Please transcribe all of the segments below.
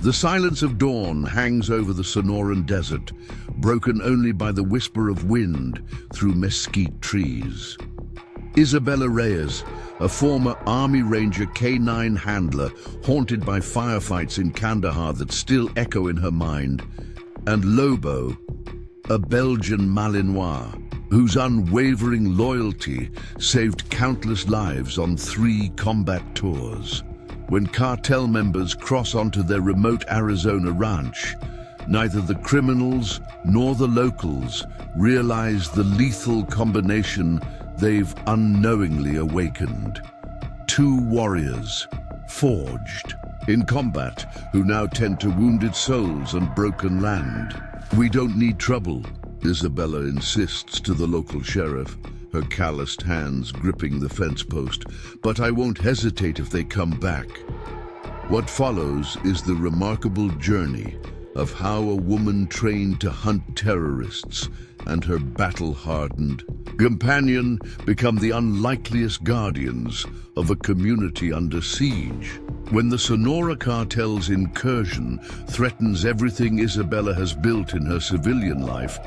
The silence of dawn hangs over the Sonoran desert, broken only by the whisper of wind through mesquite trees. Isabella Reyes, a former Army Ranger K9 handler haunted by firefights in Kandahar that still echo in her mind, and Lobo, a Belgian Malinois, whose unwavering loyalty saved countless lives on 3 combat tours. When cartel members cross onto their remote Arizona ranch, neither the criminals nor the locals realize the lethal combination they've unknowingly awakened. 2 warriors, forged in combat, who now tend to wounded souls and broken land. "We don't need trouble," Isabella insists to the local sheriff, her calloused hands gripping the fence post, "but I won't hesitate if they come back." What follows is the remarkable journey of how a woman trained to hunt terrorists and her battle-hardened companion become the unlikeliest guardians of a community under siege. When the Sonora Cartel's incursion threatens everything Isabella has built in her civilian life,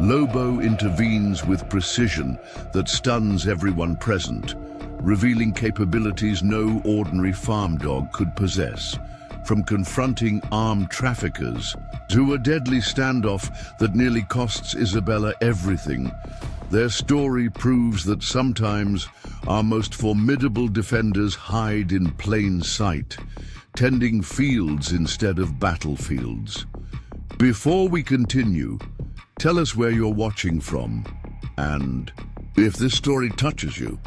Lobo intervenes with precision that stuns everyone present, revealing capabilities no ordinary farm dog could possess. From confronting armed traffickers to a deadly standoff that nearly costs Isabella everything, their story proves that sometimes our most formidable defenders hide in plain sight, tending fields instead of battlefields. Before we continue, tell us where you're watching from, and if this story touches you,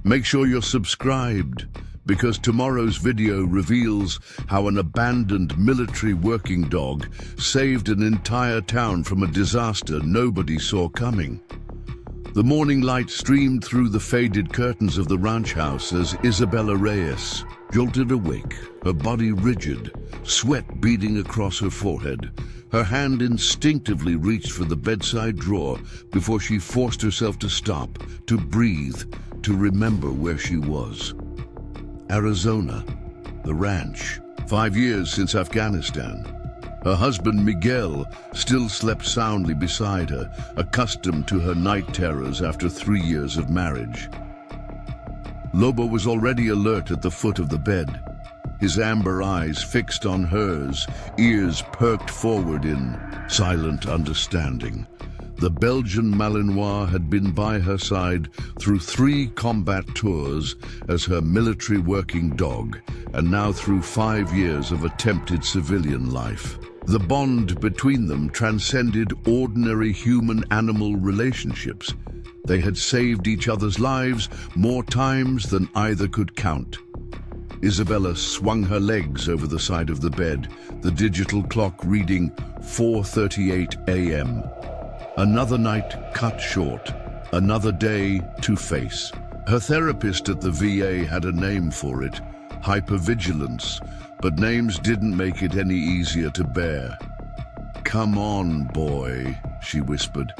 make sure you're subscribed, because tomorrow's video reveals how an abandoned military working dog saved an entire town from a disaster nobody saw coming. The morning light streamed through the faded curtains of the ranch house as Isabella Reyes jolted awake, her body rigid, sweat beading across her forehead. Her hand instinctively reached for the bedside drawer before she forced herself to stop, to breathe, to remember where she was. Arizona, the ranch, 5 years since Afghanistan. Her husband, Miguel, still slept soundly beside her, accustomed to her night terrors after 3 years of marriage. Lobo was already alert at the foot of the bed, his amber eyes fixed on hers, ears perked forward in silent understanding. The Belgian Malinois had been by her side through 3 combat tours as her military working dog, and now through 5 years of attempted civilian life. The bond between them transcended ordinary human-animal relationships. They had saved each other's lives more times than either could count. Isabella swung her legs over the side of the bed, the digital clock reading 4:38 a.m. Another night cut short, another day to face. Her therapist at the VA had a name for it, hypervigilance, but names didn't make it any easier to bear. "Come on, boy," she whispered,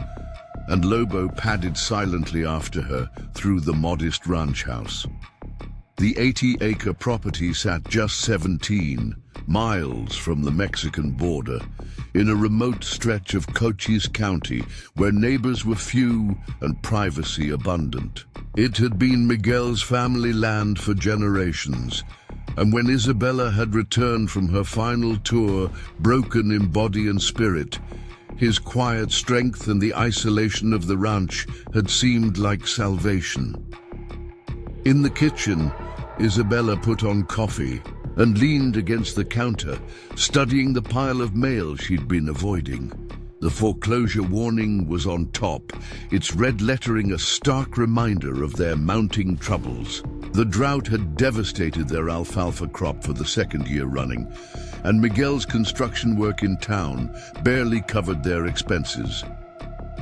and Lobo padded silently after her through the modest ranch house. The 80-acre property sat just 17 miles from the Mexican border, in a remote stretch of Cochise County where neighbors were few and privacy abundant. It had been Miguel's family land for generations, and when Isabella had returned from her final tour, broken in body and spirit, his quiet strength and the isolation of the ranch had seemed like salvation. In the kitchen, Isabella put on coffee and leaned against the counter, studying the pile of mail she'd been avoiding. The foreclosure warning was on top, its red lettering a stark reminder of their mounting troubles. The drought had devastated their alfalfa crop for the 2nd year running, and Miguel's construction work in town barely covered their expenses.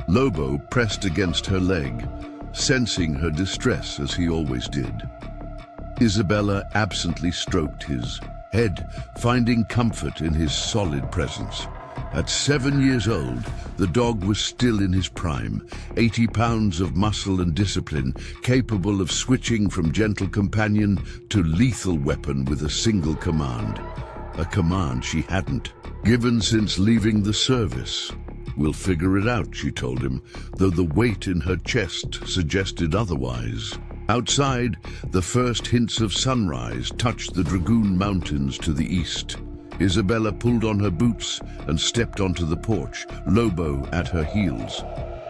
Lobo pressed against her leg, sensing her distress as he always did. Isabella absently stroked his head, finding comfort in his solid presence. At 7 years old, the dog was still in his prime, 80 pounds of muscle and discipline, capable of switching from gentle companion to lethal weapon with a single command. a command she hadn't given since leaving the service. "We'll figure it out," she told him, though the weight in her chest suggested otherwise. Outside, the first hints of sunrise touched the Dragoon Mountains to the east. Isabella pulled on her boots and stepped onto the porch, Lobo at her heels.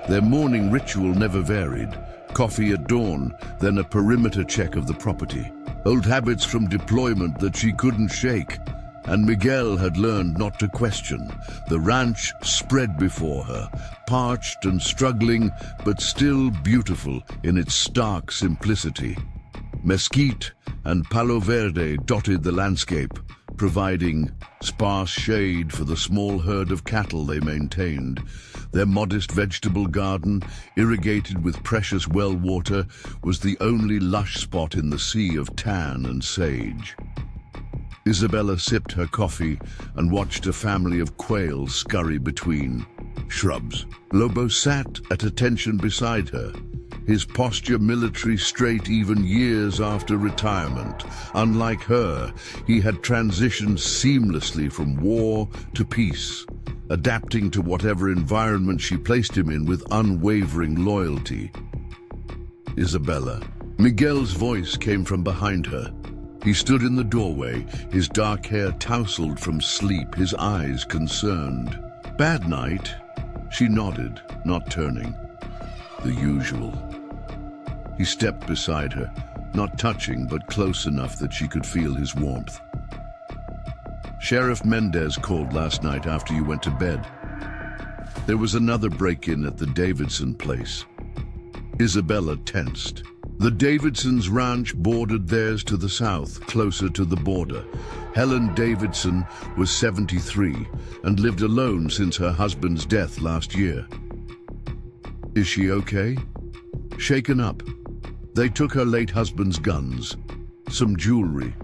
Their morning ritual never varied. Coffee at dawn, then a perimeter check of the property. Old habits from deployment that she couldn't shake. And Miguel had learned not to question. The ranch spread before her, parched and struggling, but still beautiful in its stark simplicity. Mesquite and palo verde dotted the landscape, providing sparse shade for the small herd of cattle they maintained. Their modest vegetable garden, irrigated with precious well water, was the only lush spot in the sea of tan and sage. Isabella sipped her coffee and watched a family of quail scurry between shrubs. Lobo sat at attention beside her, his posture military straight even years after retirement. Unlike her, he had transitioned seamlessly from war to peace, adapting to whatever environment she placed him in with unwavering loyalty. "Isabella." Miguel's voice came from behind her. He stood in the doorway, his dark hair tousled from sleep, his eyes concerned. "Bad night?" She nodded, not turning. "The usual." He stepped beside her, not touching but close enough that she could feel his warmth. "Sheriff Mendez called last night after you went to bed. There was another break-in at the Davidson place." Isabella tensed. The Davidsons' ranch bordered theirs to the south, closer to the border. Helen Davidson was 73 and lived alone since her husband's death last year. "Is she okay?" "Shaken up. They took her late husband's guns, some jewelry.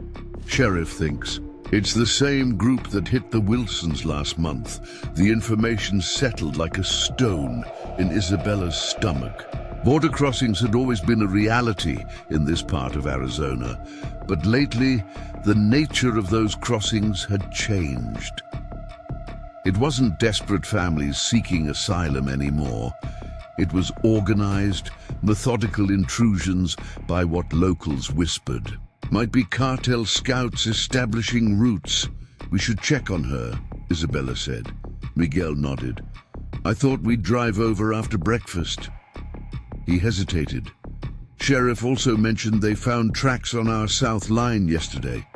Sheriff thinks it's the same group that hit the Wilsons last month." The information settled like a stone in Isabella's stomach. Border crossings had always been a reality in this part of Arizona, but lately the nature of those crossings had changed. It wasn't desperate families seeking asylum anymore. It was organized, methodical intrusions by what locals whispered. "Might be cartel scouts establishing routes. We should check on her," Isabella said. Miguel nodded. "I thought we'd drive over after breakfast." He hesitated. "Sheriff also mentioned they found tracks on our south line yesterday.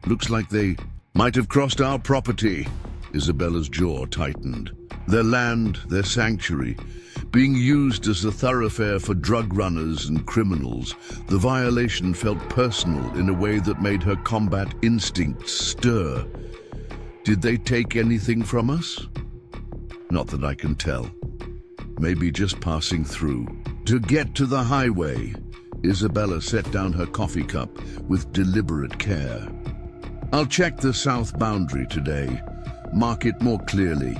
Looks like they might have crossed our property." Isabella's jaw tightened. Their land, their sanctuary, being used as a thoroughfare for drug runners and criminals. The violation felt personal in a way that made her combat instincts stir. "Did they take anything from us?" "Not that I can tell. Maybe just passing through." To get to the highway, Isabella set down her coffee cup with deliberate care. "I'll check the south boundary today, mark it more clearly.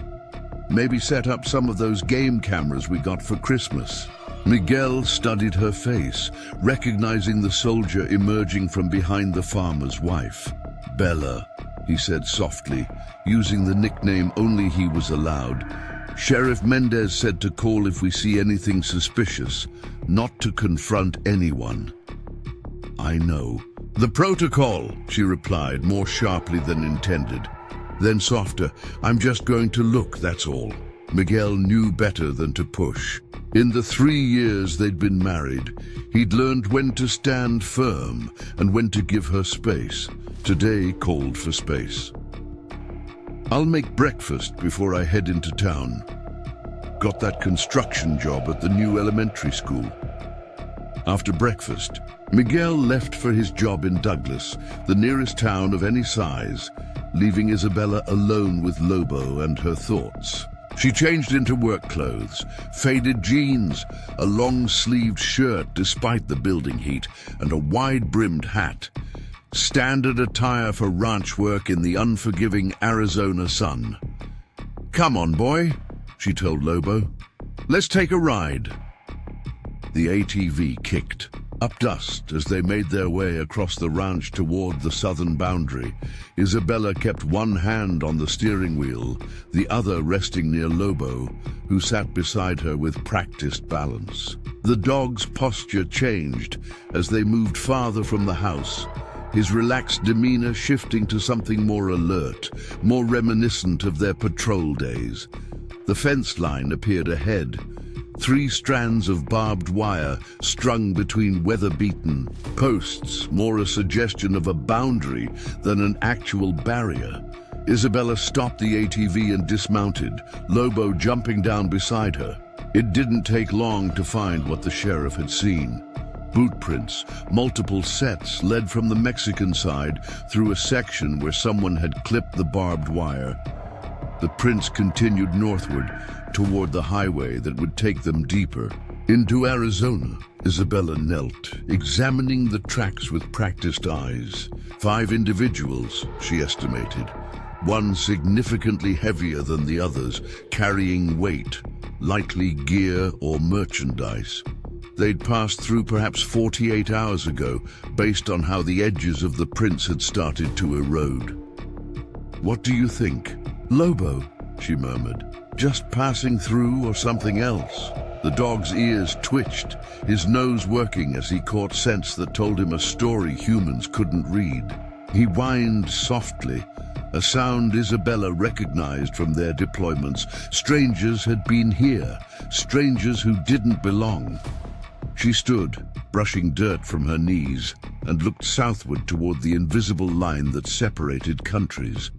Maybe set up some of those game cameras we got for Christmas." Miguel studied her face, recognizing the soldier emerging from behind the farmer's wife. "Bella," he said softly, using the nickname only he was allowed. "Sheriff Mendez said to call if we see anything suspicious, not to confront anyone." "I know." "The protocol," she replied, more sharply than intended. Then softer, "I'm just going to look, that's all." Miguel knew better than to push. In the 3 years they'd been married, he'd learned when to stand firm and when to give her space. Today called for space. "I'll make breakfast before I head into town. Got that construction job at the new elementary school." After breakfast, Miguel left for his job in Douglas, the nearest town of any size, leaving Isabella alone with Lobo and her thoughts. She changed into work clothes, faded jeans, a long-sleeved shirt despite the building heat, and a wide-brimmed hat. Standard attire for ranch work in the unforgiving Arizona sun. "Come on, boy," she told Lobo. "Let's take a ride." The ATV kicked. Up dusk, as they made their way across the ranch toward the southern boundary, Isabella kept one hand on the steering wheel, the other resting near Lobo, who sat beside her with practiced balance. The dog's posture changed as they moved farther from the house, his relaxed demeanor shifting to something more alert, more reminiscent of their patrol days. The fence line appeared ahead, 3 strands of barbed wire strung between weather-beaten posts, more a suggestion of a boundary than an actual barrier. Isabella stopped the ATV and dismounted, Lobo jumping down beside her. It didn't take long to find what the sheriff had seen. Boot prints, multiple sets, led from the Mexican side through a section where someone had clipped the barbed wire. The prints continued northward toward the highway that would take them deeper. Into Arizona, Isabella knelt, examining the tracks with practiced eyes. 5 individuals, she estimated, one significantly heavier than the others, carrying weight, likely gear or merchandise. They'd passed through perhaps 48 hours ago, based on how the edges of the prints had started to erode. "What do you think?" "Lobo," she murmured. "Just passing through or something else?" The dog's ears twitched, his nose working as he caught scents that told him a story humans couldn't read. He whined softly, a sound Isabella recognized from their deployments. Strangers had been here, strangers who didn't belong. She stood, brushing dirt from her knees, and looked southward toward the invisible line that separated countries.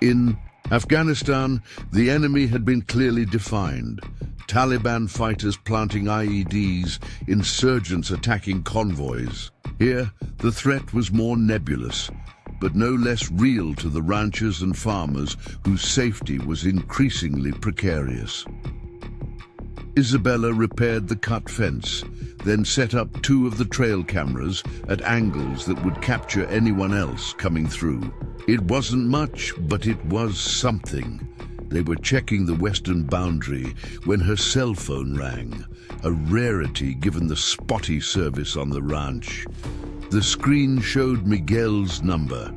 In Afghanistan, the enemy had been clearly defined. Taliban fighters planting IEDs, insurgents attacking convoys. Here, the threat was more nebulous, but no less real to the ranchers and farmers whose safety was increasingly precarious. Isabella repaired the cut fence, then set up 2 of the trail cameras at angles that would capture anyone else coming through. It wasn't much, but it was something. They were checking the western boundary when her cell phone rang, a rarity given the spotty service on the ranch. The screen showed Miguel's number.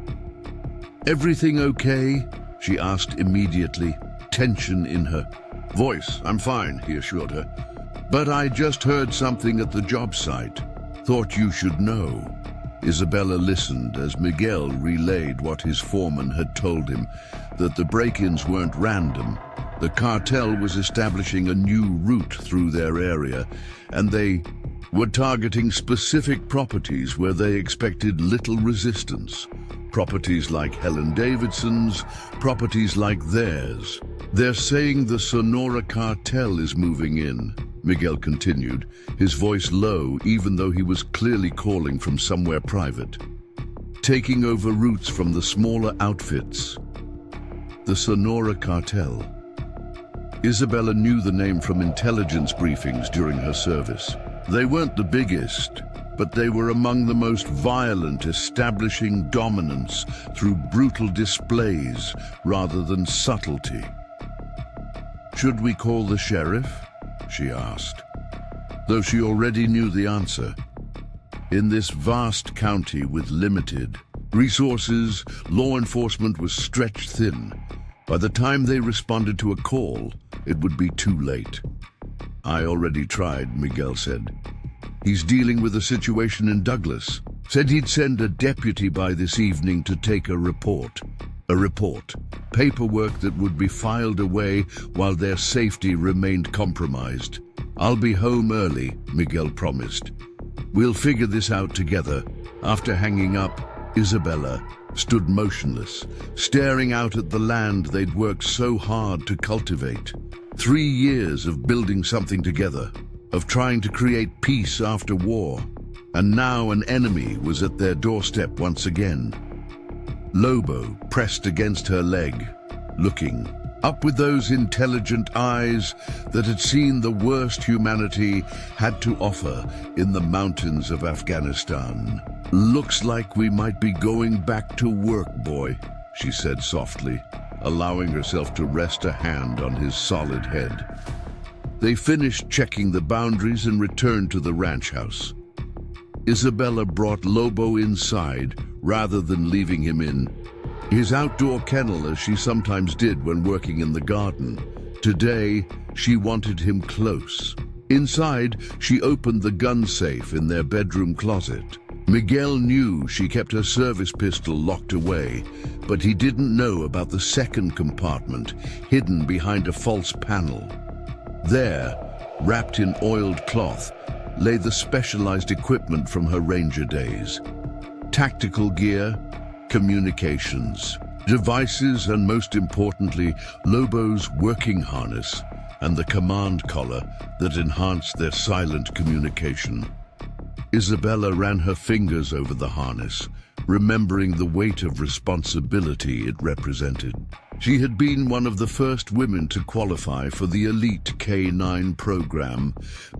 "Everything okay?" she asked immediately, tension in her voice. "I'm fine," he assured her. "But I just heard something at the job site. Thought you should know." Isabella listened as Miguel relayed what his foreman had told him, that the break-ins weren't random. The cartel was establishing a new route through their area, and they were targeting specific properties where they expected little resistance. Properties like Helen Davidson's, properties like theirs. "They're saying the Sonora Cartel is moving in," Miguel continued, his voice low even though he was clearly calling from somewhere private. "Taking over routes from the smaller outfits." The Sonora Cartel. Isabella knew the name from intelligence briefings during her service. They weren't the biggest, but they were among the most violent, establishing dominance through brutal displays rather than subtlety. "Should we call the sheriff?" she asked, though she already knew the answer. In this vast county with limited resources, law enforcement was stretched thin. By the time they responded to a call, it would be too late. "I already tried," Miguel said. "He's dealing with a situation in Douglas. Said he'd send a deputy by this evening to take a report. Paperwork that would be filed away while their safety remained compromised. I'll be home early," Miguel promised. "We'll figure this out together." After hanging up, Isabella stood motionless, staring out at the land they'd worked so hard to cultivate. 3 years of building something together, of trying to create peace after war, and now an enemy was at their doorstep once again. Lobo pressed against her leg, looking up with those intelligent eyes that had seen the worst humanity had to offer in the mountains of Afghanistan. "Looks like we might be going back to work, boy," she said softly, allowing herself to rest a hand on his solid head. They finished checking the boundaries and returned to the ranch house. Isabella brought Lobo inside rather than leaving him in his outdoor kennel, as she sometimes did when working in the garden. Today, she wanted him close. Inside, she opened the gun safe in their bedroom closet. Miguel knew she kept her service pistol locked away, but he didn't know about the second compartment, hidden behind a false panel. There, wrapped in oiled cloth, lay the specialized equipment from her ranger days. Tactical gear, communications, devices, and most importantly, Lobo's working harness and the command collar that enhanced their silent communication. Isabella ran her fingers over the harness, remembering the weight of responsibility it represented. She had been one of the first women to qualify for the elite K-9 program,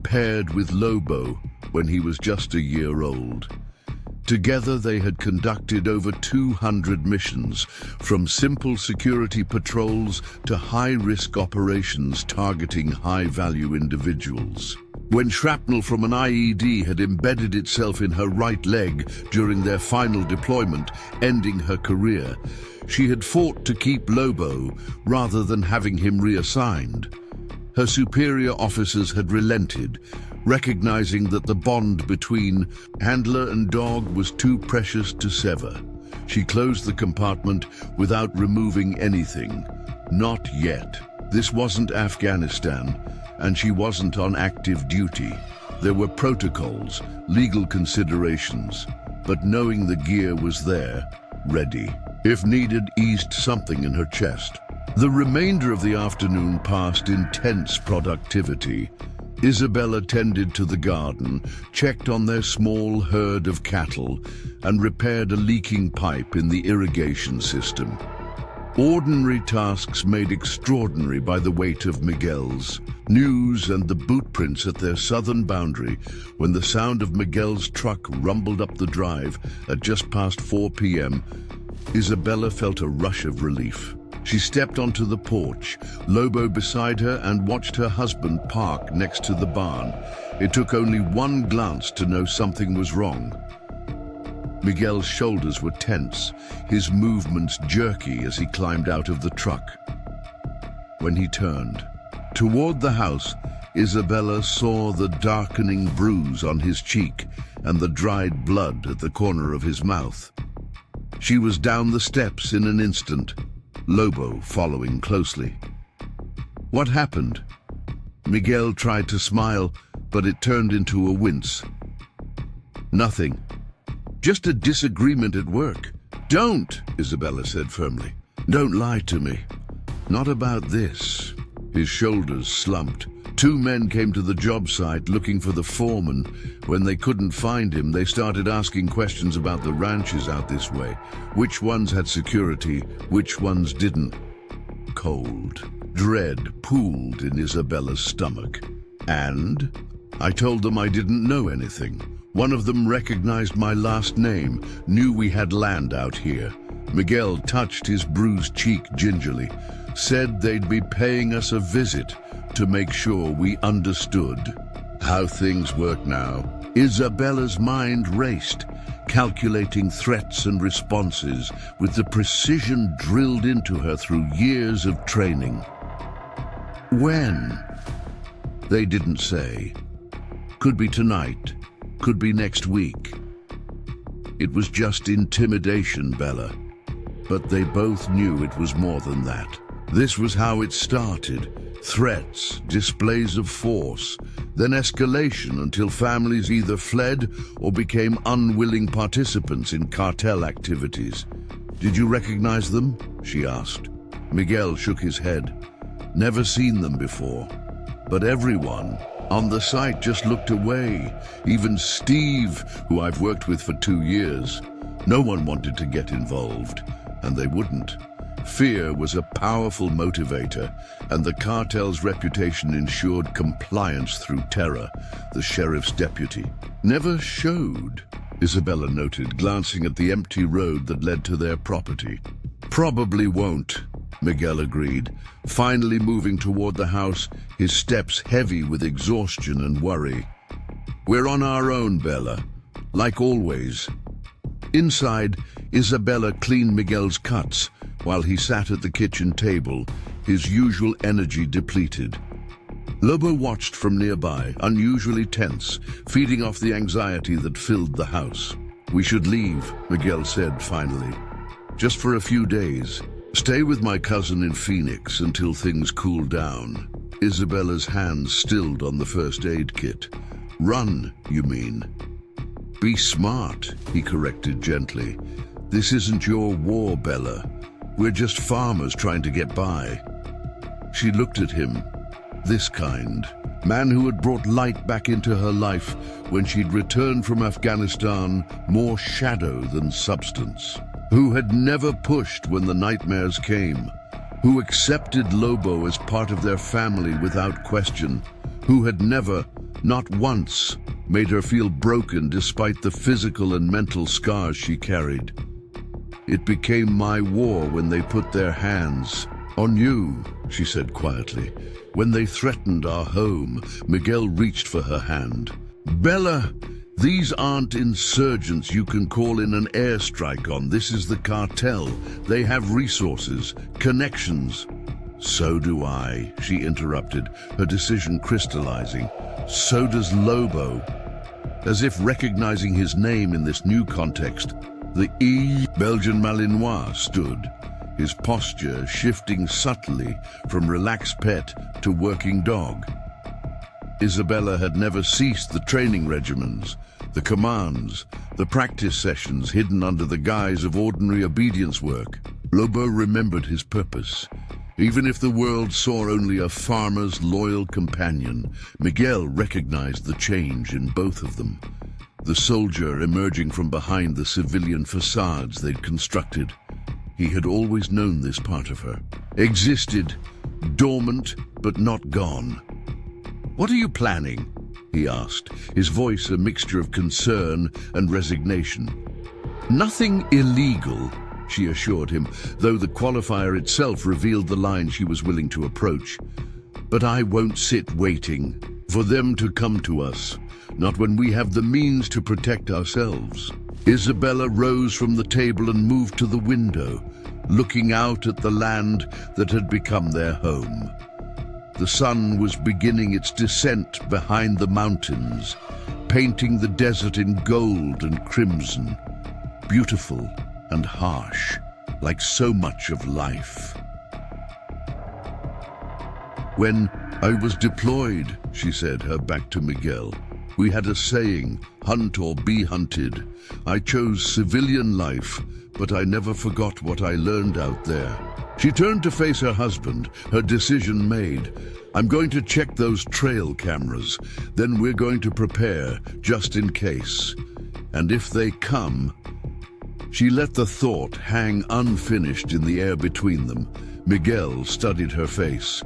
paired with Lobo when he was just a year old. Together they had conducted over 200 missions, from simple security patrols to high-risk operations targeting high-value individuals. When shrapnel from an IED had embedded itself in her right leg during their final deployment, ending her career, she had fought to keep Lobo rather than having him reassigned. Her superior officers had relented, recognizing that the bond between handler and dog was too precious to sever. She closed the compartment without removing anything. Not yet. This wasn't Afghanistan, and she wasn't on active duty. There were protocols, legal considerations, but knowing the gear was there, ready, if needed, eased something in her chest. The remainder of the afternoon passed in tense productivity. Isabella tended to the garden, checked on their small herd of cattle, and repaired a leaking pipe in the irrigation system. Ordinary tasks made extraordinary by the weight of Miguel's. News and the boot prints at their southern boundary when the sound of Miguel's truck rumbled up the drive at just past 4 p.m. Isabella felt a rush of relief. She stepped onto the porch, Lobo beside her, and watched her husband park next to the barn. It took only one glance to know something was wrong. Miguel's shoulders were tense, his movements jerky as he climbed out of the truck. When he turned toward the house, Isabella saw the darkening bruise on his cheek and the dried blood at the corner of his mouth. She was down the steps in an instant, Lobo following closely. What happened? Miguel tried to smile, but it turned into a wince. Nothing. Just a disagreement at work. Don't, Isabella said firmly. Don't lie to me. Not about this. His shoulders slumped. 2 men came to the job site looking for the foreman. When they couldn't find him, they started asking questions about the ranches out this way. Which ones had security, which ones didn't. Cold. Dread pooled in Isabella's stomach. And I told them I didn't know anything. One of them recognized my last name, knew we had land out here. Miguel touched his bruised cheek gingerly, said they'd be paying us a visit to make sure we understood how things work now. Isabella's mind raced, calculating threats and responses with the precision drilled into her through years of training. When? They didn't say. Could be tonight, could be next week. It was just intimidation, Bella. But they both knew it was more than that. This was how it started. Threats, displays of force, then escalation until families either fled or became unwilling participants in cartel activities. Did you recognize them? She asked. Miguel shook his head. Never seen them before. But everyone on the site just looked away. Even Steve, who I've worked with for 2 years. No one wanted to get involved, and they wouldn't. Fear was a powerful motivator, and the cartel's reputation ensured compliance through terror, the sheriff's deputy. Never showed, Isabella noted, glancing at the empty road that led to their property. Probably won't, Miguel agreed, finally moving toward the house, his steps heavy with exhaustion and worry. We're on our own, Bella. like always. Inside, Isabella cleaned Miguel's cuts while he sat at the kitchen table, his usual energy depleted. Lobo watched from nearby, unusually tense, feeding off the anxiety that filled the house. "We should leave," Miguel said finally. "Just for a few days. Stay with my cousin in Phoenix until things cool down." Isabella's hands stilled on the first aid kit. "Run, you mean?" "Be smart," he corrected gently. "This isn't your war, Bella. We're just farmers trying to get by." She looked at him. This kind. Man who had brought light back into her life when she'd returned from Afghanistan, more shadow than substance. Who had never pushed when the nightmares came. Who accepted Lobo as part of their family without question. Who had never, not once, made her feel broken despite the physical and mental scars she carried. "It became my war when they put their hands on you," she said quietly. "When they threatened our home." Miguel reached for her hand. "Bella, these aren't insurgents you can call in an airstrike on. This is the cartel. They have resources, connections." "So do I," she interrupted, her decision crystallizing. "So does Lobo." As if recognizing his name in this new context, the Belgian Malinois stood, his posture shifting subtly from relaxed pet to working dog. Isabella had never ceased the training regimens, the commands, the practice sessions hidden under the guise of ordinary obedience work. Lobo remembered his purpose. Even if the world saw only a farmer's loyal companion, Miguel recognized the change in both of them. The soldier emerging from behind the civilian facades they'd constructed. He had always known this part of her. Existed, dormant but not gone. "What are you planning?" he asked, his voice a mixture of concern and resignation. "Nothing illegal," she assured him, though the qualifier itself revealed the line she was willing to approach. "But I won't sit waiting for them to come to us, not when we have the means to protect ourselves." Isabella rose from the table and moved to the window, looking out at the land that had become their home. The sun was beginning its descent behind the mountains, painting the desert in gold and crimson, beautiful and harsh, like so much of life. "When I was deployed," she said, her back to Miguel, "we had a saying, hunt or be hunted. I chose civilian life, but I never forgot what I learned out there." She turned to face her husband, her decision made. "I'm going to check those trail cameras, then we're going to prepare, just in case. And if they come..." She let the thought hang unfinished in the air between them. Miguel studied her face,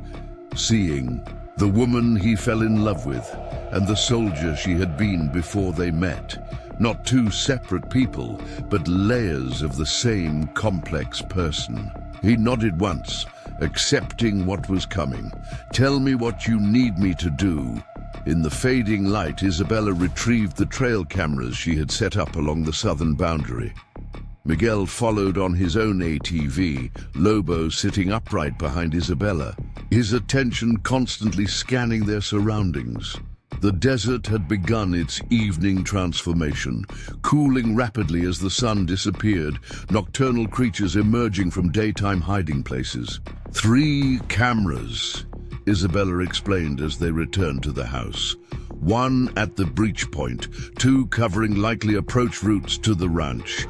seeing the woman he fell in love with and the soldier she had been before they met. Not two separate people, but layers of the same complex person. He nodded once, accepting what was coming. "Tell me what you need me to do." In the fading light, Isabella retrieved the trail cameras she had set up along the southern boundary. Miguel followed on his own ATV, Lobo sitting upright behind Isabella, his attention constantly scanning their surroundings. The desert had begun its evening transformation, cooling rapidly as the sun disappeared, nocturnal creatures emerging from daytime hiding places. 3 cameras, Isabella explained as they returned to the house. 1 at the breach point, 2 covering likely approach routes to the ranch.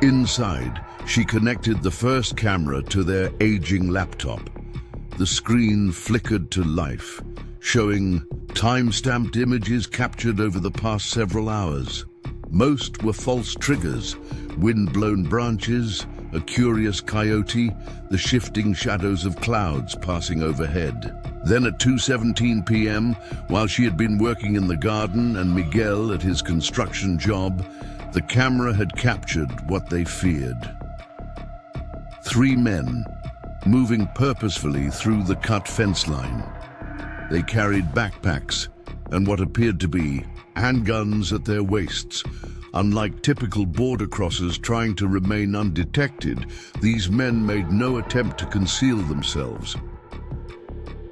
Inside, she connected the first camera to their aging laptop. The screen flickered to life, showing time-stamped images captured over the past several hours. Most were false triggers, wind-blown branches, a curious coyote, the shifting shadows of clouds passing overhead. Then at 2:17 p.m., while she had been working in the garden and Miguel at his construction job, the camera had captured what they feared. 3 men, moving purposefully through the cut fence line. They carried backpacks and what appeared to be handguns at their waists, Unlike typical border crossers trying to remain undetected, these men made no attempt to conceal themselves.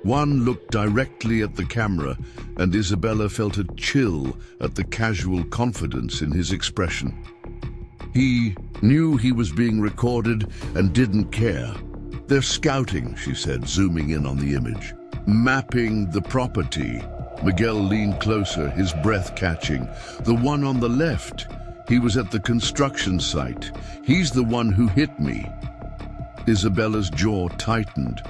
One looked directly at the camera, and Isabella felt a chill at the casual confidence in his expression. He knew he was being recorded and didn't care. "They're scouting," she said, zooming in on the image. "Mapping the property." Miguel leaned closer, his breath catching. "The one on the left. He was at the construction site. He's the one who hit me." Isabella's jaw tightened.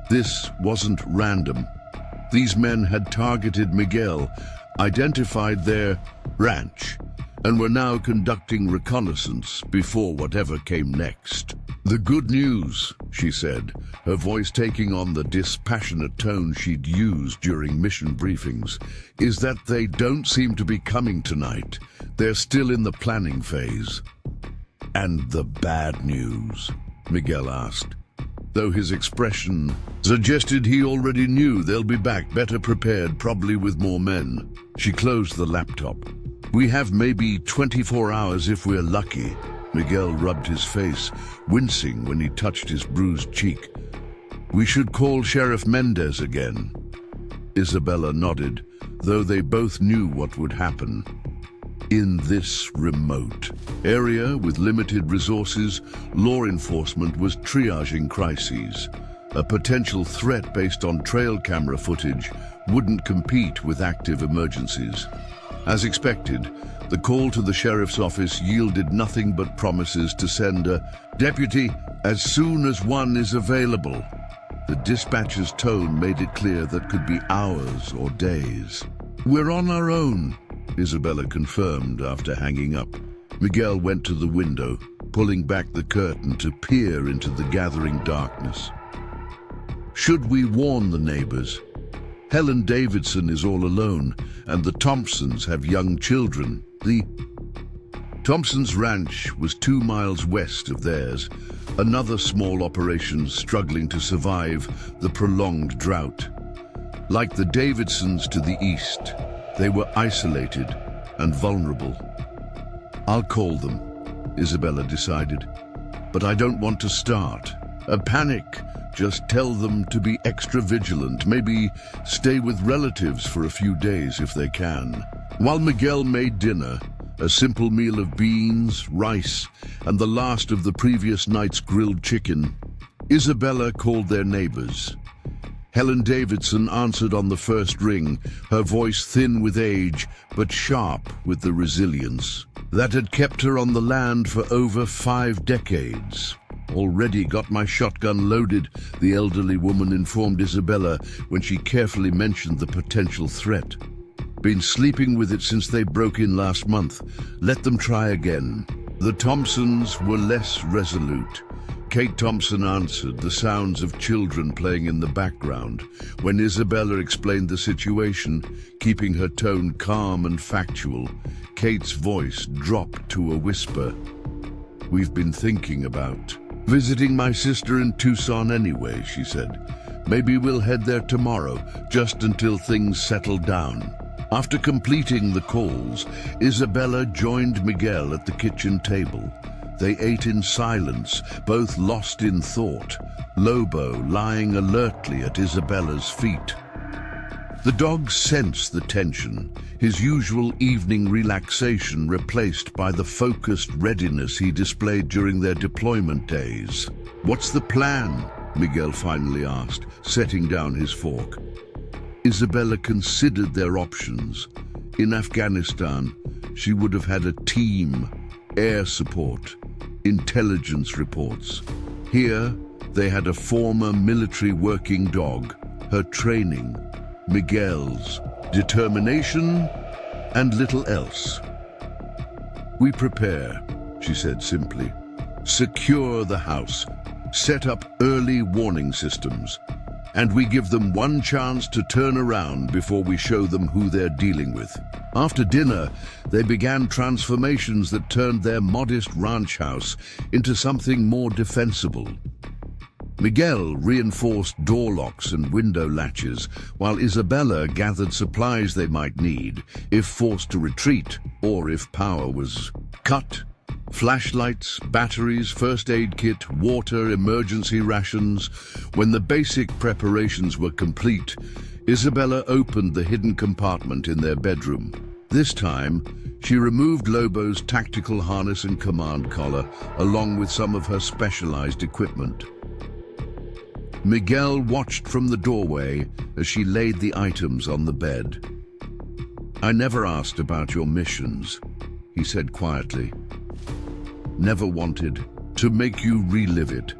This wasn't random. These men had targeted Miguel, identified their ranch, and were now conducting reconnaissance before whatever came next. "The good news," she said, her voice taking on the dispassionate tone she'd used during mission briefings, "is that they don't seem to be coming tonight. They're still in the planning phase." "And the bad news?" Miguel asked, though his expression suggested he already knew they'll be back better prepared, probably with more men. She closed the laptop. "We have maybe 24 hours if we're lucky." Miguel rubbed his face, wincing when he touched his bruised cheek. "We should call Sheriff Mendez again." Isabella nodded, though they both knew what would happen. In this remote area with limited resources, law enforcement was triaging crises. A potential threat based on trail camera footage wouldn't compete with active emergencies. As expected, the call to the sheriff's office yielded nothing but promises to send a deputy as soon as one is available. The dispatcher's tone made it clear that could be hours or days. "We're on our own," Isabella confirmed after hanging up. Miguel went to the window, pulling back the curtain to peer into the gathering darkness. "Should we warn the neighbors? Helen Davidson is all alone, and the Thompsons have young children." The Thompsons' ranch was 2 miles west of theirs, another small operation struggling to survive the prolonged drought. Like the Davidsons to the east, they were isolated and vulnerable. "I'll call them," Isabella decided, "but I don't want to start a panic. Just tell them to be extra vigilant, maybe stay with relatives for a few days if they can." While Miguel made dinner, a simple meal of beans, rice, and the last of the previous night's grilled chicken, Isabella called their neighbors. Helen Davidson answered on the first ring, her voice thin with age, but sharp with the resilience that had kept her on the land for over 5 decades. "Already got my shotgun loaded," the elderly woman informed Isabella when she carefully mentioned the potential threat. "Been sleeping with it since they broke in last month. Let them try again." The Thompsons were less resolute. Kate Thompson answered, the sounds of children playing in the background. When Isabella explained the situation, keeping her tone calm and factual, Kate's voice dropped to a whisper. "We've been thinking about visiting my sister in Tucson anyway," she said. "Maybe we'll head there tomorrow, just until things settle down." After completing the calls, Isabella joined Miguel at the kitchen table. They ate in silence, both lost in thought, Lobo lying alertly at Isabella's feet. The dog sensed the tension, his usual evening relaxation replaced by the focused readiness he displayed during their deployment days. "What's the plan?" Miguel finally asked, setting down his fork. Isabella considered their options. In Afghanistan, she would have had a team, air support, intelligence reports. Here, they had a former military working dog, her training, Miguel's, determination, and little else. "We prepare," she said simply. "Secure the house, set up early warning systems, and we give them one chance to turn around before we show them who they're dealing with." After dinner, they began transformations that turned their modest ranch house into something more defensible. Miguel reinforced door locks and window latches, while Isabella gathered supplies they might need if forced to retreat or if power was cut. Flashlights, batteries, first aid kit, water, emergency rations. When the basic preparations were complete, Isabella opened the hidden compartment in their bedroom. This time, she removed Lobo's tactical harness and command collar, along with some of her specialized equipment. Miguel watched from the doorway as she laid the items on the bed. "I never asked about your missions," he said quietly. "Never wanted to make you relive it."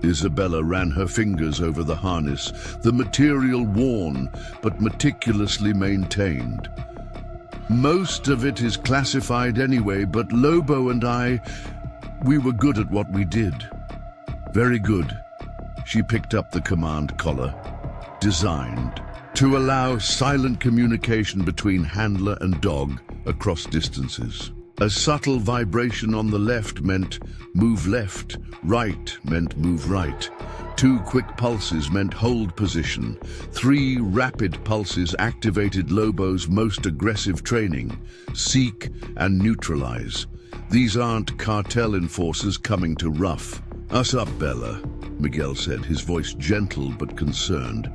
Isabella ran her fingers over the harness, the material worn but meticulously maintained. "Most of it is classified anyway, but Lobo and we were good at what we did." "Very good." She picked up the command collar, designed to allow silent communication between handler and dog across distances. A subtle vibration on the left meant move left, right meant move right. 2 quick pulses meant hold position. 3 rapid pulses activated Lobo's most aggressive training: seek and neutralize. These aren't cartel enforcers coming to rough us up, Bella, Miguel said, his voice gentle but concerned.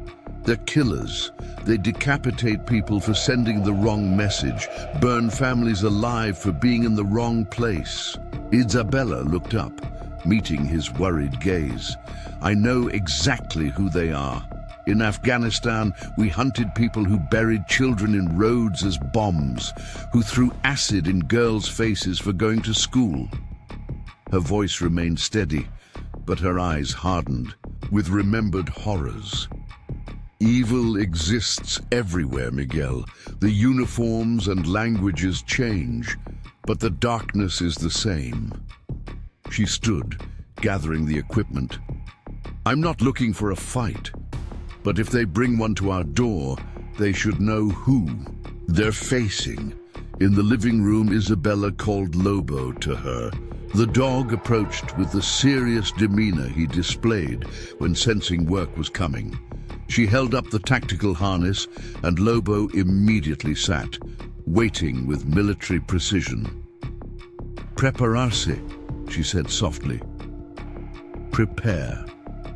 "They're killers. They decapitate people for sending the wrong message, burn families alive for being in the wrong place." Isabella looked up, meeting his worried gaze. "I know exactly who they are. In Afghanistan, we hunted people who buried children in roads as bombs, who threw acid in girls' faces for going to school." Her voice remained steady, but her eyes hardened with remembered horrors. "Evil exists everywhere, Miguel. The uniforms and languages change, but the darkness is the same." She stood, gathering the equipment. "I'm not looking for a fight, but if they bring one to our door, they should know who they're facing." In the living room, Isabella called Lobo to her. The dog approached with the serious demeanor he displayed when sensing work was coming. She held up the tactical harness, and Lobo immediately sat, waiting with military precision. "Prepararse," she said softly. "Prepare,"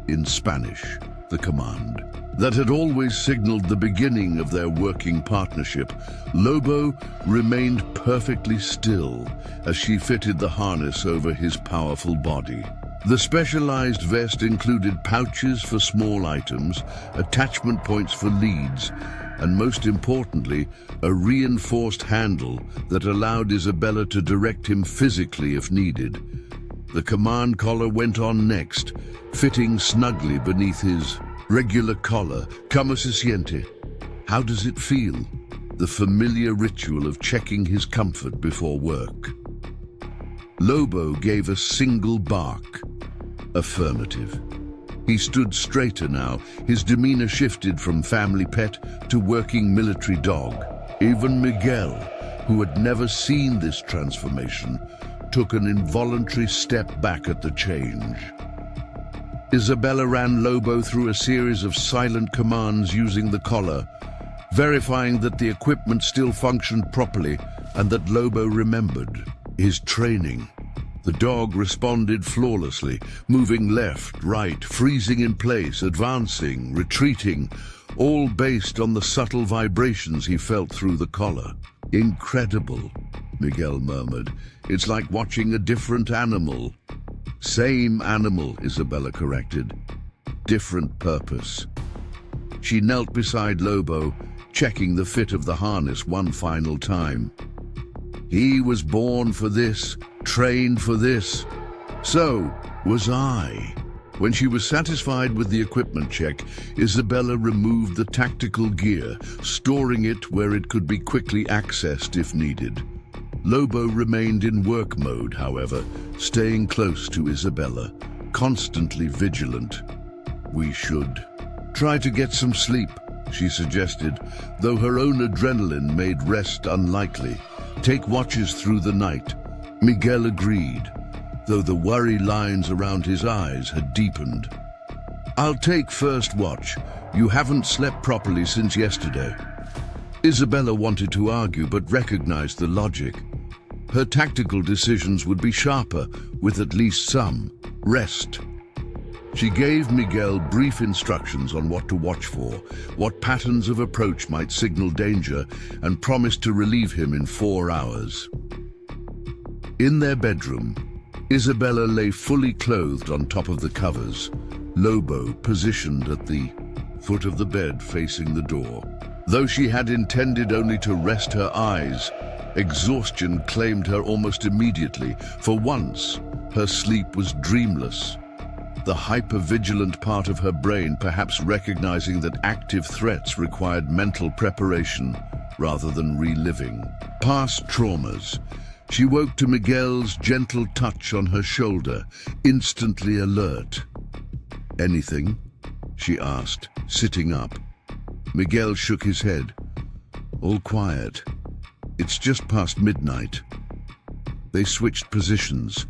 in Spanish, the command. That had always signaled the beginning of their working partnership. Lobo remained perfectly still as she fitted the harness over his powerful body. The specialized vest included pouches for small items, attachment points for leads, and most importantly, a reinforced handle that allowed Isabella to direct him physically if needed. The command collar went on next, fitting snugly beneath his regular collar. "Como se siente?" "How does it feel?" The familiar ritual of checking his comfort before work. Lobo gave a single bark. Affirmative. He stood straighter now, his demeanor shifted from family pet to working military dog. Even Miguel, who had never seen this transformation, took an involuntary step back at the change. Isabella ran Lobo through a series of silent commands using the collar, verifying that the equipment still functioned properly and that Lobo remembered his training. The dog responded flawlessly, moving left, right, freezing in place, advancing, retreating, all based on the subtle vibrations he felt through the collar. "Incredible," Miguel murmured. "It's like watching a different animal." "Same animal," Isabella corrected. "Different purpose." She knelt beside Lobo, checking the fit of the harness one final time. He was born for this, trained for this. So was I. When she was satisfied with the equipment check, Isabella removed the tactical gear, storing it where it could be quickly accessed if needed. Lobo remained in work mode, however, staying close to Isabella, constantly vigilant. "We should try to get some sleep," she suggested, though her own adrenaline made rest unlikely. "Take watches through the night." Miguel agreed, though the worry lines around his eyes had deepened. I'll take first watch. You haven't slept properly since yesterday. Isabella wanted to argue but recognized the logic. Her tactical decisions would be sharper, with at least some rest. She gave Miguel brief instructions on what to watch for, what patterns of approach might signal danger, and promised to relieve him in 4 hours. In their bedroom, Isabella lay fully clothed on top of the covers, Lobo positioned at the foot of the bed facing the door. Though she had intended only to rest her eyes, exhaustion claimed her almost immediately. For once, her sleep was dreamless. The hyper-vigilant part of her brain perhaps recognizing that active threats required mental preparation rather than reliving past traumas. She woke to Miguel's gentle touch on her shoulder, instantly alert. "Anything?" she asked, sitting up. Miguel shook his head. "All quiet. It's just past midnight." They switched positions,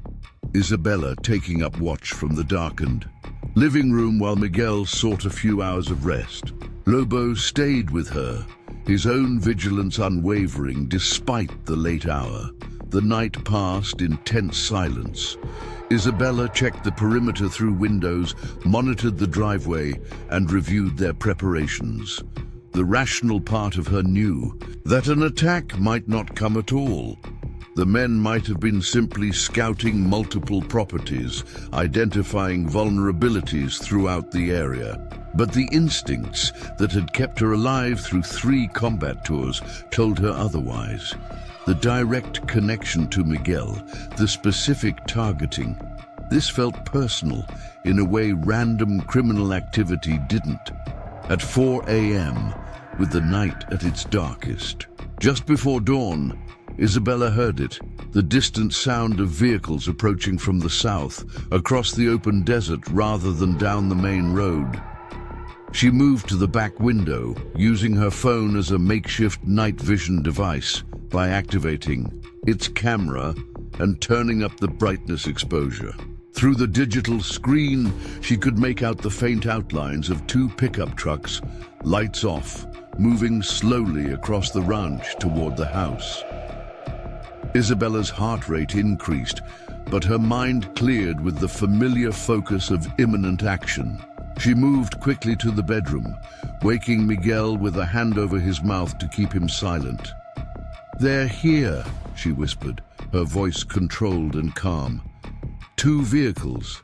Isabella taking up watch from the darkened living room while Miguel sought a few hours of rest. Lobo stayed with her, his own vigilance unwavering despite the late hour. The night passed in tense silence. Isabella checked the perimeter through windows, monitored the driveway, and reviewed their preparations. The rational part of her knew that an attack might not come at all. The men might have been simply scouting multiple properties, identifying vulnerabilities throughout the area. But the instincts that had kept her alive through 3 combat tours told her otherwise. The direct connection to Miguel, the specific targeting, this felt personal in a way random criminal activity didn't. At 4 a.m., with the night at its darkest, just before dawn, Isabella heard it, the distant sound of vehicles approaching from the south, across the open desert rather than down the main road. She moved to the back window, using her phone as a makeshift night vision device by activating its camera and turning up the brightness exposure. Through the digital screen, she could make out the faint outlines of 2 pickup trucks, lights off, moving slowly across the ranch toward the house. Isabella's heart rate increased, but her mind cleared with the familiar focus of imminent action. She moved quickly to the bedroom, waking Miguel with a hand over his mouth to keep him silent. "They're here," she whispered, her voice controlled and calm. 2 vehicles,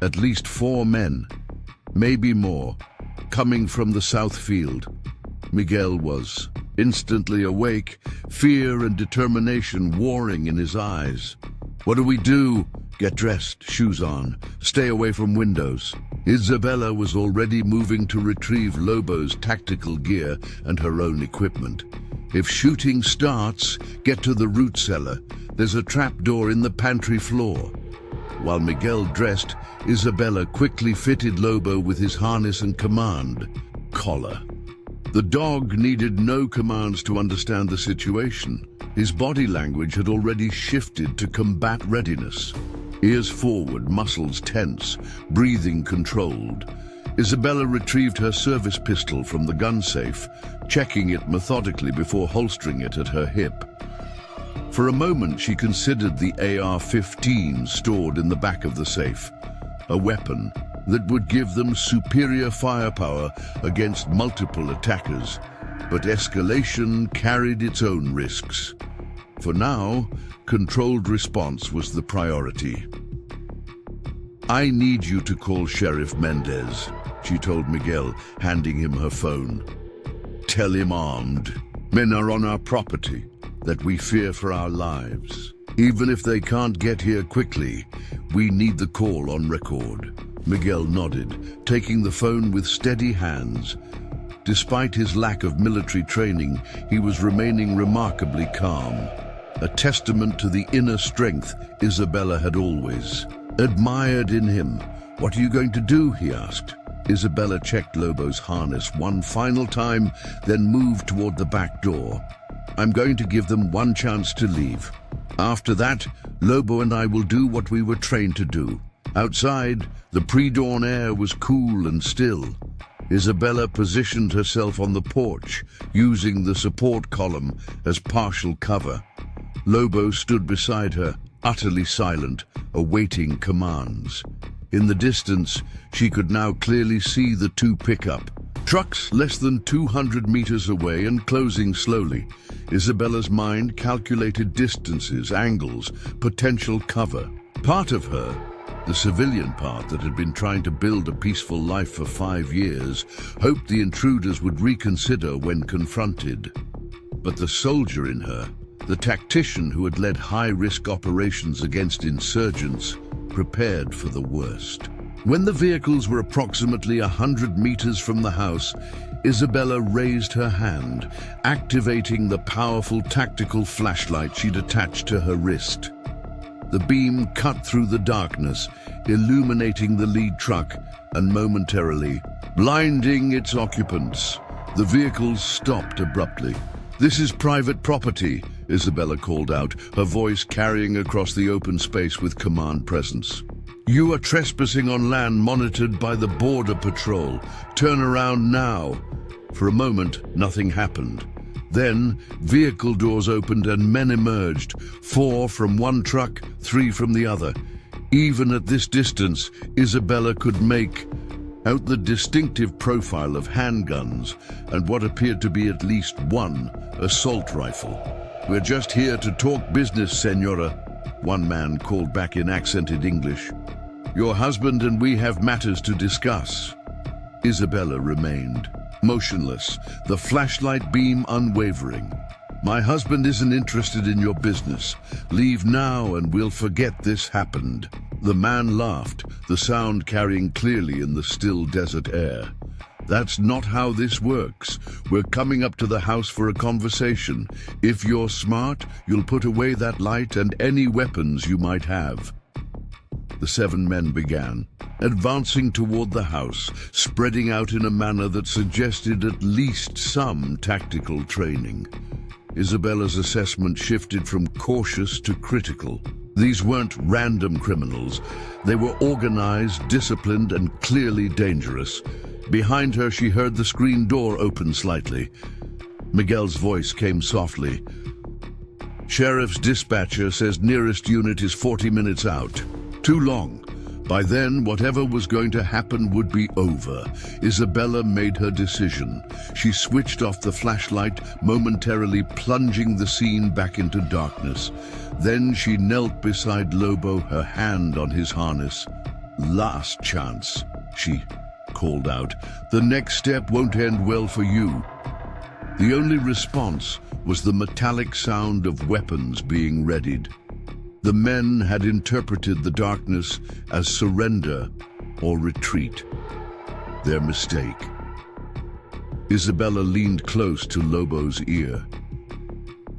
at least 4 men, maybe more, coming from the south field. Miguel was instantly awake, fear and determination warring in his eyes. "What do we do?" "Get dressed, shoes on, stay away from windows." Isabella was already moving to retrieve Lobo's tactical gear and her own equipment. "If shooting starts, get to the root cellar. There's a trapdoor in the pantry floor." While Miguel dressed, Isabella quickly fitted Lobo with his harness and command collar. The dog needed no commands to understand the situation. His body language had already shifted to combat readiness. Ears forward, muscles tense, breathing controlled. Isabella retrieved her service pistol from the gun safe, checking it methodically before holstering it at her hip. For a moment, she considered the AR-15 stored in the back of the safe, a weapon that would give them superior firepower against multiple attackers, but escalation carried its own risks. For now, controlled response was the priority. "I need you to call Sheriff Mendez," she told Miguel, handing him her phone. "Tell him armed. Men are on our property, that we fear for our lives. Even if they can't get here quickly, we need the call on record." Miguel nodded, taking the phone with steady hands. Despite his lack of military training, he was remaining remarkably calm, a testament to the inner strength Isabella had always admired in him. "What are you going to do?" he asked. Isabella checked Lobo's harness one final time, then moved toward the back door. "I'm going to give them one chance to leave. After that, Lobo and I will do what we were trained to do. Outside, the pre-dawn air was cool and still. Isabella positioned herself on the porch, using the support column as partial cover. Lobo stood beside her, utterly silent, awaiting commands. In the distance, she could now clearly see the two pickup trucks less than 200 meters away and closing slowly. Isabella's mind calculated distances, angles, potential cover. Part of her, the civilian part that had been trying to build a peaceful life for 5 years, hoped the intruders would reconsider when confronted. But the soldier in her, the tactician who had led high-risk operations against insurgents, prepared for the worst. When the vehicles were approximately 100 meters from the house, Isabella raised her hand, activating the powerful tactical flashlight she'd attached to her wrist. The beam cut through the darkness, illuminating the lead truck and momentarily blinding its occupants. The vehicles stopped abruptly. "This is private property," Isabella called out, her voice carrying across the open space with command presence. "You are trespassing on land monitored by the Border Patrol. Turn around now." For a moment, nothing happened. Then, vehicle doors opened and men emerged, 4 from one truck, 3 from the other. Even at this distance, Isabella could make out the distinctive profile of handguns and what appeared to be at least one assault rifle. "We're just here to talk business, Senora," one man called back in accented English. "Your husband and we have matters to discuss." Isabella remained motionless, the flashlight beam unwavering. "My husband isn't interested in your business. Leave now and we'll forget this happened." The man laughed, the sound carrying clearly in the still desert air. "That's not how this works. We're coming up to the house for a conversation. If you're smart, you'll put away that light and any weapons you might have." The 7 men began, advancing toward the house, spreading out in a manner that suggested at least some tactical training. Isabella's assessment shifted from cautious to critical. These weren't random criminals. They were organized, disciplined, and clearly dangerous. Behind her, she heard the screen door open slightly. Miguel's voice came softly. "Sheriff's dispatcher says nearest unit is 40 minutes out. Too long. By then, whatever was going to happen would be over." Isabella made her decision. She switched off the flashlight, momentarily plunging the scene back into darkness. Then she knelt beside Lobo, her hand on his harness. "Last chance," she called out. "The next step won't end well for you." The only response was the metallic sound of weapons being readied. The men had interpreted the darkness as surrender or retreat. Their mistake. Isabella leaned close to Lobo's ear.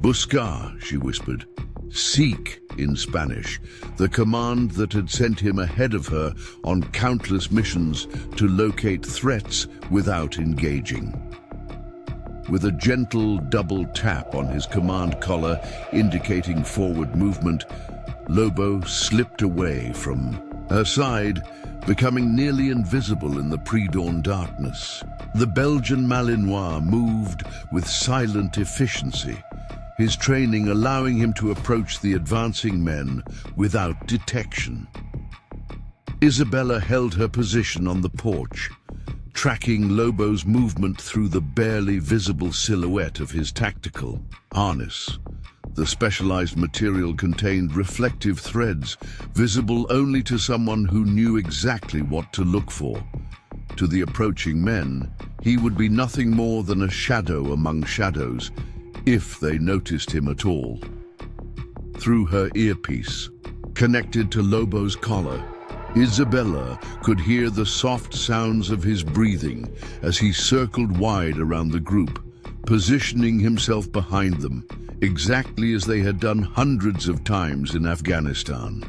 "Buscar," she whispered. "Seek," in Spanish, the command that had sent him ahead of her on countless missions to locate threats without engaging. With a gentle double tap on his command collar indicating forward movement, Lobo slipped away from her side, becoming nearly invisible in the pre-dawn darkness. The Belgian Malinois moved with silent efficiency, his training allowing him to approach the advancing men without detection. Isabella held her position on the porch, tracking Lobo's movement through the barely visible silhouette of his tactical harness. The specialized material contained reflective threads, visible only to someone who knew exactly what to look for. To the approaching men, he would be nothing more than a shadow among shadows, if they noticed him at all. Through her earpiece, connected to Lobo's collar, Isabella could hear the soft sounds of his breathing as he circled wide around the group, positioning himself behind them, exactly as they had done hundreds of times in Afghanistan.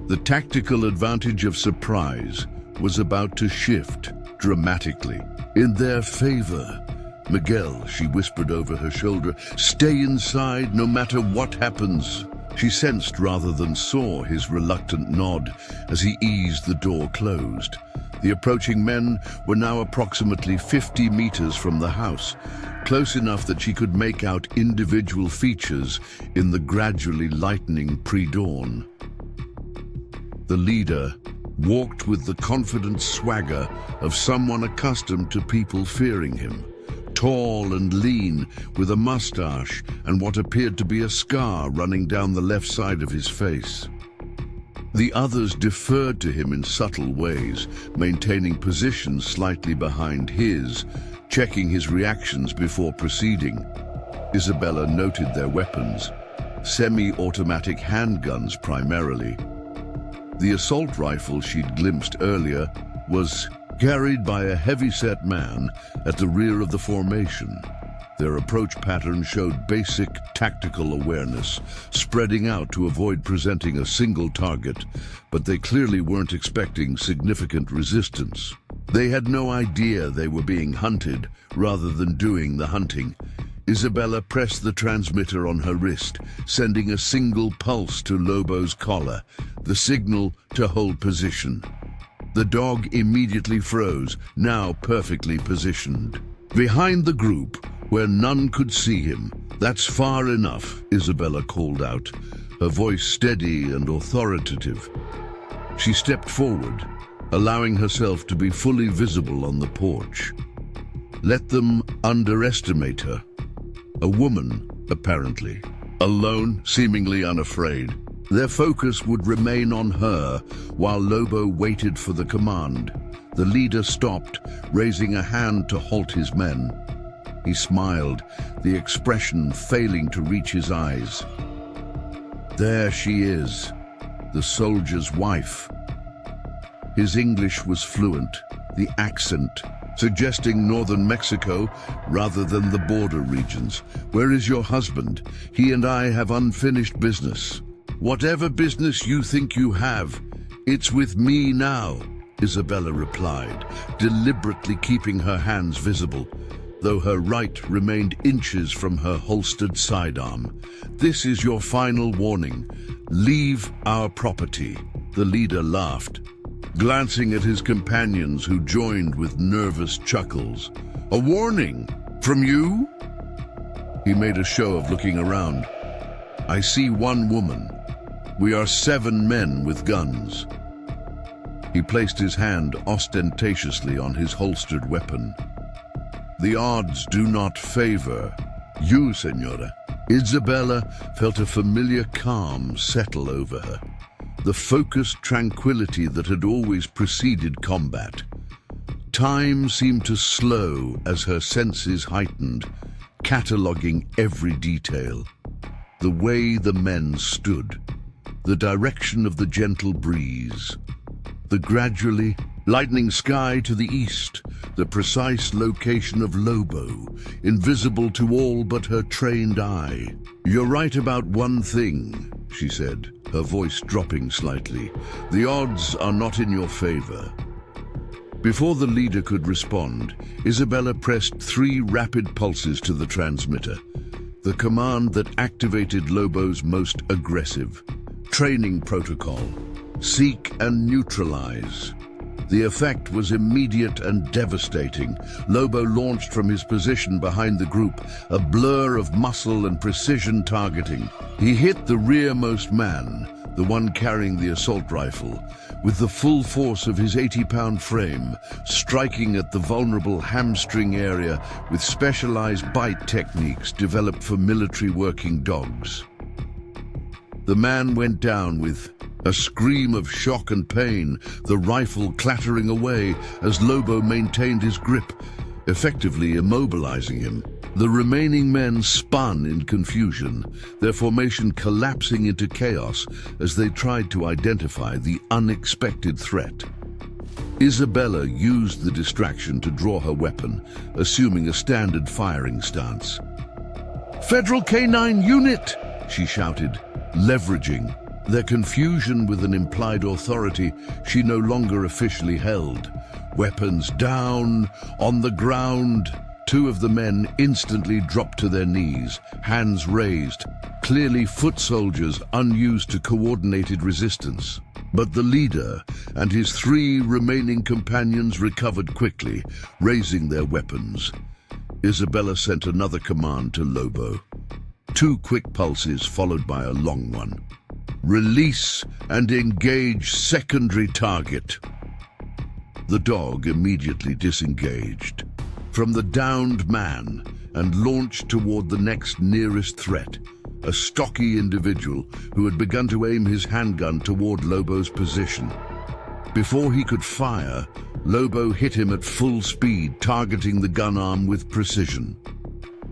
The tactical advantage of surprise was about to shift dramatically in their favor. "Miguel," she whispered over her shoulder, "stay inside no matter what happens." She sensed rather than saw his reluctant nod as he eased the door closed. The approaching men were now approximately 50 meters from the house, close enough that she could make out individual features in the gradually lightening pre-dawn. The leader walked with the confident swagger of someone accustomed to people fearing him. Tall and lean, with a mustache and what appeared to be a scar running down the left side of his face. The others deferred to him in subtle ways, maintaining positions slightly behind his, checking his reactions before proceeding. Isabella noted their weapons, semi-automatic handguns primarily. The assault rifle she'd glimpsed earlier was carried by a heavy-set man at the rear of the formation. Their approach pattern showed basic tactical awareness, spreading out to avoid presenting a single target, but they clearly weren't expecting significant resistance. They had no idea they were being hunted rather than doing the hunting. Isabella pressed the transmitter on her wrist, sending a single pulse to Lobo's collar, the signal to hold position. The dog immediately froze, now perfectly positioned. Behind the group, where none could see him. "That's far enough," Isabella called out, her voice steady and authoritative. She stepped forward, allowing herself to be fully visible on the porch. Let them underestimate her. A woman, apparently. Alone, seemingly unafraid. Their focus would remain on her while Lobo waited for the command. The leader stopped, raising a hand to halt his men. He smiled, the expression failing to reach his eyes. There she is, the soldier's wife. His English was fluent, the accent suggesting northern Mexico rather than the border regions. "Where is your husband? He and I have unfinished business." "Whatever business you think you have, it's with me now," Isabella replied, deliberately keeping her hands visible, though her right remained inches from her holstered sidearm. "This is your final warning. Leave our property." The leader laughed, glancing at his companions who joined with nervous chuckles. "A warning? From you?" He made a show of looking around. "I see one woman. We are 7 men with guns." He placed his hand ostentatiously on his holstered weapon. "The odds do not favor you, Senora." Isabella felt a familiar calm settle over her, the focused tranquility that had always preceded combat. Time seemed to slow as her senses heightened, cataloging every detail. The way the men stood, the direction of the gentle breeze, the gradually lightening sky to the east, the precise location of Lobo, invisible to all but her trained eye. "You're right about one thing," she said, her voice dropping slightly. "The odds are not in your favor." Before the leader could respond, Isabella pressed 3 rapid pulses to the transmitter, the command that activated Lobo's most aggressive training protocol: seek and neutralize. The effect was immediate and devastating. Lobo launched from his position behind the group, a blur of muscle and precision targeting. He hit the rearmost man, the one carrying the assault rifle, with the full force of his 80-pound frame, striking at the vulnerable hamstring area with specialized bite techniques developed for military working dogs. The man went down with a scream of shock and pain, the rifle clattering away as Lobo maintained his grip, effectively immobilizing him. The remaining men spun in confusion, their formation collapsing into chaos as they tried to identify the unexpected threat. Isabella used the distraction to draw her weapon, assuming a standard firing stance. "Federal K-9 unit!" she shouted, leveraging their confusion with an implied authority she no longer officially held. Weapons down, on the ground, Two of the men instantly dropped to their knees, hands raised, clearly foot soldiers unused to coordinated resistance. But the leader and his three remaining companions recovered quickly, raising their weapons. Isabella sent another command to Lobo. Two quick pulses followed by a long one. Release and engage secondary target. The dog immediately disengaged from the downed man and launched toward the next nearest threat, a stocky individual who had begun to aim his handgun toward Lobo's position. Before he could fire, Lobo hit him at full speed, targeting the gun arm with precision.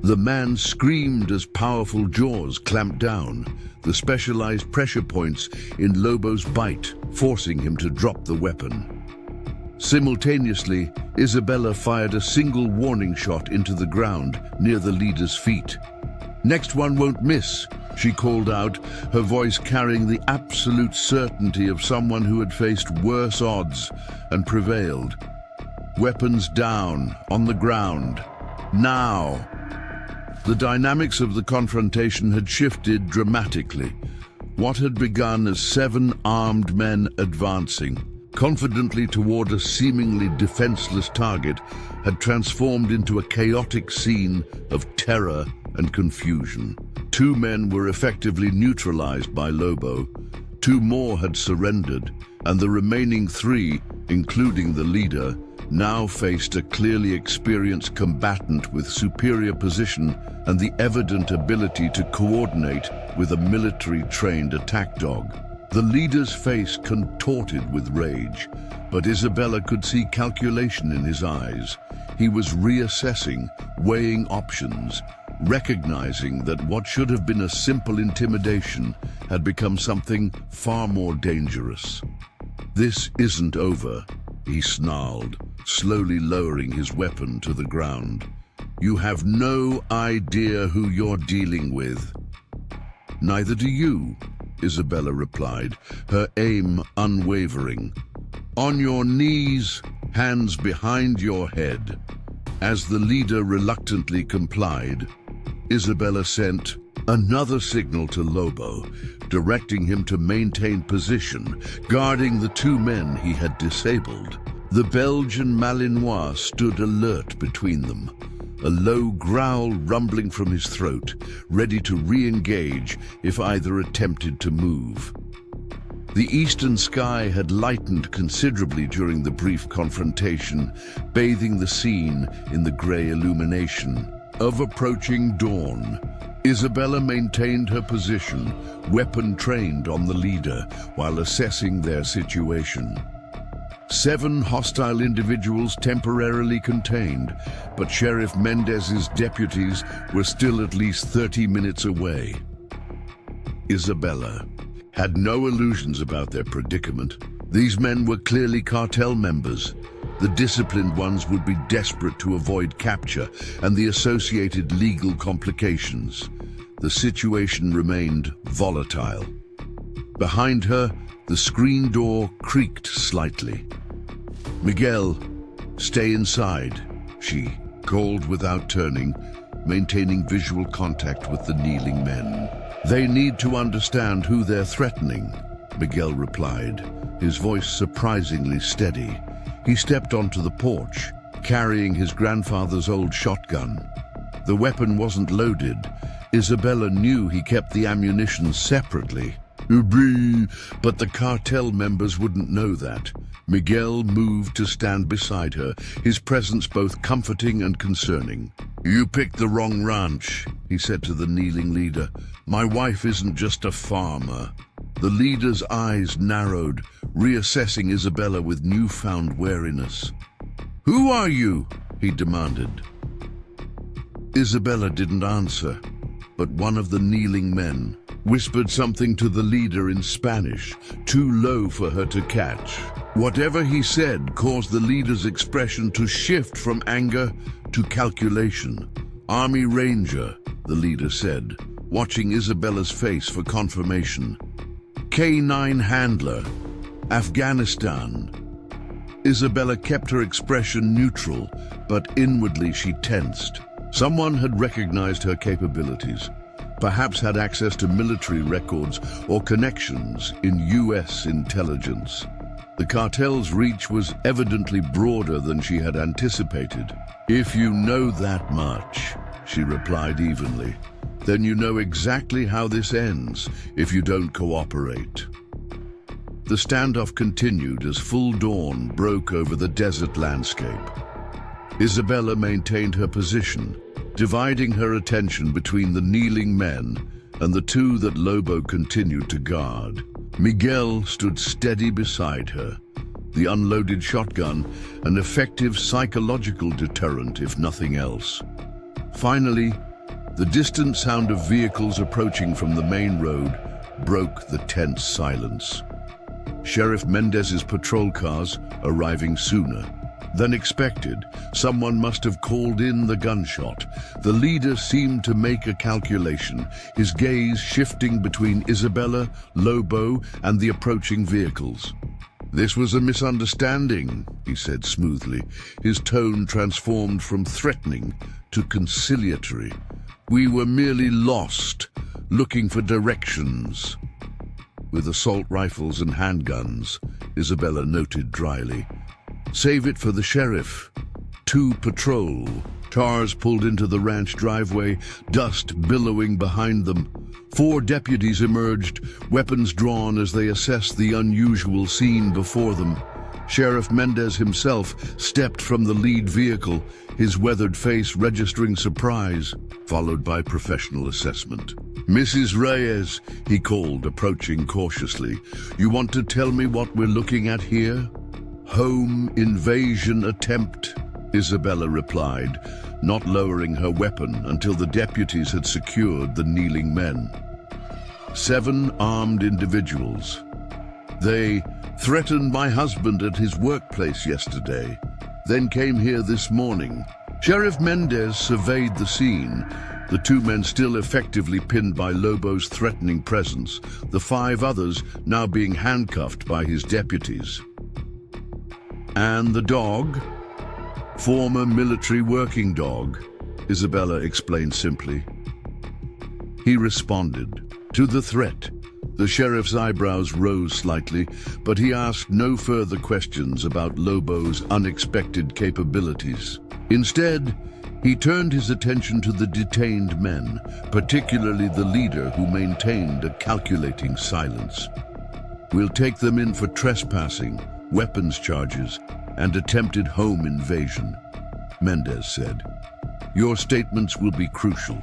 The man screamed as powerful jaws clamped down, the specialized pressure points in Lobo's bite, forcing him to drop the weapon. Simultaneously, Isabella fired a single warning shot into the ground near the leader's feet. "Next one won't miss," she called out, her voice carrying the absolute certainty of someone who had faced worse odds and prevailed. Weapons down, on the ground. Now! The dynamics of the confrontation had shifted dramatically. What had begun as 7 armed men advancing confidently toward a seemingly defenseless target had transformed into a chaotic scene of terror and confusion. 2 men were effectively neutralized by Lobo. 2 more had surrendered, and the remaining 3, including the leader, now faced a clearly experienced combatant with superior position and the evident ability to coordinate with a military-trained attack dog. The leader's face contorted with rage, but Isabella could see calculation in his eyes. He was reassessing, weighing options, recognizing that what should have been a simple intimidation had become something far more dangerous. "This isn't over," he snarled, slowly lowering his weapon to the ground. "You have no idea who you're dealing with." "Neither do you," Isabella replied, her aim unwavering. "On your knees, hands behind your head." As the leader reluctantly complied, Isabella sent another signal to Lobo, directing him to maintain position, guarding the 2 men he had disabled. The Belgian Malinois stood alert between them, a low growl rumbling from his throat, ready to re-engage if either attempted to move. The eastern sky had lightened considerably during the brief confrontation, bathing the scene in the gray illumination of approaching dawn. Isabella maintained her position, weapon trained on the leader, while assessing their situation. 7 hostile individuals temporarily contained, but Sheriff Mendez's deputies were still at least 30 minutes away. Isabella had no illusions about their predicament. These men were clearly cartel members. The disciplined ones would be desperate to avoid capture and the associated legal complications. The situation remained volatile. Behind her, the screen door creaked slightly. "Miguel, stay inside," she called without turning, maintaining visual contact with the kneeling men. "They need to understand who they're threatening," Miguel replied, his voice surprisingly steady. He stepped onto the porch, carrying his grandfather's old shotgun. The weapon wasn't loaded. Isabella knew he kept the ammunition separately. But the cartel members wouldn't know that. Miguel moved to stand beside her, his presence both comforting and concerning. "You picked the wrong ranch," he said to the kneeling leader. "My wife isn't just a farmer." The leader's eyes narrowed, reassessing Isabella with newfound wariness. "Who are you?" he demanded. Isabella didn't answer, but one of the kneeling men whispered something to the leader in Spanish, too low for her to catch. Whatever he said caused the leader's expression to shift from anger to calculation. "Army Ranger," the leader said, watching Isabella's face for confirmation. "K9 handler, Afghanistan." Isabella kept her expression neutral, but inwardly she tensed. Someone had recognized her capabilities, perhaps had access to military records or connections in US intelligence. The cartel's reach was evidently broader than she had anticipated. "If you know that much," she replied evenly, "then you know exactly how this ends if you don't cooperate." The standoff continued as full dawn broke over the desert landscape. Isabella maintained her position, dividing her attention between the kneeling men and the two that Lobo continued to guard. Miguel stood steady beside her, the unloaded shotgun an effective psychological deterrent if nothing else. Finally, the distant sound of vehicles approaching from the main road broke the tense silence. Sheriff Mendez's patrol cars arriving sooner than expected. Someone must have called in the gunshot. The leader seemed to make a calculation, his gaze shifting between Isabella, Lobo, and the approaching vehicles. "This was a misunderstanding," he said smoothly, his tone transformed from threatening to conciliatory. "We were merely lost, looking for directions." With assault rifles and handguns, Isabella noted dryly. "Save it for the sheriff." Two patrol. Cars pulled into the ranch driveway, dust billowing behind them. 4 deputies emerged, weapons drawn as they assessed the unusual scene before them. Sheriff Mendez himself stepped from the lead vehicle, his weathered face registering surprise, followed by professional assessment. "Mrs. Reyes," he called, approaching cautiously, "you want to tell me what we're looking at here?" "Home invasion attempt," Isabella replied, not lowering her weapon until the deputies had secured the kneeling men. 7 armed individuals. They threatened my husband at his workplace yesterday, then came here this morning. Sheriff Mendez surveyed the scene, the 2 men still effectively pinned by Lobo's threatening presence, the 5 others now being handcuffed by his deputies. "And the dog?" "Former military working dog," Isabella explained simply. He responded to the threat. The sheriff's eyebrows rose slightly, but he asked no further questions about Lobo's unexpected capabilities. Instead, he turned his attention to the detained men, particularly the leader who maintained a calculating silence. "We'll take them in for trespassing, weapons charges, and attempted home invasion," Mendez said. "Your statements will be crucial."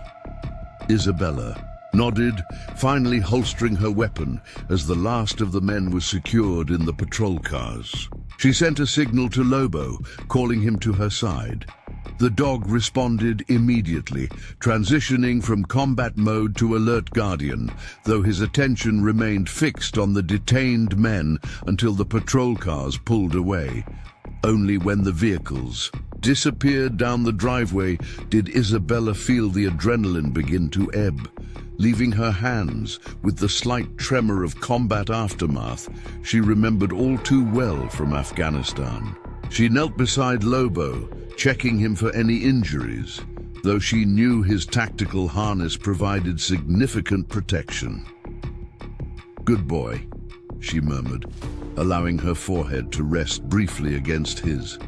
Isabella nodded, finally holstering her weapon as the last of the men was secured in the patrol cars. She sent a signal to Lobo, calling him to her side. The dog responded immediately, transitioning from combat mode to alert guardian, though his attention remained fixed on the detained men until the patrol cars pulled away. Only when the vehicles disappeared down the driveway did Isabella feel the adrenaline begin to ebb. Leaving her hands with the slight tremor of combat aftermath she remembered all too well from Afghanistan. She knelt beside Lobo, checking him for any injuries, though she knew his tactical harness provided significant protection. "Good boy," she murmured, allowing her forehead to rest briefly against his.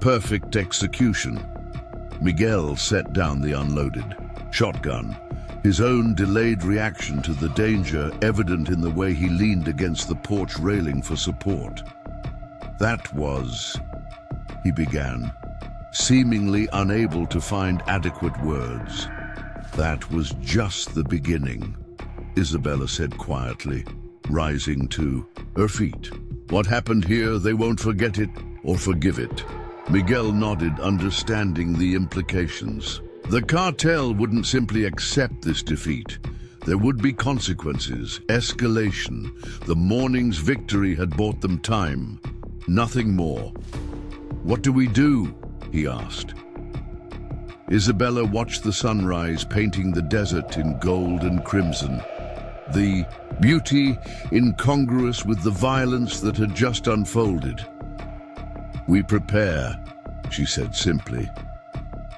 "Perfect execution." Miguel set down the unloaded shotgun, his own delayed reaction to the danger evident in the way he leaned against the porch railing for support. "That was," he began, seemingly unable to find adequate words. "That was just the beginning," Isabella said quietly, rising to her feet. "What happened here, they won't forget it or forgive it." Miguel nodded, understanding the implications. The cartel wouldn't simply accept this defeat. There would be consequences, escalation. The morning's victory had bought them time, nothing more. "What do we do?" he asked. Isabella watched the sunrise painting the desert in gold and crimson, the beauty incongruous with the violence that had just unfolded. We prepare, she said simply.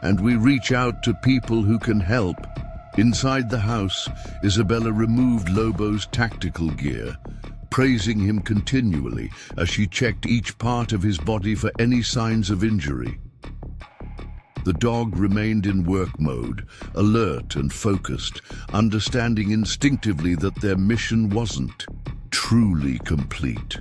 And we reach out to people who can help. Inside the house, Isabella removed Lobo's tactical gear, praising him continually as she checked each part of his body for any signs of injury. The dog remained in work mode, alert and focused, understanding instinctively that their mission wasn't truly complete.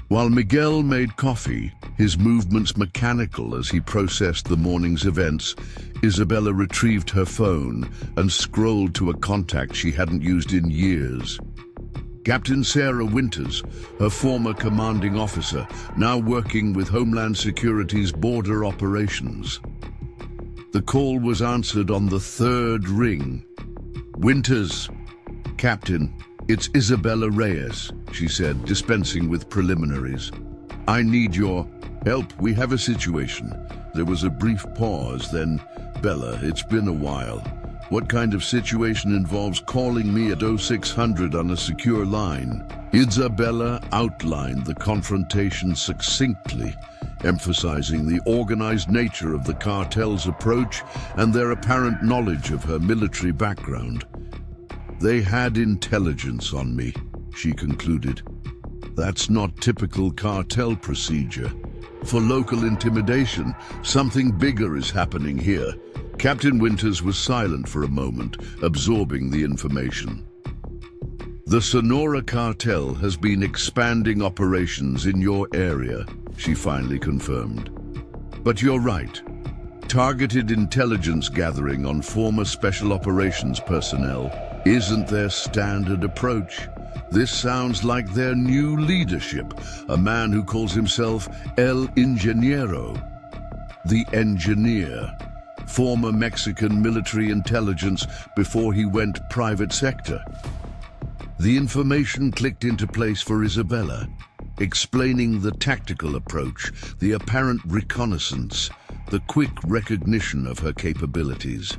While Miguel made coffee, his movements mechanical as he processed the morning's events, Isabella retrieved her phone and scrolled to a contact she hadn't used in years. Captain Sarah Winters, her former commanding officer, now working with Homeland Security's border operations. The call was answered on the third ring. "Winters, Captain, it's Isabella Reyes," she said, dispensing with preliminaries. "I need your help. We have a situation." There was a brief pause, then, "Bella, it's been a while. What kind of situation involves calling me at 0600 on a secure line?" Isabella outlined the confrontation succinctly, emphasizing the organized nature of the cartel's approach and their apparent knowledge of her military background. "They had intelligence on me," she concluded. "That's not typical cartel procedure. For local intimidation, something bigger is happening here." Captain Winters was silent for a moment, absorbing the information. "The Sonora Cartel has been expanding operations in your area," she finally confirmed. "But you're right. Targeted intelligence gathering on former Special Operations personnel isn't their standard approach. This sounds like their new leadership, a man who calls himself El Ingeniero, the engineer, former Mexican military intelligence before he went private sector." The information clicked into place for Isabella, explaining the tactical approach, the apparent reconnaissance, the quick recognition of her capabilities.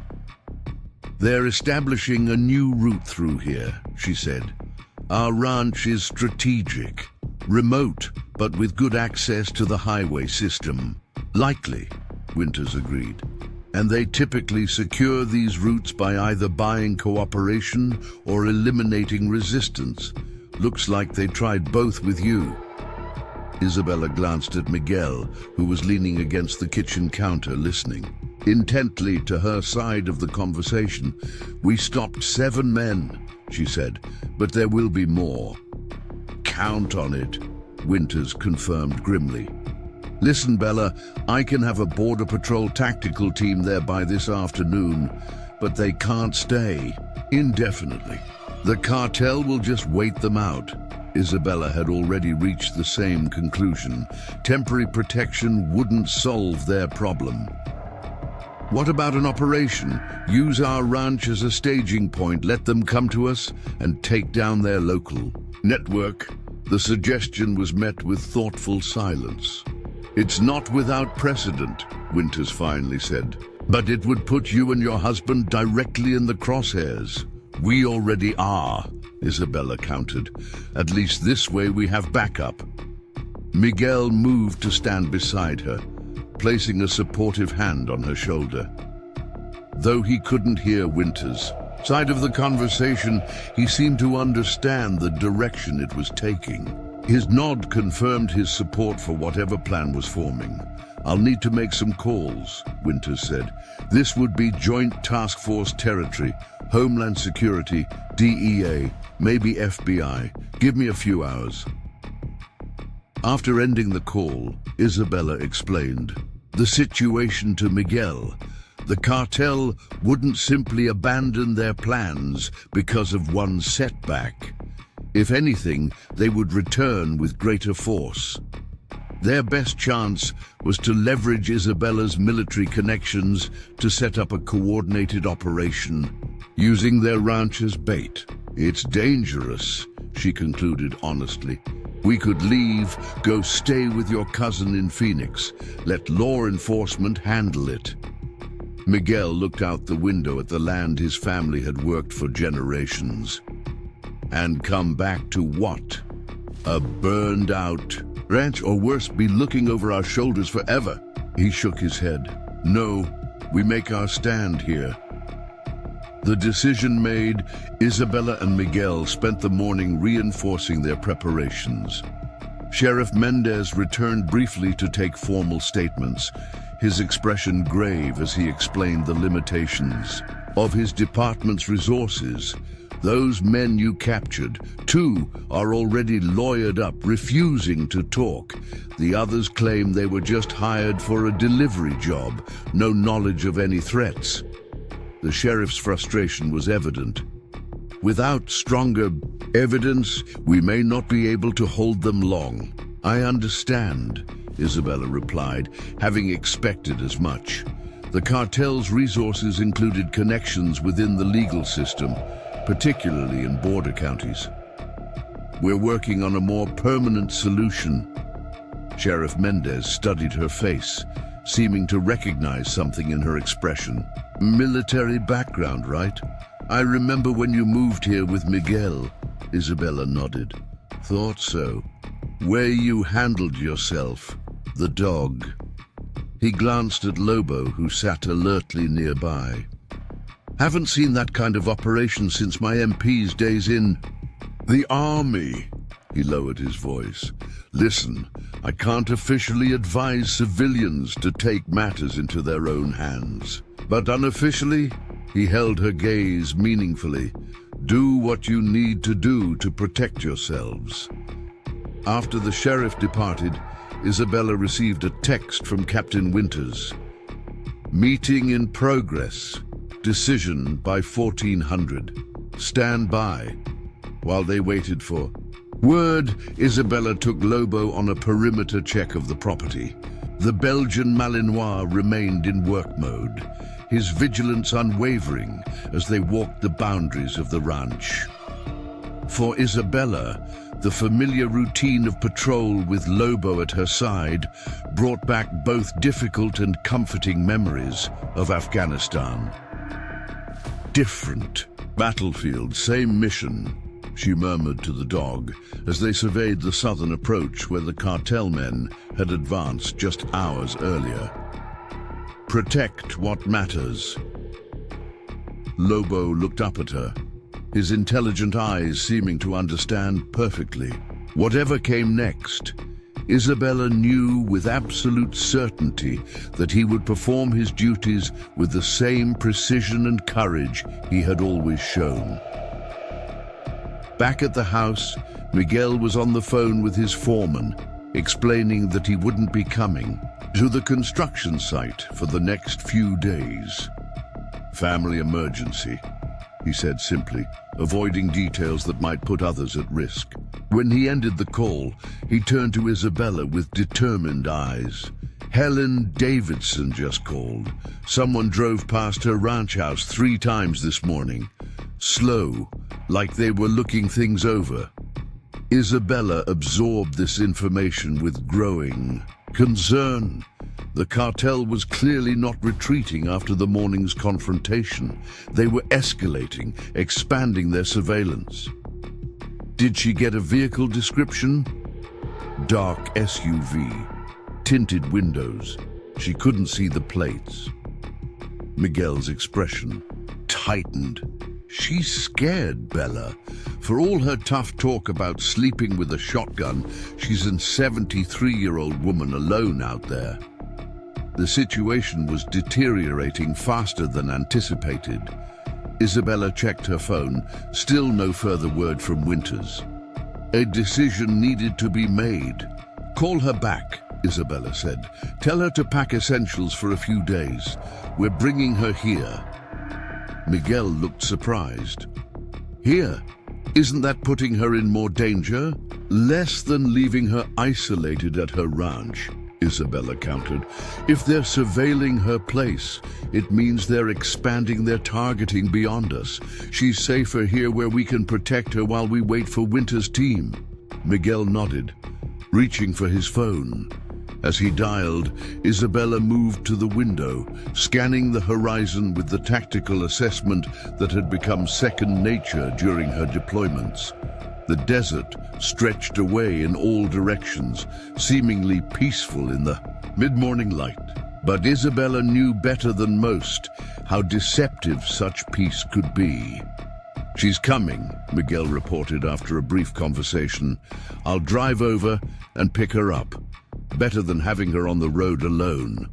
"They're establishing a new route through here," she said. "Our ranch is strategic, remote, but with good access to the highway system." "Likely," Winters agreed. "And they typically secure these routes by either buying cooperation or eliminating resistance. Looks like they tried both with you." Isabella glanced at Miguel, who was leaning against the kitchen counter listening intently to her side of the conversation. "We stopped 7 men," she said, "but there will be more." "Count on it," Winters confirmed grimly. "Listen, Bella, I can have a Border Patrol tactical team there by this afternoon, but they can't stay indefinitely. The cartel will just wait them out." Isabella had already reached the same conclusion. Temporary protection wouldn't solve their problem. "What about an operation? Use our ranch as a staging point, let them come to us and take down their local network." The suggestion was met with thoughtful silence. "It's not without precedent," Winters finally said, "but it would put you and your husband directly in the crosshairs." "We already are," Isabella countered. "At least this way we have backup." Miguel moved to stand beside her, placing a supportive hand on her shoulder. Though he couldn't hear Winters' side of the conversation, he seemed to understand the direction it was taking. His nod confirmed his support for whatever plan was forming. "I'll need to make some calls," Winters said. "This would be Joint Task Force territory, Homeland Security, DEA, maybe FBI. Give me a few hours." After ending the call, Isabella explained the situation to Miguel. The cartel wouldn't simply abandon their plans because of one setback. If anything, they would return with greater force. Their best chance was to leverage Isabella's military connections to set up a coordinated operation, using their ranch as bait. "It's dangerous," she concluded honestly. "We could leave, go stay with your cousin in Phoenix, let law enforcement handle it." Miguel looked out the window at the land his family had worked for generations. And come back to what? A burned-out, ranch, or worse, be looking over our shoulders forever. He shook his head. No, we make our stand here. The decision made, Isabella and Miguel spent the morning reinforcing their preparations. Sheriff Mendez returned briefly to take formal statements, his expression grave as he explained the limitations of his department's resources. Those men you captured, 2 are already lawyered up, refusing to talk. The others claim they were just hired for a delivery job, no knowledge of any threats. The sheriff's frustration was evident. Without stronger evidence, we may not be able to hold them long. I understand, Isabella replied, having expected as much. The cartel's resources included connections within the legal system, particularly in border counties. We're working on a more permanent solution. Sheriff Mendez studied her face, seeming to recognize something in her expression. Military background, right? I remember when you moved here with Miguel. Isabella nodded. Thought so. Way you handled yourself. The dog. He glanced at Lobo, who sat alertly nearby. Haven't seen that kind of operation since my MP's days in the army. He lowered his voice. Listen, I can't officially advise civilians to take matters into their own hands. But unofficially, he held her gaze meaningfully. Do what you need to do to protect yourselves. After the sheriff departed, Isabella received a text from Captain Winters. Meeting in progress. Decision by 1400. Stand by. While they waited for word, Isabella took Lobo on a perimeter check of the property. The Belgian Malinois remained in work mode, his vigilance unwavering as they walked the boundaries of the ranch. For Isabella, the familiar routine of patrol with Lobo at her side brought back both difficult and comforting memories of Afghanistan. Different battlefield, same mission, she murmured to the dog as they surveyed the southern approach where the cartel men had advanced just hours earlier. Protect what matters. Lobo looked up at her, his intelligent eyes seeming to understand perfectly. Whatever came next, Isabella knew with absolute certainty that he would perform his duties with the same precision and courage he had always shown. Back at the house, Miguel was on the phone with his foreman, explaining that he wouldn't be coming to the construction site for the next few days. Family emergency, he said simply, avoiding details that might put others at risk. When he ended the call, he turned to Isabella with determined eyes. Helen Davidson just called. Someone drove past her ranch house 3 times this morning. Slow, like they were looking things over. Isabella absorbed this information with growing concern. The cartel was clearly not retreating after the morning's confrontation. They were escalating, expanding their surveillance. Did she get a vehicle description? Dark SUV, tinted windows. She couldn't see the plates. Miguel's expression tightened. She's scared, Bella. For all her tough talk about sleeping with a shotgun, she's a 73-year-old woman alone out there. The situation was deteriorating faster than anticipated. Isabella checked her phone, still no further word from Winters. A decision needed to be made. Call her back, Isabella said. Tell her to pack essentials for a few days. We're bringing her here. Miguel looked surprised. Here? Isn't that putting her in more danger? Less than leaving her isolated at her ranch, Isabella countered. If they're surveilling her place, it means they're expanding their targeting beyond us. She's safer here where we can protect her while we wait for Winter's team. Miguel nodded, reaching for his phone. As he dialed, Isabella moved to the window, scanning the horizon with the tactical assessment that had become second nature during her deployments. The desert stretched away in all directions, seemingly peaceful in the mid-morning light. But Isabella knew better than most how deceptive such peace could be. "She's coming," Miguel reported after a brief conversation. "I'll drive over and pick her up. Better than having her on the road alone."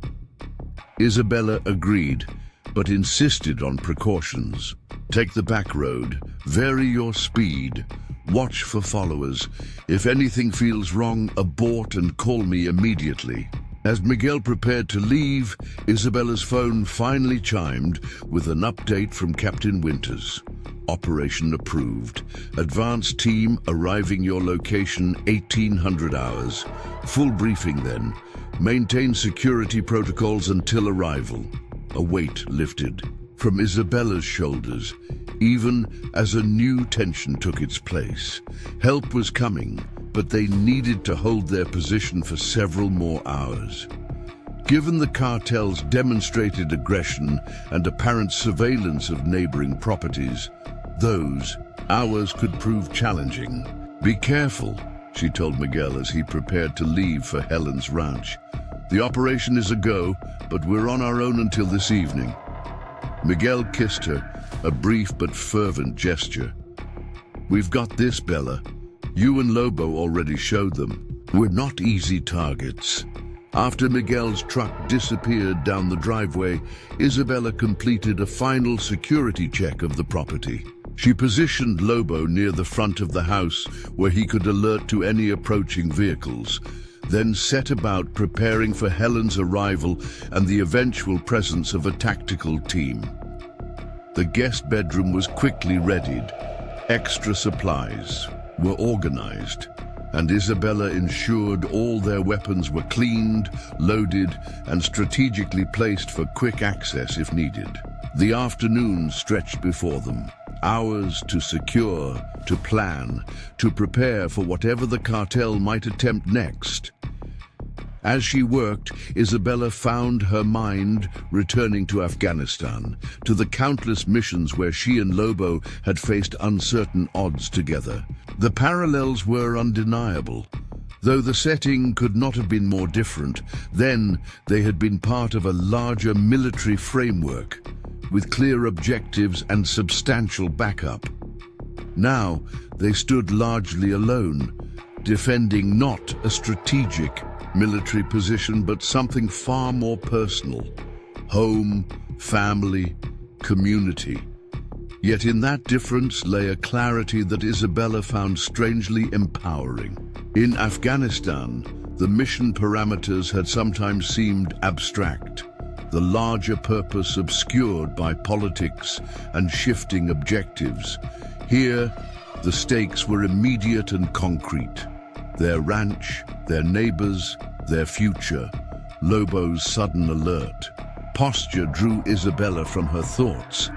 Isabella agreed, but insisted on precautions. "Take the back road, vary your speed, watch for followers. If anything feels wrong, abort and call me immediately." As Miguel prepared to leave, Isabella's phone finally chimed with an update from Captain Winters. "Operation approved. Advanced team arriving your location 1800 hours. Full briefing then. Maintain security protocols until arrival." A weight lifted from Isabella's shoulders, even as a new tension took its place. Help was coming, but they needed to hold their position for several more hours. Given the cartel's demonstrated aggression and apparent surveillance of neighboring properties, those hours could prove challenging. "Be careful," she told Miguel as he prepared to leave for Helen's ranch. "The operation is a go, but we're on our own until this evening." Miguel kissed her, a brief but fervent gesture. "We've got this, Bella. You and Lobo already showed them. We're not easy targets." After Miguel's truck disappeared down the driveway, Isabella completed a final security check of the property. She positioned Lobo near the front of the house where he could alert to any approaching vehicles, then set about preparing for Helen's arrival and the eventual presence of a tactical team. The guest bedroom was quickly readied. Extra supplies were organized, and Isabella ensured all their weapons were cleaned, loaded, and strategically placed for quick access if needed. The afternoon stretched before them. Hours to secure, to plan, to prepare for whatever the cartel might attempt next. As she worked, Isabella found her mind returning to Afghanistan, to the countless missions where she and Lobo had faced uncertain odds together. The parallels were undeniable. Though the setting could not have been more different, then they had been part of a larger military framework, with clear objectives and substantial backup. Now, they stood largely alone, defending not a strategic military position, but something far more personal: home, family, community. Yet in that difference lay a clarity that Isabella found strangely empowering. In Afghanistan, the mission parameters had sometimes seemed abstract, the larger purpose obscured by politics and shifting objectives. Here, the stakes were immediate and concrete. Their ranch, their neighbors, their future. Lobo's sudden alert. Posture drew Isabella from her thoughts.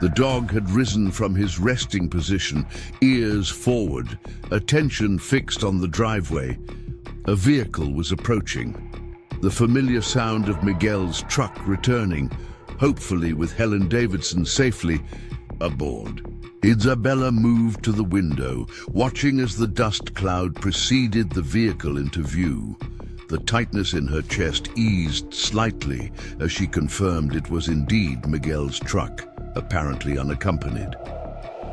The dog had risen from his resting position, ears forward, attention fixed on the driveway. A vehicle was approaching. The familiar sound of Miguel's truck returning, hopefully with Helen Davidson safely aboard. Isabella moved to the window, watching as the dust cloud preceded the vehicle into view. The tightness in her chest eased slightly as she confirmed it was indeed Miguel's truck, apparently unaccompanied.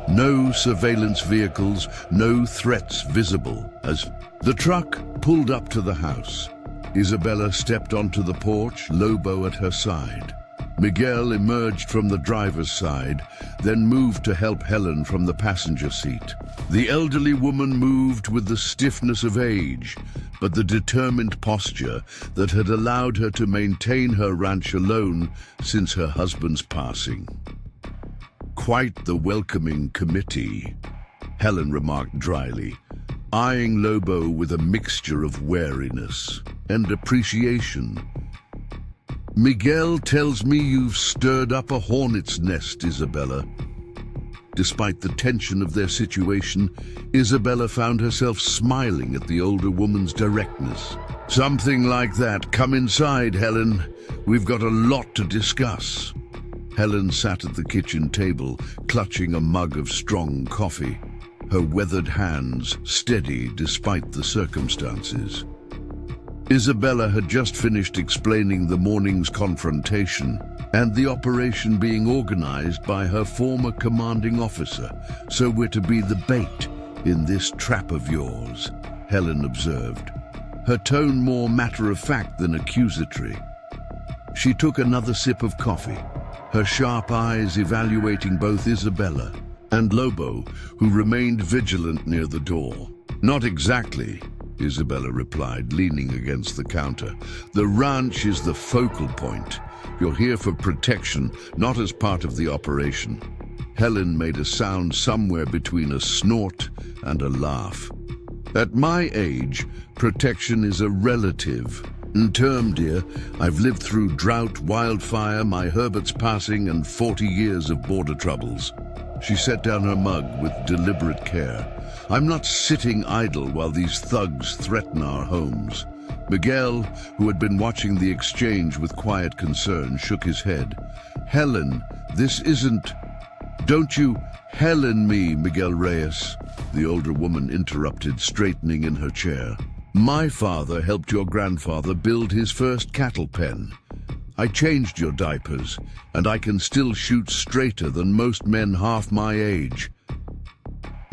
No surveillance vehicles, no threats visible. As the truck pulled up to the house, Isabella stepped onto the porch, Lobo at her side. Miguel emerged from the driver's side, then moved to help Helen from the passenger seat. The elderly woman moved with the stiffness of age, but the determined posture that had allowed her to maintain her ranch alone since her husband's passing. "Quite the welcoming committee," Helen remarked dryly, eyeing Lobo with a mixture of wariness and appreciation. "Miguel tells me you've stirred up a hornet's nest, Isabella." Despite the tension of their situation, Isabella found herself smiling at the older woman's directness. "Something like that. Come inside, Helen. We've got a lot to discuss." Helen sat at the kitchen table, clutching a mug of strong coffee. her weathered hands steady despite the circumstances. Isabella had just finished explaining the morning's confrontation and the operation being organized by her former commanding officer. "So we're to be the bait in this trap of yours," Helen observed, her tone more matter-of-fact than accusatory. She took another sip of coffee, her sharp eyes evaluating both Isabella and Lobo, who remained vigilant near the door. "Not exactly," Isabella replied, leaning against the counter. "The ranch is the focal point. You're here for protection, not as part of the operation." Helen made a sound somewhere between a snort and a laugh. "At my age, protection is a relative term, dear. I've lived through drought, wildfire, my Herbert's passing, and 40 years of border troubles." She set down her mug with deliberate care. "I'm not sitting idle while these thugs threaten our homes." Miguel, who had been watching the exchange with quiet concern, shook his head. "Helen, this isn't..." "Don't you Helen me, Miguel Reyes," the older woman interrupted, straightening in her chair. "My father helped your grandfather build his first cattle pen. I changed your diapers, and I can still shoot straighter than most men half my age."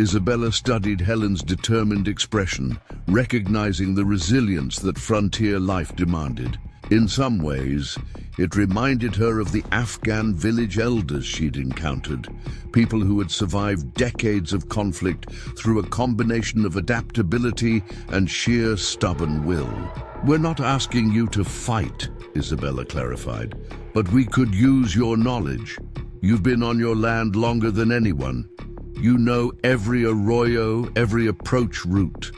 Isabella studied Helen's determined expression, recognizing the resilience that frontier life demanded. In some ways, it reminded her of the Afghan village elders she'd encountered, people who had survived decades of conflict through a combination of adaptability and sheer stubborn will. "We're not asking you to fight," Isabella clarified, "but we could use your knowledge. You've been on your land longer than anyone. You know every arroyo, every approach route."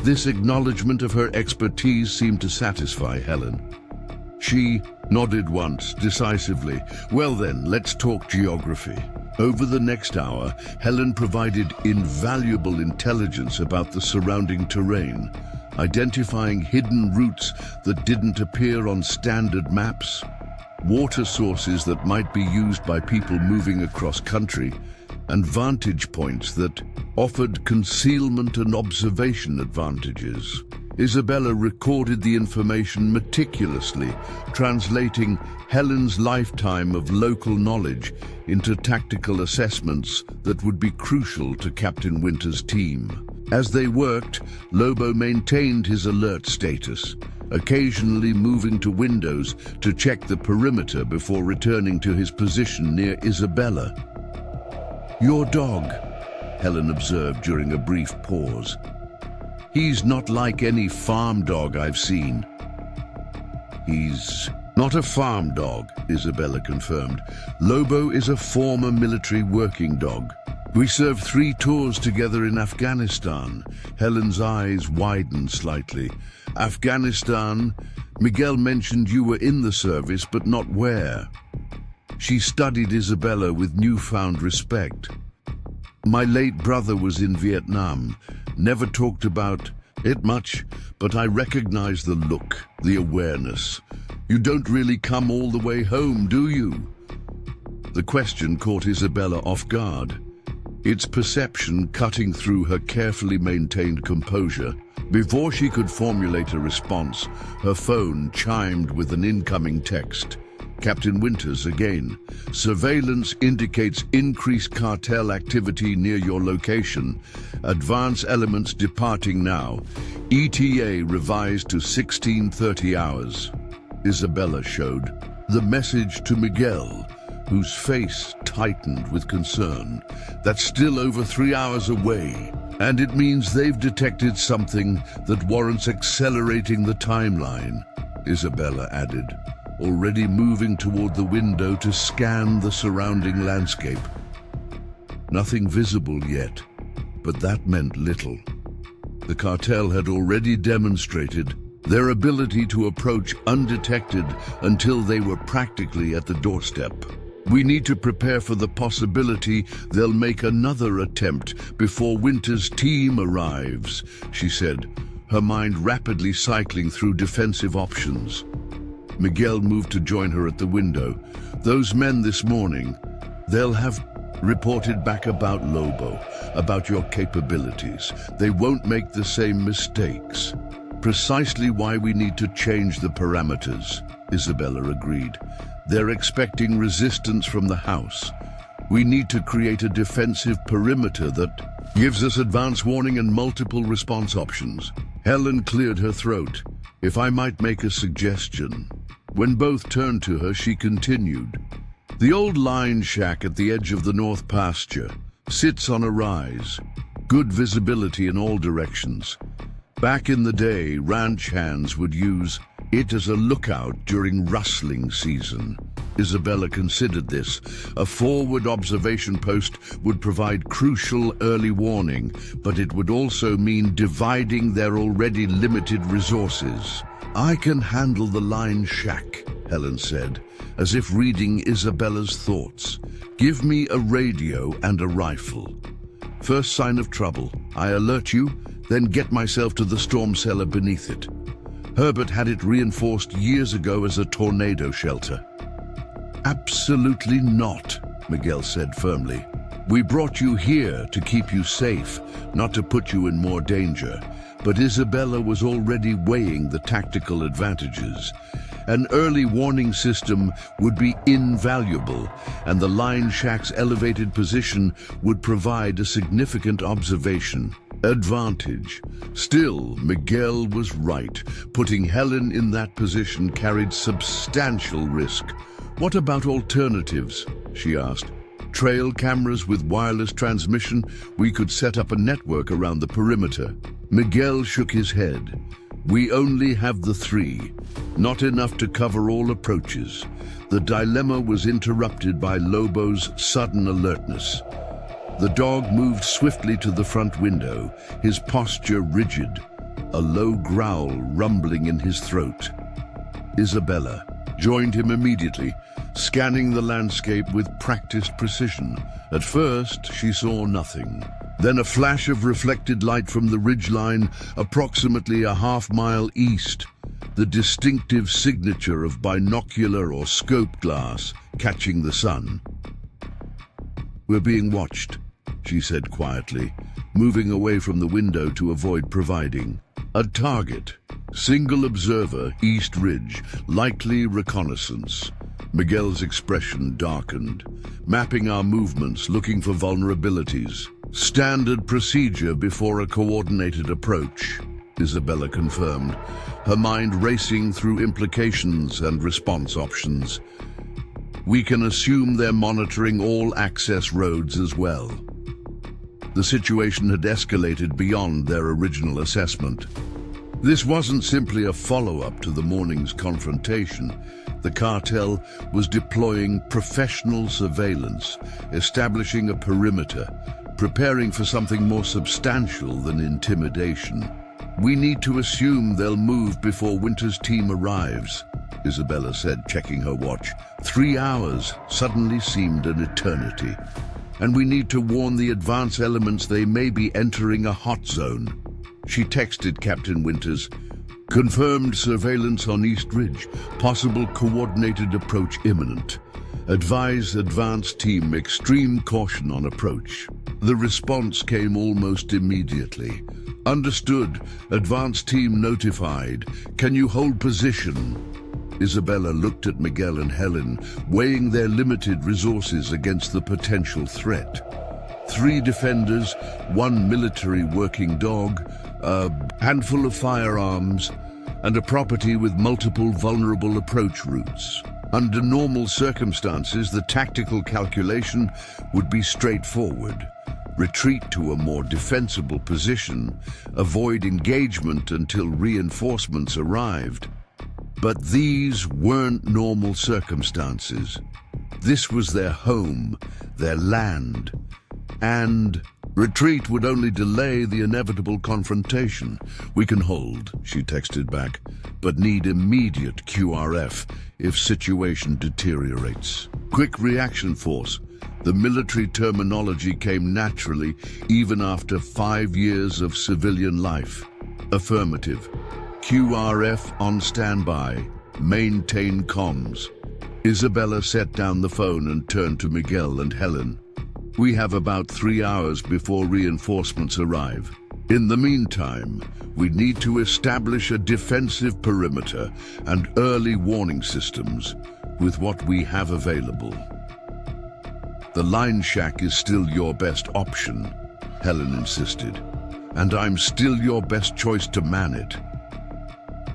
This acknowledgement of her expertise seemed to satisfy Helen. She nodded once, decisively. "Well then, let's talk geography." Over the next hour, Helen provided invaluable intelligence about the surrounding terrain, identifying hidden routes that didn't appear on standard maps, water sources that might be used by people moving across country, and vantage points that offered concealment and observation advantages. Isabella recorded the information meticulously, translating Helen's lifetime of local knowledge into tactical assessments that would be crucial to Captain Winter's team. As they worked, Lobo maintained his alert status, occasionally moving to windows to check the perimeter before returning to his position near Isabella. "Your dog," Helen observed during a brief pause. "He's not like any farm dog I've seen." "He's not a farm dog," Isabella confirmed. "Lobo is a former military working dog. We served 3 tours together in Afghanistan." Helen's eyes widened slightly. "Afghanistan? Miguel mentioned you were in the service, but not where." She studied Isabella with newfound respect. "My late brother was in Vietnam. Never talked about it much, but I recognize the look, the awareness. You don't really come all the way home, do you?" The question caught Isabella off guard, its perception cutting through her carefully maintained composure. Before she could formulate a response, her phone chimed with an incoming text. "Captain Winters again. Surveillance indicates increased cartel activity near your location. Advance elements departing now. ETA revised to 16:30 hours." Isabella showed the message to Miguel, whose face tightened with concern. "That's still over 3 hours away, and it means they've detected something that warrants accelerating the timeline," Isabella added, already moving toward the window to scan the surrounding landscape. Nothing visible yet, but that meant little. The cartel had already demonstrated their ability to approach undetected until they were practically at the doorstep. "We need to prepare for the possibility they'll make another attempt before Winter's team arrives," she said, her mind rapidly cycling through defensive options. Miguel moved to join her at the window. "Those men this morning, they'll have reported back about Lobo, about your capabilities. They won't make the same mistakes. Precisely why we need to change the parameters, Isabella agreed. They're expecting resistance from the house. We need to create a defensive perimeter that gives us advance warning and multiple response options. Helen cleared her throat. If I might make a suggestion. When both turned to her, she continued. The old line shack at the edge of the north pasture sits on a rise. Good visibility in all directions. Back in the day, ranch hands would use it as a lookout during rustling season. Isabella considered this. A forward observation post would provide crucial early warning, but it would also mean dividing their already limited resources. I can handle the line shack, Helen said, as if reading Isabella's thoughts. Give me a radio and a rifle. First sign of trouble, I alert you, then get myself to the storm cellar beneath it. Herbert had it reinforced years ago as a tornado shelter. Absolutely not, Miguel said firmly. We brought you here to keep you safe, not to put you in more danger. But Isabella was already weighing the tactical advantages. An early warning system would be invaluable, and the line shack's elevated position would provide a significant observation advantage. Still, Miguel was right. Putting Helen in that position carried substantial risk. What about alternatives? She asked. Trail cameras with wireless transmission? We could set up a network around the perimeter. Miguel shook his head. We only have the 3, not enough to cover all approaches. The dilemma was interrupted by Lobo's sudden alertness. The dog moved swiftly to the front window, his posture rigid, a low growl rumbling in his throat. Isabella joined him immediately, scanning the landscape with practiced precision. At first, she saw nothing. Then a flash of reflected light from the ridgeline approximately a half-mile east, the distinctive signature of binocular or scope glass catching the sun. We're being watched, she said quietly, moving away from the window to avoid providing a target. Single observer, East Ridge, likely reconnaissance. Miguel's expression darkened. Mapping our movements, looking for vulnerabilities. Standard procedure before a coordinated approach, Isabella confirmed, her mind racing through implications and response options. We can assume they're monitoring all access roads as well. The situation had escalated beyond their original assessment. This wasn't simply a follow-up to the morning's confrontation. The cartel was deploying professional surveillance, establishing a perimeter, preparing for something more substantial than intimidation. We need to assume they'll move before Winter's team arrives, Isabella said, checking her watch. 3 hours suddenly seemed an eternity. And we need to warn the advance elements they may be entering a hot zone. She texted Captain Winters. Confirmed surveillance on East Ridge. Possible coordinated approach imminent. Advise advance team extreme caution on approach. The response came almost immediately. Understood. Advance team notified. Can you hold position? Isabella looked at Miguel and Helen, weighing their limited resources against the potential threat. 3 defenders, 1 military working dog, a handful of firearms, and a property with multiple vulnerable approach routes. Under normal circumstances, the tactical calculation would be straightforward. Retreat to a more defensible position, avoid engagement until reinforcements arrived. But these weren't normal circumstances. This was their home, their land, and retreat would only delay the inevitable confrontation. We can hold, she texted back, but need immediate QRF if situation deteriorates. Quick reaction force. The military terminology came naturally even after 5 years of civilian life. Affirmative. QRF on standby. Maintain comms. Isabella set down the phone and turned to Miguel and Helen. We have about 3 hours before reinforcements arrive. In the meantime, we need to establish a defensive perimeter and early warning systems with what we have available. The line shack is still your best option, Helen insisted, and I'm still your best choice to man it.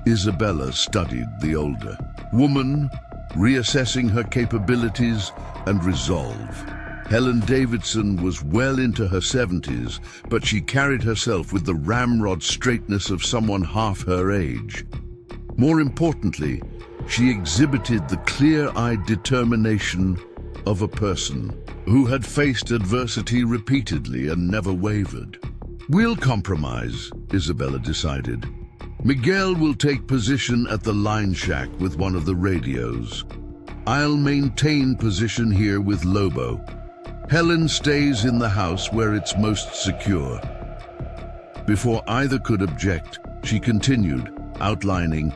Isabella studied the older woman, reassessing her capabilities and resolve. Helen Davidson was well into her 70s, but she carried herself with the ramrod straightness of someone half her age. More importantly, she exhibited the clear-eyed determination of a person who had faced adversity repeatedly and never wavered. We'll compromise, Isabella decided. Miguel will take position at the line shack with one of the radios. I'll maintain position here with Lobo. Helen stays in the house where it's most secure. Before either could object, she continued, outlining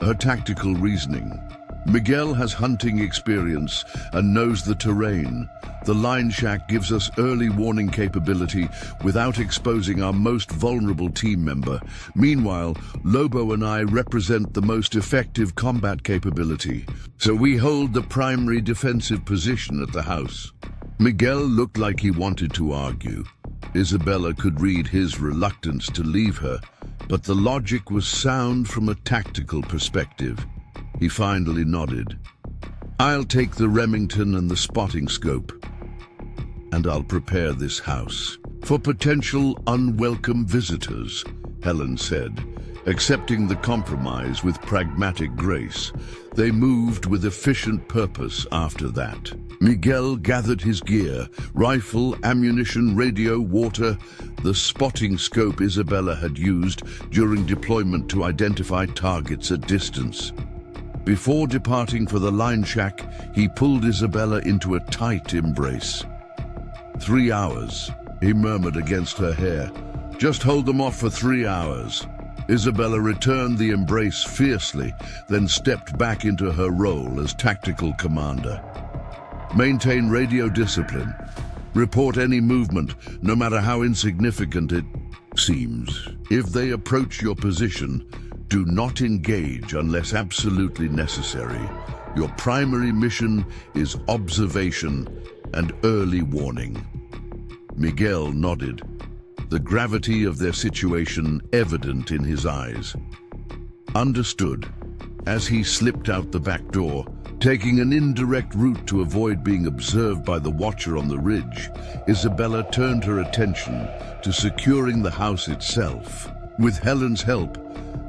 her tactical reasoning. Miguel has hunting experience and knows the terrain. The line shack gives us early warning capability without exposing our most vulnerable team member. Meanwhile, Lobo and I represent the most effective combat capability, so we hold the primary defensive position at the house. Miguel looked like he wanted to argue. Isabella could read his reluctance to leave her, but the logic was sound from a tactical perspective. He finally nodded. I'll take the Remington and the spotting scope, and I'll prepare this house for potential unwelcome visitors, Helen said. Accepting the compromise with pragmatic grace, they moved with efficient purpose after that. Miguel gathered his gear, rifle, ammunition, radio, water, the spotting scope Isabella had used during deployment to identify targets at distance. Before departing for the line shack, he pulled Isabella into a tight embrace. 3 hours, he murmured against her hair. Just hold them off for 3 hours. Isabella returned the embrace fiercely, then stepped back into her role as tactical commander. Maintain radio discipline. Report any movement, no matter how insignificant it seems. If they approach your position, do not engage unless absolutely necessary. Your primary mission is observation and early warning. Miguel nodded, the gravity of their situation evident in his eyes. Understood. As he slipped out the back door, taking an indirect route to avoid being observed by the watcher on the ridge, Isabella turned her attention to securing the house itself. With Helen's help,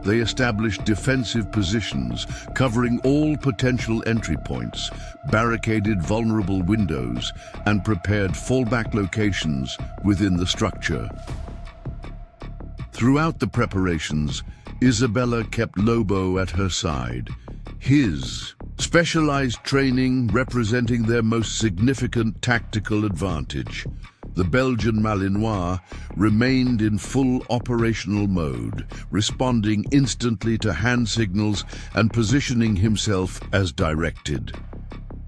they established defensive positions covering all potential entry points, barricaded vulnerable windows, and prepared fallback locations within the structure. Throughout the preparations, Isabella kept Lobo at her side, his specialized training representing their most significant tactical advantage. The Belgian Malinois remained in full operational mode, responding instantly to hand signals and positioning himself as directed.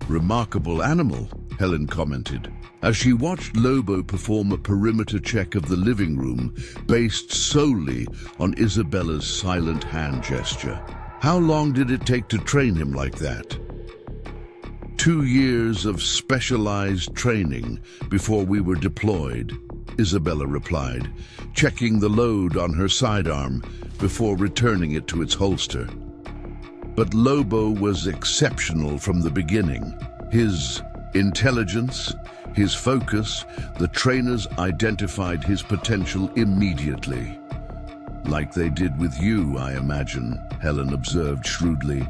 Remarkable animal, Helen commented, as she watched Lobo perform a perimeter check of the living room based solely on Isabella's silent hand gesture. How long did it take to train him like that? 2 years of specialized training before we were deployed, Isabella replied, checking the load on her sidearm before returning it to its holster. But Lobo was exceptional from the beginning. His intelligence, his focus, the trainers identified his potential immediately. Like they did with you, I imagine, Helen observed shrewdly.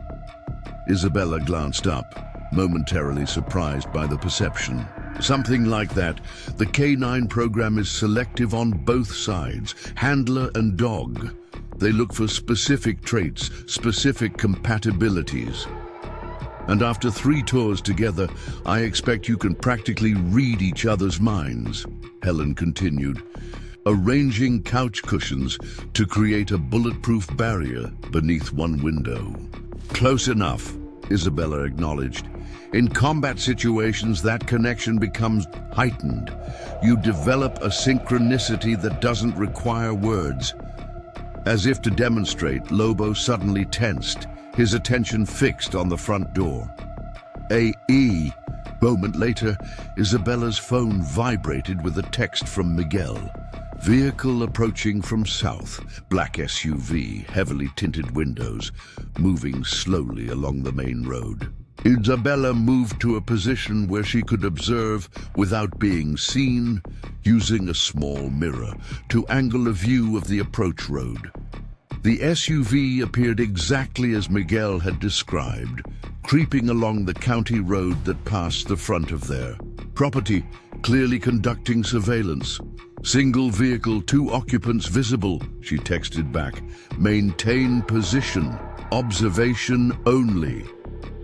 Isabella glanced up, momentarily surprised by the perception. Something like that. The K9 program is selective on both sides, handler and dog. They look for specific traits, specific compatibilities. And after 3 tours together, I expect you can practically read each other's minds, Helen continued, arranging couch cushions to create a bulletproof barrier beneath one window. Close enough, Isabella acknowledged. In combat situations, that connection becomes heightened. You develop a synchronicity that doesn't require words. As if to demonstrate, Lobo suddenly tensed, his attention fixed on the front door. A.E. Moment later, Isabella's phone vibrated with a text from Miguel. Vehicle approaching from south, black SUV, heavily tinted windows, moving slowly along the main road. Isabella moved to a position where she could observe without being seen, using a small mirror to angle a view of the approach road. The SUV appeared exactly as Miguel had described, creeping along the county road that passed the front of their property, clearly conducting surveillance. Single vehicle, 2 occupants visible, she texted back. Maintain position. Observation only.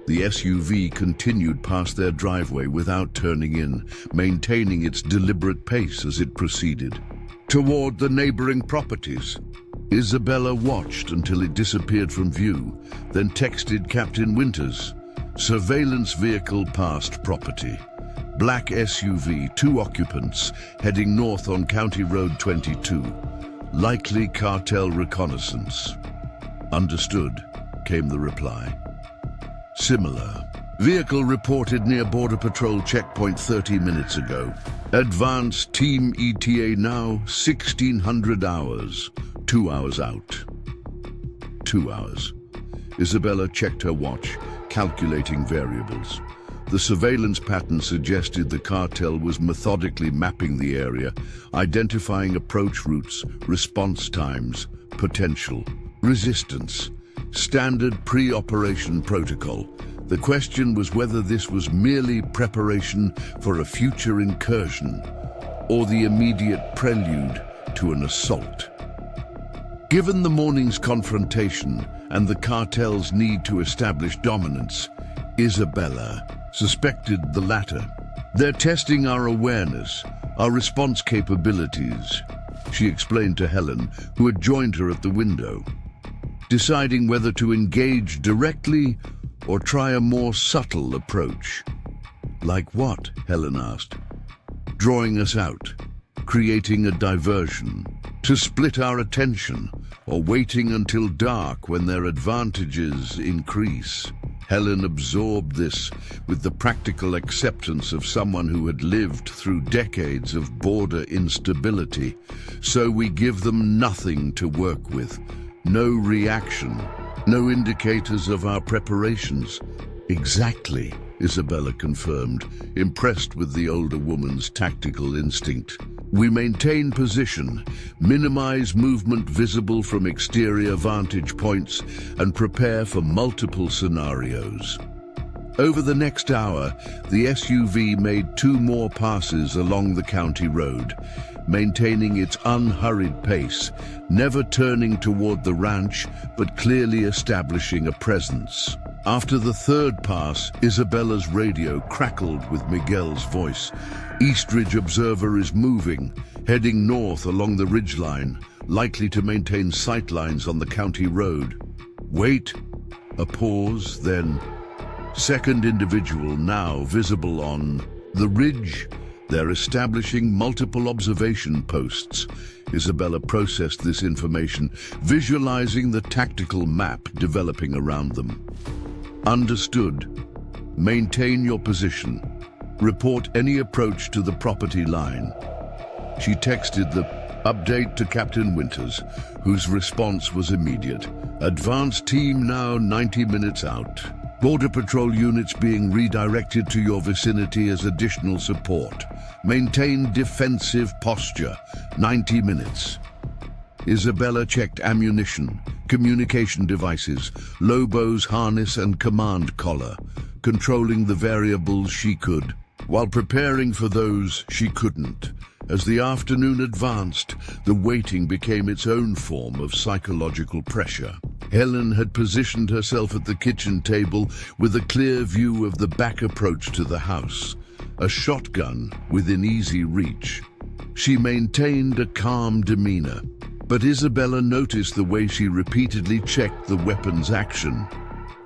The SUV continued past their driveway without turning in, maintaining its deliberate pace as it proceeded. Toward the neighboring properties. Isabella watched until it disappeared from view, then texted Captain Winters. Surveillance vehicle past property. Black SUV, 2 occupants, heading north on County Road 22. Likely cartel reconnaissance. Understood, came the reply. Similar. Vehicle reported near Border Patrol checkpoint 30 minutes ago. Advanced Team ETA now 1600 hours. 2 hours out. 2 hours. Isabella checked her watch, calculating variables. The surveillance pattern suggested the cartel was methodically mapping the area, identifying approach routes, response times, potential, resistance, standard pre-operation protocol. The question was whether this was merely preparation for a future incursion or the immediate prelude to an assault. Given the morning's confrontation and the cartel's need to establish dominance, Isabella suspected the latter. They're testing our awareness, our response capabilities, she explained to Helen, who had joined her at the window. Deciding whether to engage directly or try a more subtle approach. Like what? Helen asked. Drawing us out, creating a diversion, to split our attention, or waiting until dark when their advantages increase. Helen absorbed this with the practical acceptance of someone who had lived through decades of border instability. So we give them nothing to work with, no reaction, no indicators of our preparations. Exactly, Isabella confirmed, impressed with the older woman's tactical instinct. We maintain position, minimize movement visible from exterior vantage points, and prepare for multiple scenarios. Over the next hour, the SUV made 2 more passes along the county road, maintaining its unhurried pace, never turning toward the ranch, but clearly establishing a presence. After the 3rd pass, Isabella's radio crackled with Miguel's voice. Eastridge Observer is moving, heading north along the ridgeline, likely to maintain sightlines on the county road. Wait. A pause, then. Second individual now visible on the ridge. They're establishing multiple observation posts. Isabella processed this information, visualizing the tactical map developing around them. Understood. Maintain your position. Report any approach to the property line. She texted the update to Captain Winters, whose response was immediate. Advanced team now 90 minutes out. Border Patrol units being redirected to your vicinity as additional support. Maintain defensive posture. 90 minutes. Isabella checked ammunition, communication devices, Lobo's harness and command collar, controlling the variables she could, while preparing for those she couldn't. As the afternoon advanced, the waiting became its own form of psychological pressure. Helen had positioned herself at the kitchen table with a clear view of the back approach to the house, a shotgun within easy reach. She maintained a calm demeanor, but Isabella noticed the way she repeatedly checked the weapon's action.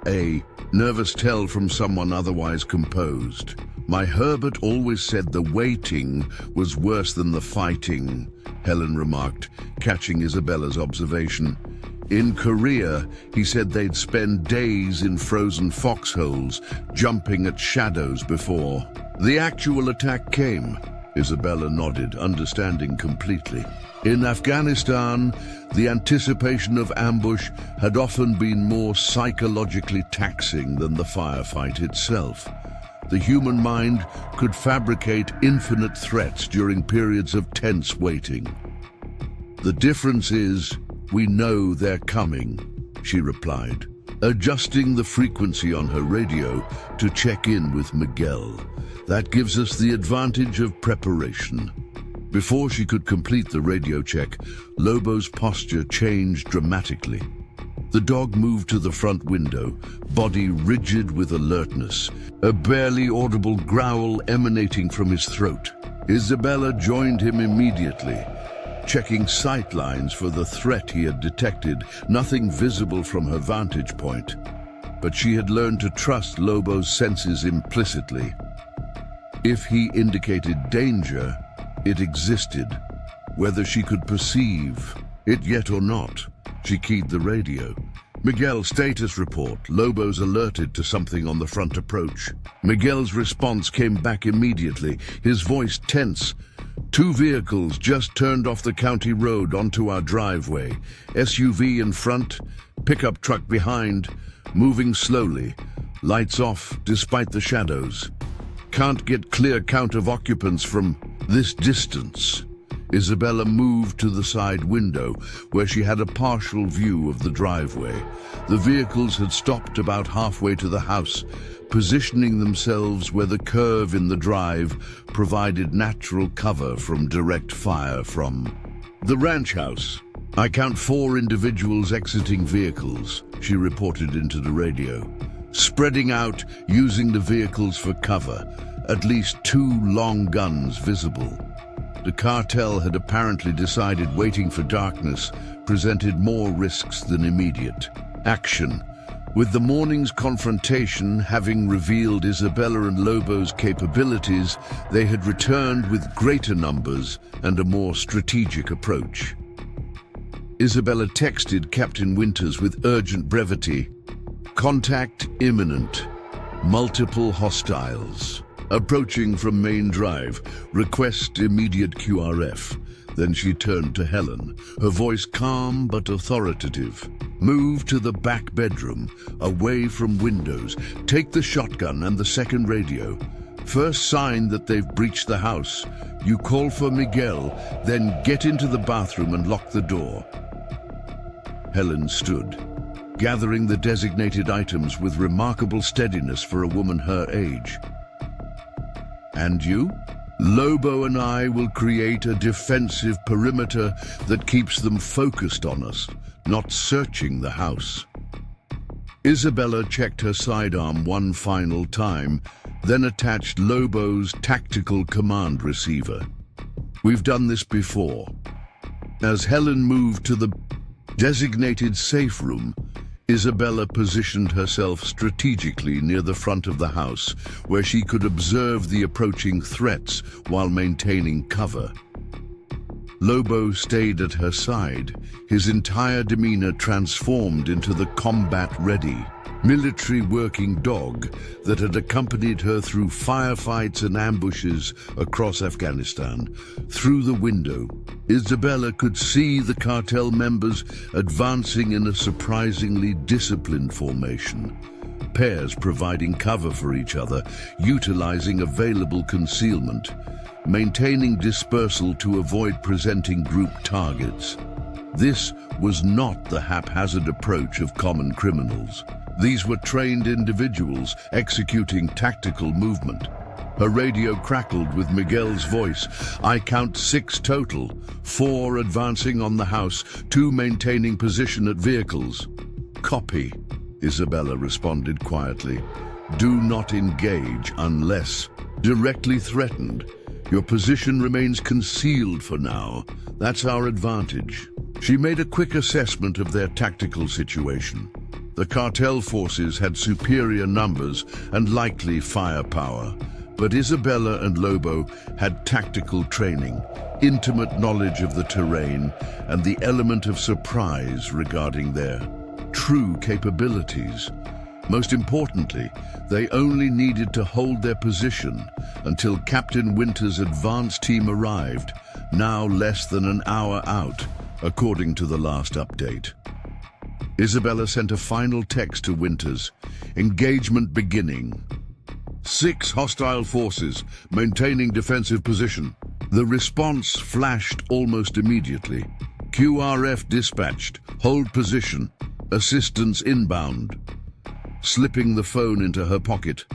A nervous tell from someone otherwise composed. My Herbert always said the waiting was worse than the fighting, Helen remarked, catching Isabella's observation. In Korea, he said they'd spend days in frozen foxholes, jumping at shadows before the actual attack came. Isabella nodded, understanding completely. In Afghanistan, the anticipation of ambush had often been more psychologically taxing than the firefight itself. The human mind could fabricate infinite threats during periods of tense waiting. The difference is, we know they're coming, she replied, adjusting the frequency on her radio to check in with Miguel. That gives us the advantage of preparation. Before she could complete the radio check, Lobo's posture changed dramatically. The dog moved to the front window, body rigid with alertness, a barely audible growl emanating from his throat. Isabella joined him immediately, checking sight lines for the threat he had detected, nothing visible from her vantage point. But she had learned to trust Lobo's senses implicitly. If he indicated danger, it existed. Whether she could perceive it yet or not, she keyed the radio. Miguel, status report. Lobo's alerted to something on the front approach. Miguel's response came back immediately, his voice tense. 2 vehicles just turned off the county road onto our driveway. SUV in front, pickup truck behind, moving slowly. Lights off despite the shadows. Can't get clear count of occupants from this distance. Isabella moved to the side window, where she had a partial view of the driveway. The vehicles had stopped about halfway to the house, positioning themselves where the curve in the drive provided natural cover from direct fire from the ranch house. I count 4 individuals exiting vehicles, she reported into the radio, spreading out using the vehicles for cover, at least 2 long guns visible. The cartel had apparently decided waiting for darkness presented more risks than immediate action. With the morning's confrontation having revealed Isabella and Lobo's capabilities, they had returned with greater numbers and a more strategic approach. Isabella texted Captain Winters with urgent brevity. Contact imminent. Multiple hostiles. Approaching from main drive. Request immediate QRF. Then she turned to Helen, her voice calm but authoritative. Move to the back bedroom, away from windows. Take the shotgun and the second radio. First sign that they've breached the house, you call for Miguel, then get into the bathroom and lock the door. Helen stood, gathering the designated items with remarkable steadiness for a woman her age. And you? Lobo and I will create a defensive perimeter that keeps them focused on us, not searching the house. Isabella checked her sidearm one final time, then attached Lobo's tactical command receiver. We've done this before. As Helen moved to the designated safe room, Isabella positioned herself strategically near the front of the house, where she could observe the approaching threats while maintaining cover. Lobo stayed at her side, his entire demeanor transformed into the combat-ready, military working dog that had accompanied her through firefights and ambushes across Afghanistan. Through the window, Isabella could see the cartel members advancing in a surprisingly disciplined formation, pairs providing cover for each other, utilizing available concealment, maintaining dispersal to avoid presenting group targets. This was not the haphazard approach of common criminals. These were trained individuals executing tactical movement. Her radio crackled with Miguel's voice. I count 6 total, 4 advancing on the house, 2 maintaining position at vehicles. Copy, Isabella responded quietly. Do not engage unless directly threatened. Your position remains concealed for now. That's our advantage. She made a quick assessment of their tactical situation. The cartel forces had superior numbers and likely firepower, but Isabella and Lobo had tactical training, intimate knowledge of the terrain, and the element of surprise regarding their true capabilities. Most importantly, they only needed to hold their position until Captain Winter's advance team arrived, now less than an hour out, according to the last update. Isabella sent a final text to Winters. Engagement beginning. 6 hostile forces, maintaining defensive position. The response flashed almost immediately. QRF dispatched. Hold position. Assistance inbound. Slipping the phone into her pocket,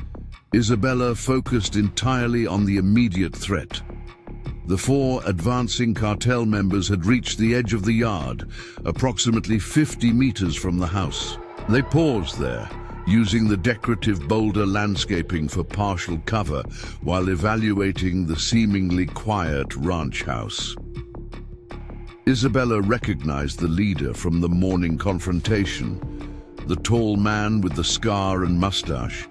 Isabella focused entirely on the immediate threat. The 4 advancing cartel members had reached the edge of the yard, approximately 50 meters from the house. They paused there, using the decorative boulder landscaping for partial cover while evaluating the seemingly quiet ranch house. Isabella recognized the leader from the morning confrontation, the tall man with the scar and mustache.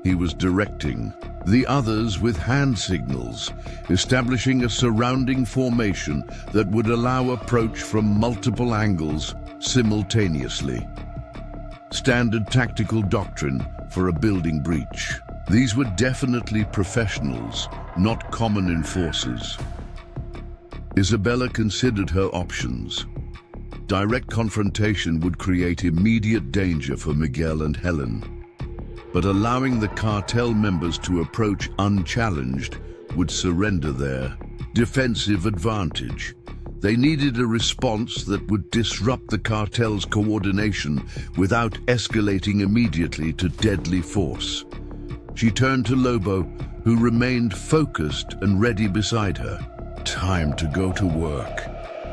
He was directing the others with hand signals, establishing a surrounding formation that would allow approach from multiple angles simultaneously. Standard tactical doctrine for a building breach. These were definitely professionals, not common enforcers. Isabella considered her options. Direct confrontation would create immediate danger for Miguel and Helen, but allowing the cartel members to approach unchallenged would surrender their defensive advantage. They needed a response that would disrupt the cartel's coordination without escalating immediately to deadly force. She turned to Lobo, who remained focused and ready beside her. "Time to go to work,"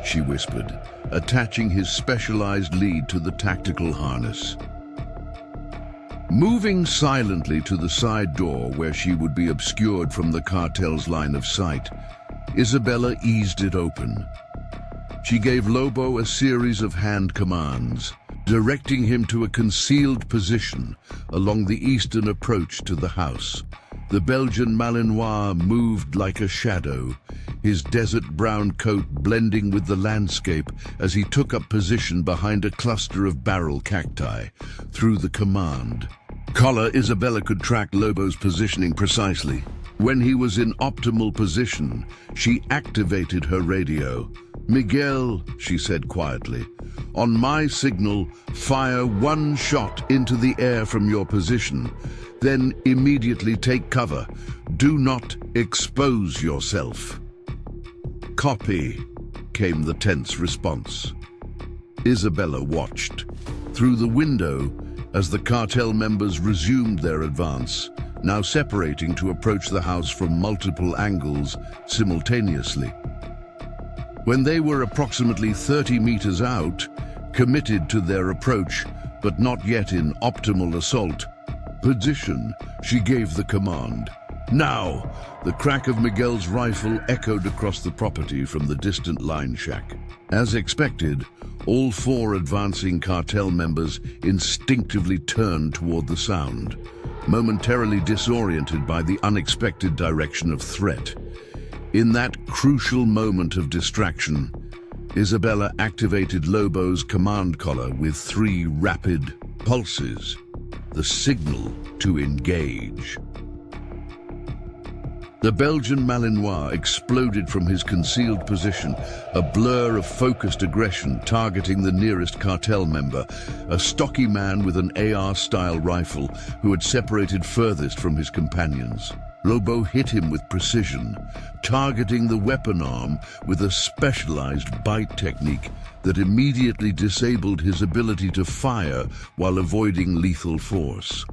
she whispered, attaching his specialized lead to the tactical harness. Moving silently to the side door where she would be obscured from the cartel's line of sight, Isabella eased it open. She gave Lobo a series of hand commands, directing him to a concealed position along the eastern approach to the house. The Belgian Malinois moved like a shadow, his desert brown coat blending with the landscape as he took up position behind a cluster of barrel cacti. Through the command collar, Isabella could track Lobo's positioning precisely. When he was in optimal position, she activated her radio. "Miguel," she said quietly, "on my signal, fire 1 shot into the air from your position. Then immediately take cover. Do not expose yourself." "Copy," came the tense response. Isabella watched through the window as the cartel members resumed their advance, now separating to approach the house from multiple angles simultaneously. When they were approximately 30 meters out, committed to their approach, but not yet in optimal assault position, she gave the command. "Now!" The crack of Miguel's rifle echoed across the property from the distant line shack. As expected, all 4 advancing cartel members instinctively turned toward the sound, momentarily disoriented by the unexpected direction of threat. In that crucial moment of distraction, Isabella activated Lobo's command collar with 3 rapid pulses, the signal to engage. The Belgian Malinois exploded from his concealed position, a blur of focused aggression targeting the nearest cartel member, a stocky man with an AR-style rifle who had separated furthest from his companions. Lobo hit him with precision, targeting the weapon arm with a specialized bite technique that immediately disabled his ability to fire while avoiding lethal force.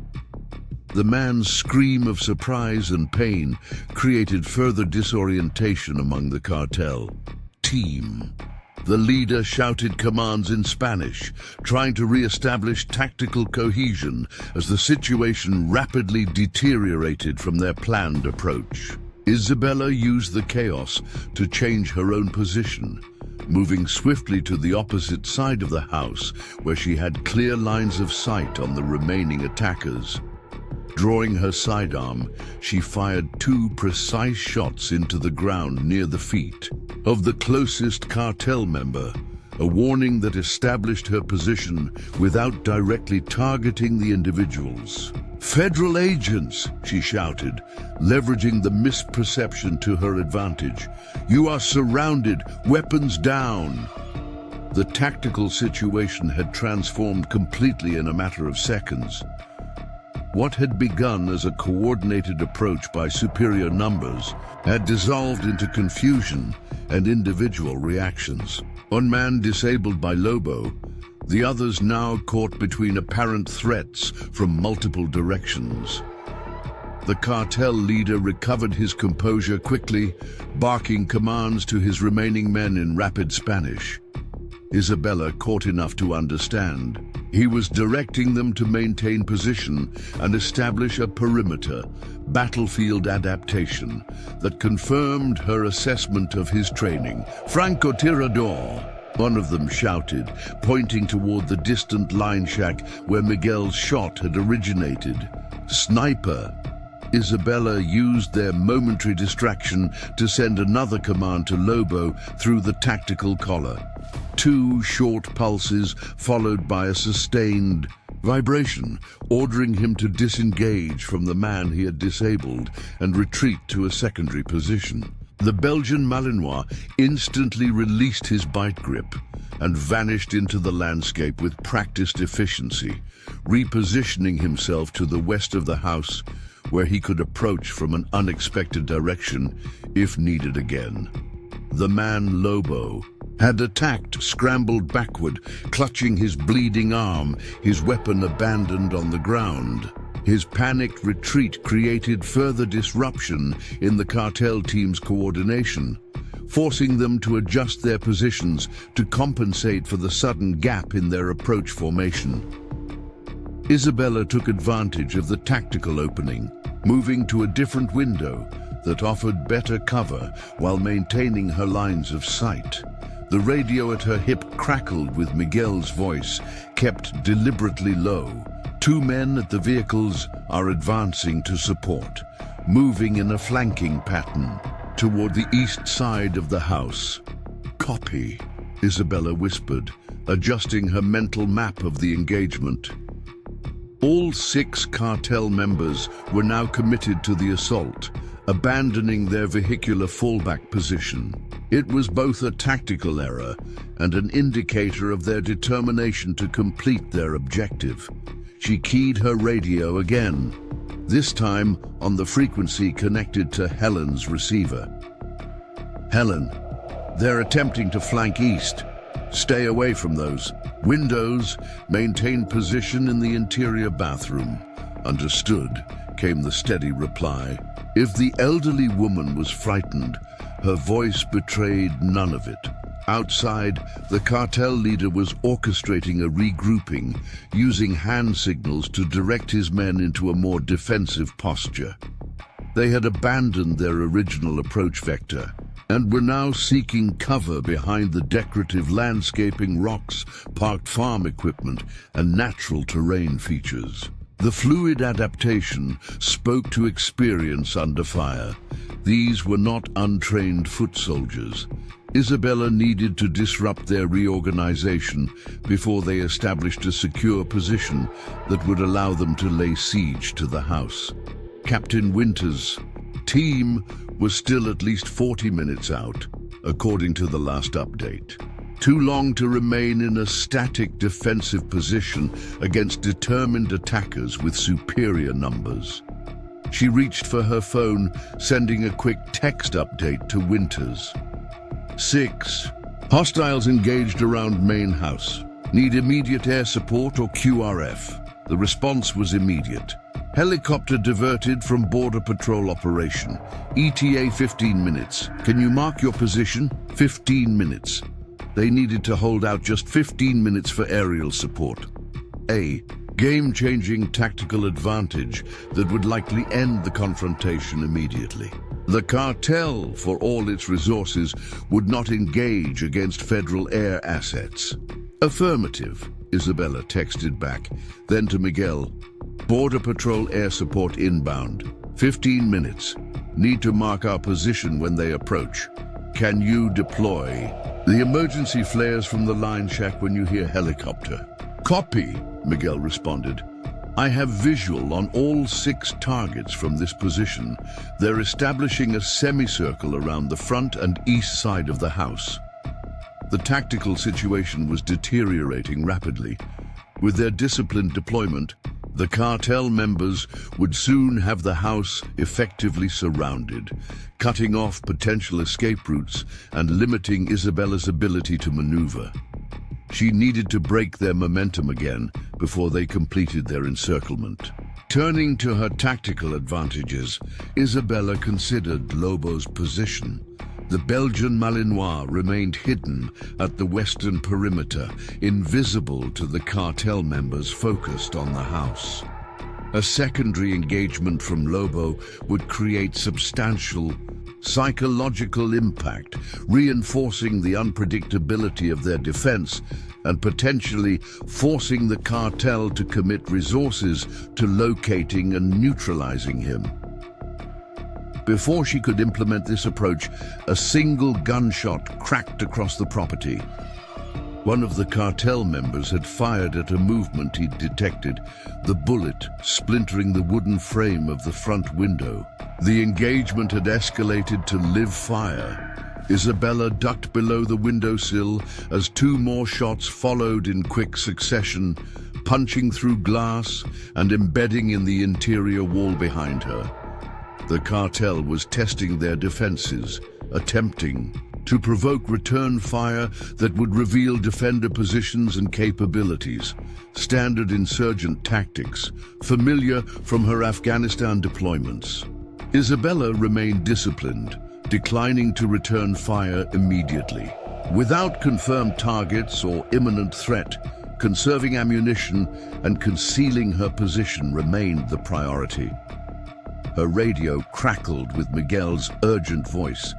The man's scream of surprise and pain created further disorientation among the cartel. "Team." The leader shouted commands in Spanish, trying to re-establish tactical cohesion as the situation rapidly deteriorated from their planned approach. Isabella used the chaos to change her own position, moving swiftly to the opposite side of the house where she had clear lines of sight on the remaining attackers. Drawing her sidearm, she fired 2 precise shots into the ground near the feet of the closest cartel member, a warning that established her position without directly targeting the individuals. "Federal agents!" she shouted, leveraging the misperception to her advantage. "You are surrounded, weapons down!" The tactical situation had transformed completely in a matter of seconds. What had begun as a coordinated approach by superior numbers had dissolved into confusion and individual reactions. One man disabled by Lobo, the others now caught between apparent threats from multiple directions. The cartel leader recovered his composure quickly, barking commands to his remaining men in rapid Spanish. Isabella caught enough to understand. He was directing them to maintain position and establish a perimeter, battlefield adaptation that confirmed her assessment of his training. "Francotirador!" one of them shouted, pointing toward the distant line shack where Miguel's shot had originated. "Sniper!" Isabella used their momentary distraction to send another command to Lobo through the tactical collar. 2 short pulses followed by a sustained vibration, ordering him to disengage from the man he had disabled and retreat to a secondary position. The Belgian Malinois instantly released his bite grip and vanished into the landscape with practiced efficiency, repositioning himself to the west of the house, where he could approach from an unexpected direction if needed again. The man Lobo had attacked, scrambled backward, clutching his bleeding arm, his weapon abandoned on the ground. His panicked retreat created further disruption in the cartel team's coordination, forcing them to adjust their positions to compensate for the sudden gap in their approach formation. Isabella took advantage of the tactical opening, moving to a different window that offered better cover while maintaining her lines of sight. The radio at her hip crackled with Miguel's voice, kept deliberately low. 2 men at the vehicles are advancing to support, moving in a flanking pattern toward the east side of the house. "Copy," Isabella whispered, adjusting her mental map of the engagement. All 6 cartel members were now committed to the assault, abandoning their vehicular fallback position. It was both a tactical error and an indicator of their determination to complete their objective. She keyed her radio again, this time on the frequency connected to Helen's receiver. "Helen, they're attempting to flank east. Stay away from those windows. Maintain position in the interior bathroom." "Understood," came the steady reply. If the elderly woman was frightened, her voice betrayed none of it. Outside, the cartel leader was orchestrating a regrouping, using hand signals to direct his men into a more defensive posture. They had abandoned their original approach vector and were now seeking cover behind the decorative landscaping, rocks, parked farm equipment, and natural terrain features. The fluid adaptation spoke to experience under fire. These were not untrained foot soldiers. Isabella needed to disrupt their reorganization before they established a secure position that would allow them to lay siege to the house. Captain Winter's team was still at least 40 minutes out, according to the last update. Too long to remain in a static defensive position against determined attackers with superior numbers. She reached for her phone, sending a quick text update to Winters. 6. Hostiles engaged around main house. Need immediate air support or QRF? The response was immediate. Helicopter diverted from border patrol operation. ETA 15 minutes. Can you mark your position? 15 minutes. They needed to hold out just 15 minutes for aerial support. A. game-changing tactical advantage that would likely end the confrontation immediately. The cartel, for all its resources, would not engage against federal air assets. Affirmative, Isabella texted back, then to Miguel. Border Patrol air support inbound. 15 minutes. Need to mark our position when they approach. Can you deploy? The emergency flares from the line shack when you hear helicopter. Copy, Miguel responded. I have visual on all 6 targets from this position. They're establishing a semicircle around the front and east side of the house. The tactical situation was deteriorating rapidly. With their disciplined deployment, the cartel members would soon have the house effectively surrounded, cutting off potential escape routes and limiting Isabella's ability to maneuver. She needed to break their momentum again before they completed their encirclement. Turning to her tactical advantages, Isabella considered Lobo's position. The Belgian Malinois remained hidden at the western perimeter, invisible to the cartel members focused on the house. A secondary engagement from Lobo would create substantial psychological impact, reinforcing the unpredictability of their defense and potentially forcing the cartel to commit resources to locating and neutralizing him. Before she could implement this approach, a single gunshot cracked across the property. One of the cartel members had fired at a movement he'd detected, the bullet splintering the wooden frame of the front window. The engagement had escalated to live fire. Isabella ducked below the windowsill as 2 more shots followed in quick succession, punching through glass and embedding in the interior wall behind her. The cartel was testing their defenses, attempting to provoke return fire that would reveal defender positions and capabilities, standard insurgent tactics, familiar from her Afghanistan deployments. Isabella remained disciplined, declining to return fire immediately. Without confirmed targets or imminent threat, conserving ammunition and concealing her position remained the priority. Her radio crackled with Miguel's urgent voice.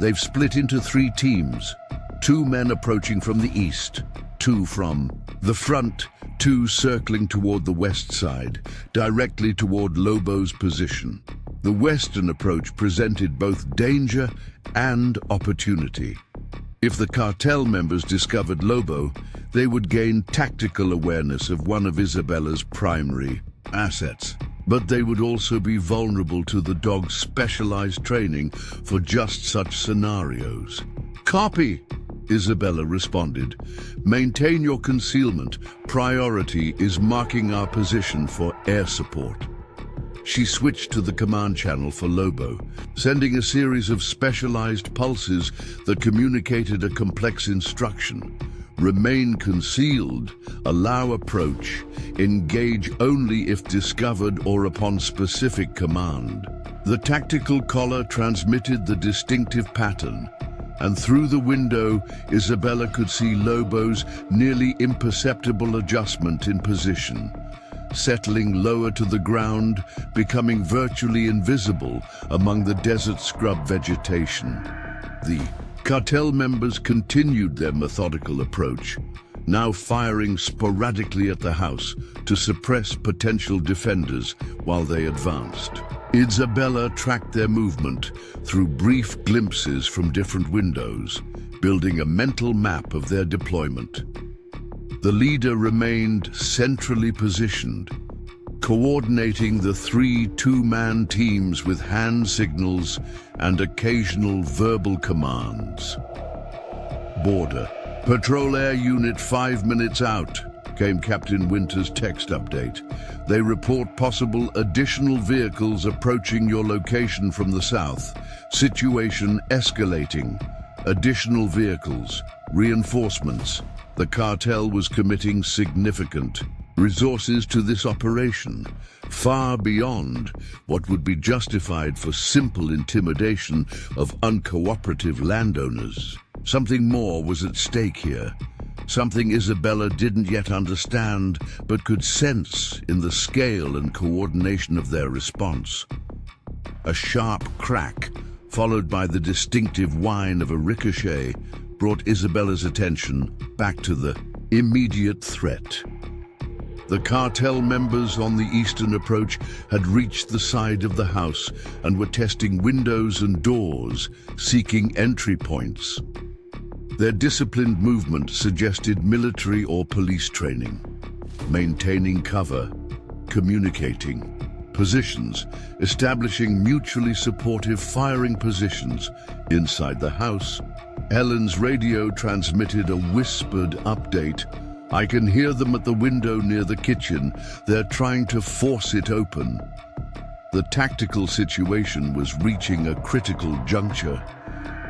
They've split into 3 teams, 2 men approaching from the east, 2 from the front, 2 circling toward the west side, directly toward Lobo's position. The western approach presented both danger and opportunity. If the cartel members discovered Lobo, they would gain tactical awareness of one of Isabella's primary assets. But they would also be vulnerable to the dog's specialized training for just such scenarios. Copy, Isabella responded. Maintain your concealment. Priority is marking our position for air support. She switched to the command channel for Lobo, sending a series of specialized pulses that communicated a complex instruction. Remain concealed, allow approach, engage only if discovered or upon specific command. The tactical collar transmitted the distinctive pattern, and through the window, Isabella could see Lobo's nearly imperceptible adjustment in position, settling lower to the ground, becoming virtually invisible among the desert scrub vegetation. The cartel members continued their methodical approach, now firing sporadically at the house to suppress potential defenders while they advanced. Isabella tracked their movement through brief glimpses from different windows, building a mental map of their deployment. The leader remained centrally positioned, coordinating the 3 two-man teams with hand signals and occasional verbal commands. Border Patrol Air Unit 5 minutes out, came Captain Winter's text update. They report possible additional vehicles approaching your location from the south. Situation escalating. Additional vehicles, reinforcements. The cartel was committing significant resources to this operation, far beyond what would be justified for simple intimidation of uncooperative landowners. Something more was at stake here. something Isabella didn't yet understand but could sense in the scale and coordination of their response. A sharp crack, followed by the distinctive whine of a ricochet, brought Isabella's attention back to the immediate threat. The cartel members on the eastern approach had reached the side of the house and were testing windows and doors, seeking entry points. Their disciplined movement suggested military or police training, maintaining cover, communicating, positions, establishing mutually supportive firing positions. Inside the house, Helen's radio transmitted a whispered update. "I can hear them at the window near the kitchen. They're trying to force it open." The tactical situation was reaching a critical juncture.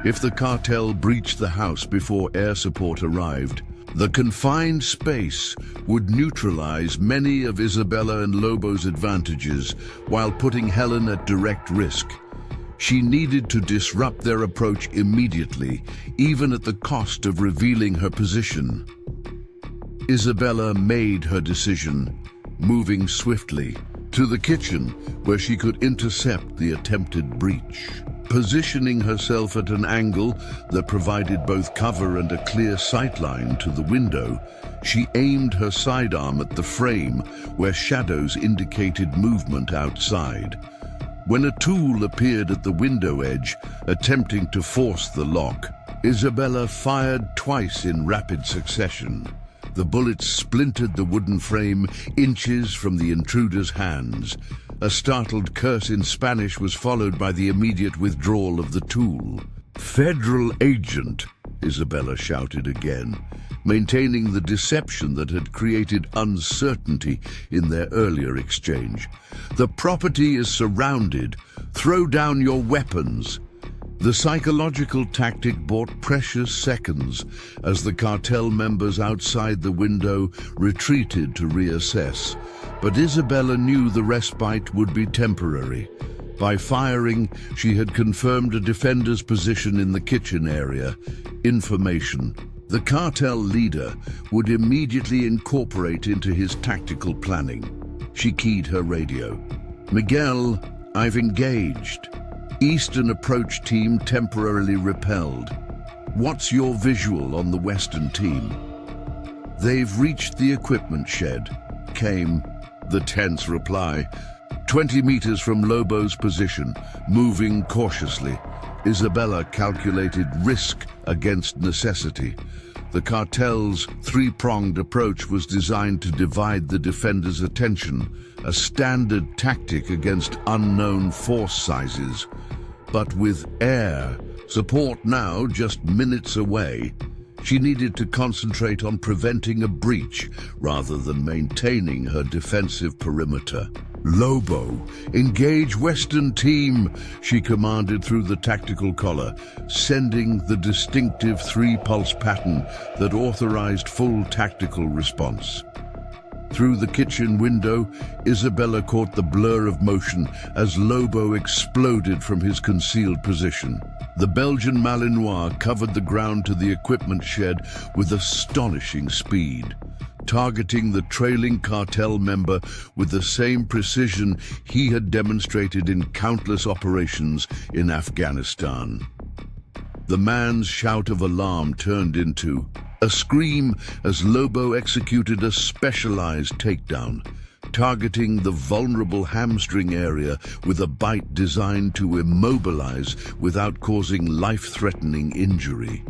If the cartel breached the house before air support arrived, the confined space would neutralize many of Isabella and Lobo's advantages while putting Helen at direct risk. She needed to disrupt their approach immediately, even at the cost of revealing her position. Isabella made her decision, moving swiftly to the kitchen where she could intercept the attempted breach. Positioning herself at an angle that provided both cover and a clear sightline to the window, she aimed her sidearm at the frame where shadows indicated movement outside. When a tool appeared at the window edge, attempting to force the lock, Isabella fired twice in rapid succession. The bullets splintered the wooden frame inches from the intruder's hands. A startled curse in Spanish was followed by the immediate withdrawal of the tool. "Federal agent," Isabella shouted again, maintaining the deception that had created uncertainty in their earlier exchange. "The property is surrounded. Throw down your weapons." The psychological tactic bought precious seconds as the cartel members outside the window retreated to reassess. But Isabella knew the respite would be temporary. By firing, she had confirmed a defender's position in the kitchen area. Information the cartel leader would immediately incorporate into his tactical planning. She keyed her radio. "Miguel, I've engaged. Eastern approach team temporarily repelled. What's your visual on the western team?" "They've reached the equipment shed," came the tense reply. 20 meters from Lobo's position, moving cautiously. Isabella calculated risk against necessity. The cartel's three-pronged approach was designed to divide the defender's attention, a standard tactic against unknown force sizes. But with air support now just minutes away, she needed to concentrate on preventing a breach rather than maintaining her defensive perimeter. "Lobo, engage Western team," she commanded through the tactical collar, sending the distinctive three-pulse pattern that authorized full tactical response. Through the kitchen window, Isabella caught the blur of motion as Lobo exploded from his concealed position. The Belgian Malinois covered the ground to the equipment shed with astonishing speed, targeting the trailing cartel member with the same precision he had demonstrated in countless operations in Afghanistan. The man's shout of alarm turned into a scream as Lobo executed a specialized takedown, targeting the vulnerable hamstring area with a bite designed to immobilize without causing life-threatening injury.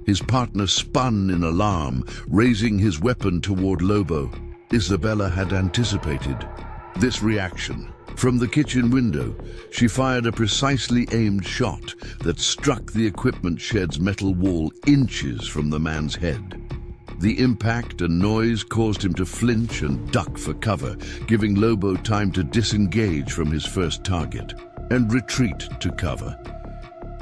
His partner spun in alarm, raising his weapon toward Lobo. Isabella had anticipated this reaction. From the kitchen window, she fired a precisely aimed shot that struck the equipment shed's metal wall inches from the man's head. The impact and noise caused him to flinch and duck for cover, giving Lobo time to disengage from his first target and retreat to cover.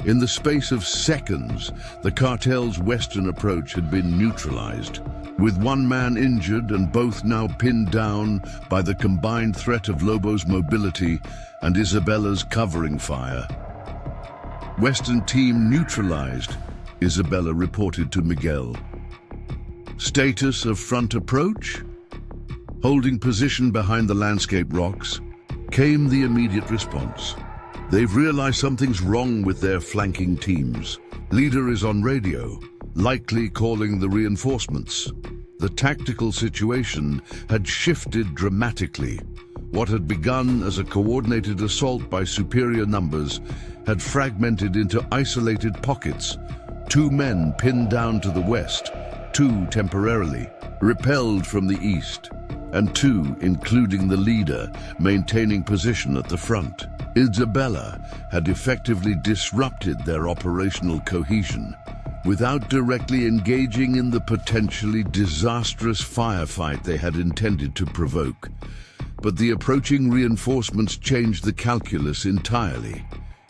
In the space of seconds, the cartel's western approach had been neutralized, with one man injured and both now pinned down by the combined threat of Lobo's mobility and Isabella's covering fire. "Western team neutralized," Isabella reported to Miguel. Status of front approach? Holding position behind the landscape rocks, came the immediate response. They've realized something's wrong with their flanking teams. Leader is on radio, likely calling the reinforcements. The tactical situation had shifted dramatically. What had begun as a coordinated assault by superior numbers had fragmented into isolated pockets. 2 men pinned down to the west, 2 temporarily, repelled from the east, and 2, including the leader, maintaining position at the front. Isabella had effectively disrupted their operational cohesion without directly engaging in the potentially disastrous firefight they had intended to provoke. But the approaching reinforcements changed the calculus entirely.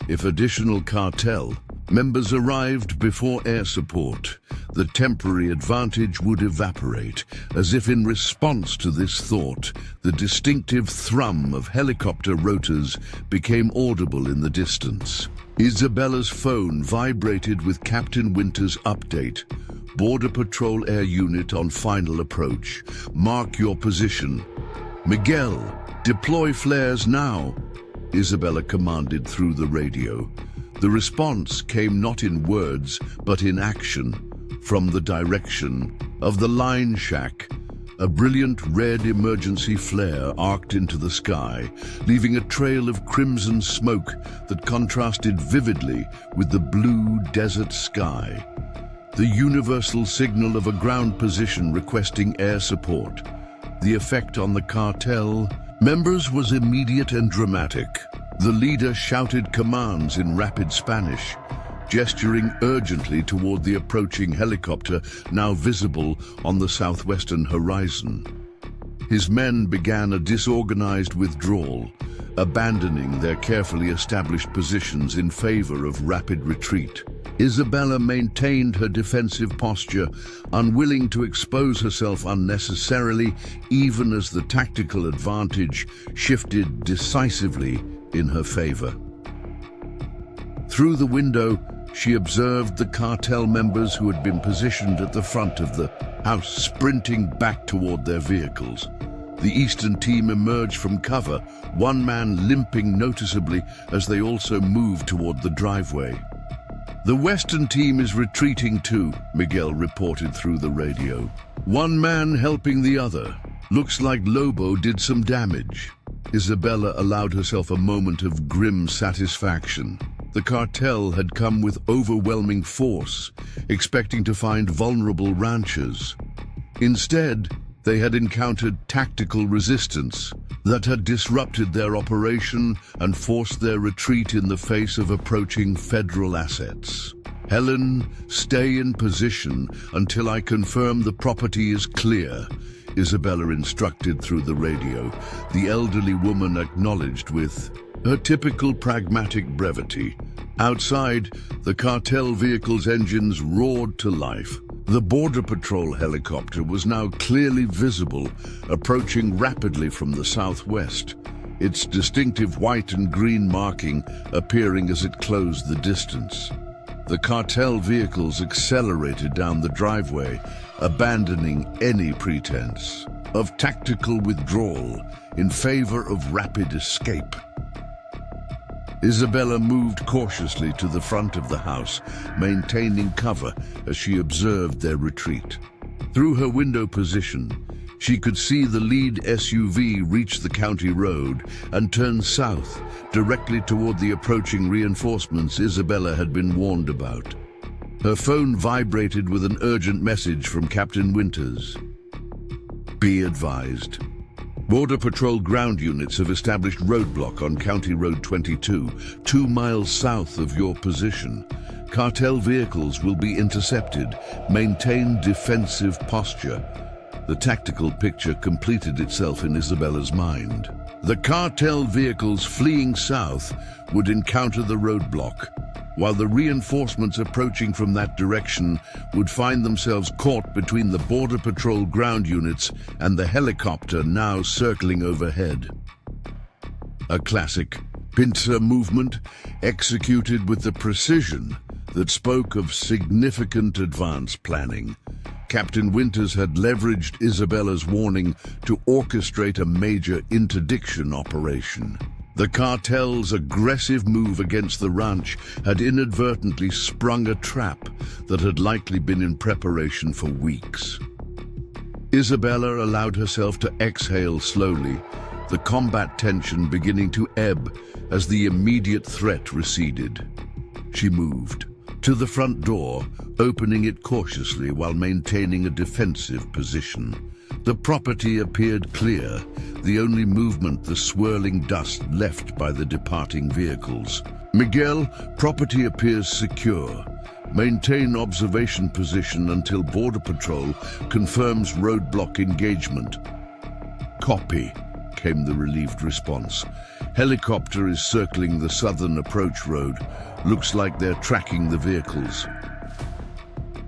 If additional cartel members arrived before air support, the temporary advantage would evaporate. As if in response to this thought, the distinctive thrum of helicopter rotors became audible in the distance. Isabella's phone vibrated with Captain Winter's update. Border Patrol Air Unit on final approach. Mark your position. Miguel, deploy flares now, Isabella commanded through the radio. The response came not in words, but in action. From the direction of the line shack, a brilliant red emergency flare arced into the sky, leaving a trail of crimson smoke that contrasted vividly with the blue desert sky. The universal signal of a ground position requesting air support. The effect on the cartel members was immediate and dramatic. The leader shouted commands in rapid Spanish, gesturing urgently toward the approaching helicopter now visible on the southwestern horizon. His men began a disorganized withdrawal, abandoning their carefully established positions in favor of rapid retreat. Isabella maintained her defensive posture, unwilling to expose herself unnecessarily, even as the tactical advantage shifted decisively in her favor. Through the window, she observed the cartel members who had been positioned at the front of the house sprinting back toward their vehicles. The eastern team emerged from cover, one man limping noticeably as they also moved toward the driveway. The western team is retreating too, Miguel reported through the radio. One man helping the other. Looks like Lobo did some damage. Isabella allowed herself a moment of grim satisfaction. The cartel had come with overwhelming force, expecting to find vulnerable ranchers. Instead, they had encountered tactical resistance that had disrupted their operation and forced their retreat in the face of approaching federal assets. Helen, stay in position until I confirm the property is clear, Isabella instructed through the radio. The elderly woman acknowledged with her typical pragmatic brevity. Outside, the cartel vehicle's engines roared to life. The Border Patrol helicopter was now clearly visible, approaching rapidly from the southwest, its distinctive white and green marking appearing as it closed the distance. The cartel vehicles accelerated down the driveway, abandoning any pretense of tactical withdrawal in favor of rapid escape. Isabella moved cautiously to the front of the house, maintaining cover as she observed their retreat. Through her window position, she could see the lead SUV reach the county road and turn south, directly toward the approaching reinforcements Isabella had been warned about. Her phone vibrated with an urgent message from Captain Winters. Be advised. Border Patrol ground units have established roadblock on County Road 22, 2 miles south of your position. Cartel vehicles will be intercepted. Maintain defensive posture. The tactical picture completed itself in Isabella's mind. The cartel vehicles fleeing south would encounter the roadblock, while the reinforcements approaching from that direction would find themselves caught between the Border Patrol ground units and the helicopter now circling overhead. A classic pincer movement executed with the precision that spoke of significant advance planning. Captain Winters had leveraged Isabella's warning to orchestrate a major interdiction operation. The cartel's aggressive move against the ranch had inadvertently sprung a trap that had likely been in preparation for weeks. Isabella allowed herself to exhale slowly, the combat tension beginning to ebb as the immediate threat receded. She moved to the front door, opening it cautiously while maintaining a defensive position. The property appeared clear, the only movement the swirling dust left by the departing vehicles. Miguel, property appears secure. Maintain observation position until Border Patrol confirms roadblock engagement. Copy, came the relieved response. Helicopter is circling the southern approach road. Looks like they're tracking the vehicles.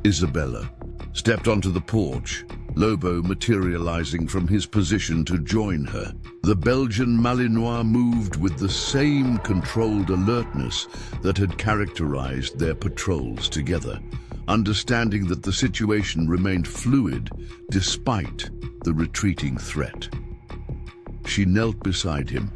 Isabella stepped onto the porch, Lobo materializing from his position to join her. The Belgian Malinois moved with the same controlled alertness that had characterized their patrols together, understanding that the situation remained fluid despite the retreating threat. She knelt beside him,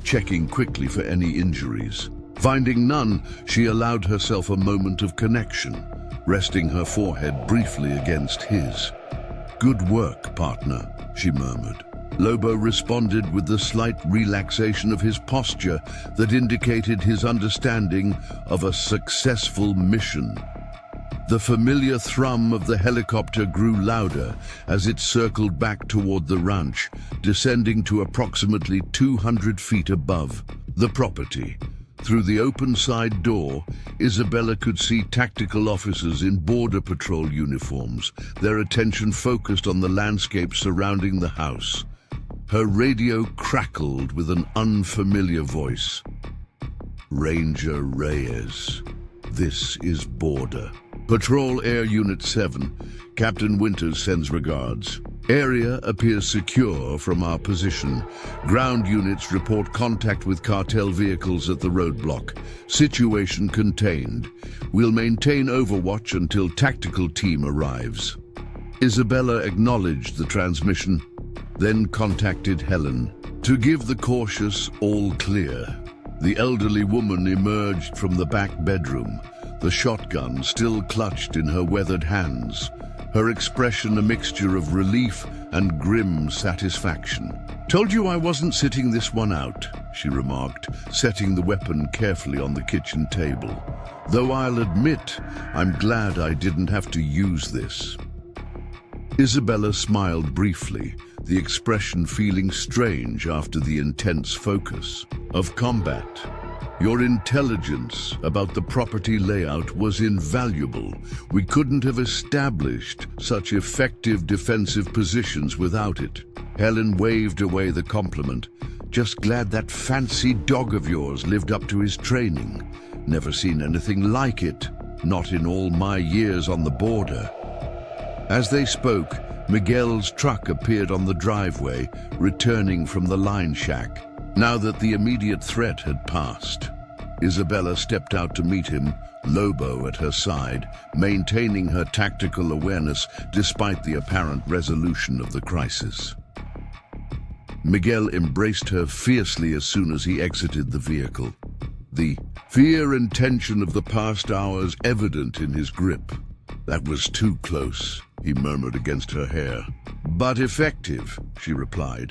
checking quickly for any injuries. Finding none, she allowed herself a moment of connection, resting her forehead briefly against his. "Good work, partner," she murmured. Lobo responded with the slight relaxation of his posture that indicated his understanding of a successful mission. The familiar thrum of the helicopter grew louder as it circled back toward the ranch, descending to approximately 200 feet above the property. Through the open side door, Isabella could see tactical officers in Border Patrol uniforms, their attention focused on the landscape surrounding the house. Her radio crackled with an unfamiliar voice. "Ranger Reyes, this is Border Patrol Air Unit 7. Captain Winters sends regards. Area appears secure from our position. Ground units report contact with cartel vehicles at the roadblock. Situation contained. We'll maintain overwatch until tactical team arrives." Isabella acknowledged the transmission, then contacted Helen to give the cautious all clear. The elderly woman emerged from the back bedroom, the shotgun still clutched in her weathered hands, her expression a mixture of relief and grim satisfaction. "Told you I wasn't sitting this one out," she remarked, setting the weapon carefully on the kitchen table. "Though I'll admit, I'm glad I didn't have to use this." Isabella smiled briefly, the expression feeling strange after the intense focus of combat. "Your intelligence about the property layout was invaluable. We couldn't have established such effective defensive positions without it." Helen waved away the compliment. "Just glad that fancy dog of yours lived up to his training. Never seen anything like it, not in all my years on the border." As they spoke, Miguel's truck appeared on the driveway, returning from the line shack. Now that the immediate threat had passed, Isabella stepped out to meet him, Lobo at her side, maintaining her tactical awareness despite the apparent resolution of the crisis. Miguel embraced her fiercely as soon as he exited the vehicle, the fear and tension of the past hours evident in his grip. "That was too close," he murmured against her hair. "But effective," she replied,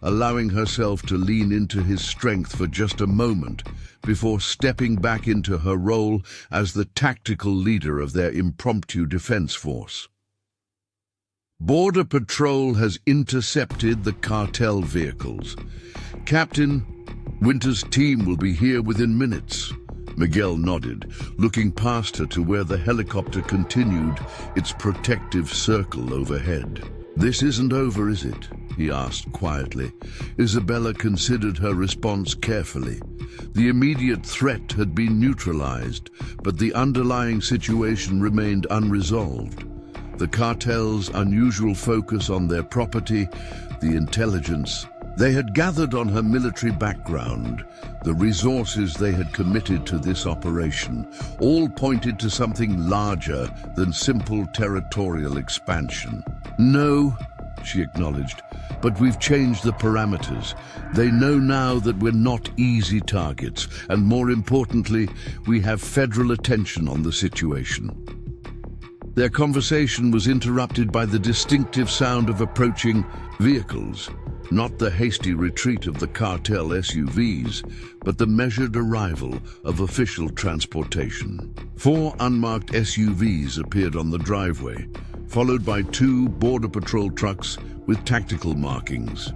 allowing herself to lean into his strength for just a moment before stepping back into her role as the tactical leader of their impromptu defense force. Border Patrol has intercepted the cartel vehicles. Captain, Winter's team will be here within minutes. Miguel nodded, looking past her to where the helicopter continued its protective circle overhead. "This isn't over, is it?" he asked quietly. Isabella considered her response carefully. The immediate threat had been neutralized, but the underlying situation remained unresolved. The cartel's unusual focus on their property, the intelligence, They had gathered on her military background, the resources they had committed to this operation, all pointed to something larger than simple territorial expansion. "No," she acknowledged, "but we've changed the parameters. They know now that we're not easy targets, and more importantly, we have federal attention on the situation." Their conversation was interrupted by the distinctive sound of approaching vehicles. Not the hasty retreat of the cartel SUVs, but the measured arrival of official transportation. 4 unmarked SUVs appeared on the driveway, followed by 2 Border Patrol trucks with tactical markings.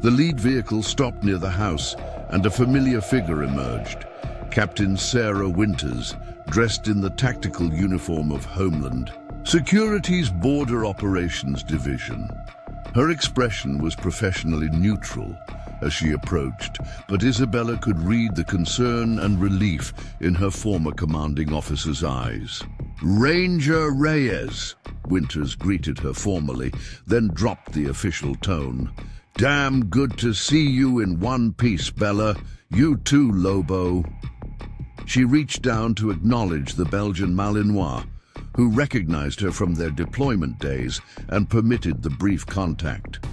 The lead vehicle stopped near the house, and a familiar figure emerged. Captain Sarah Winters, dressed in the tactical uniform of Homeland Security's Border Operations Division. Her expression was professionally neutral as she approached, but Isabella could read the concern and relief in her former commanding officer's eyes. "Ranger Reyes," Winters greeted her formally, then dropped the official tone. "Damn good to see you in one piece, Bella. You too, Lobo." She reached down to acknowledge the Belgian Malinois, who recognized her from their deployment days and permitted the brief contact.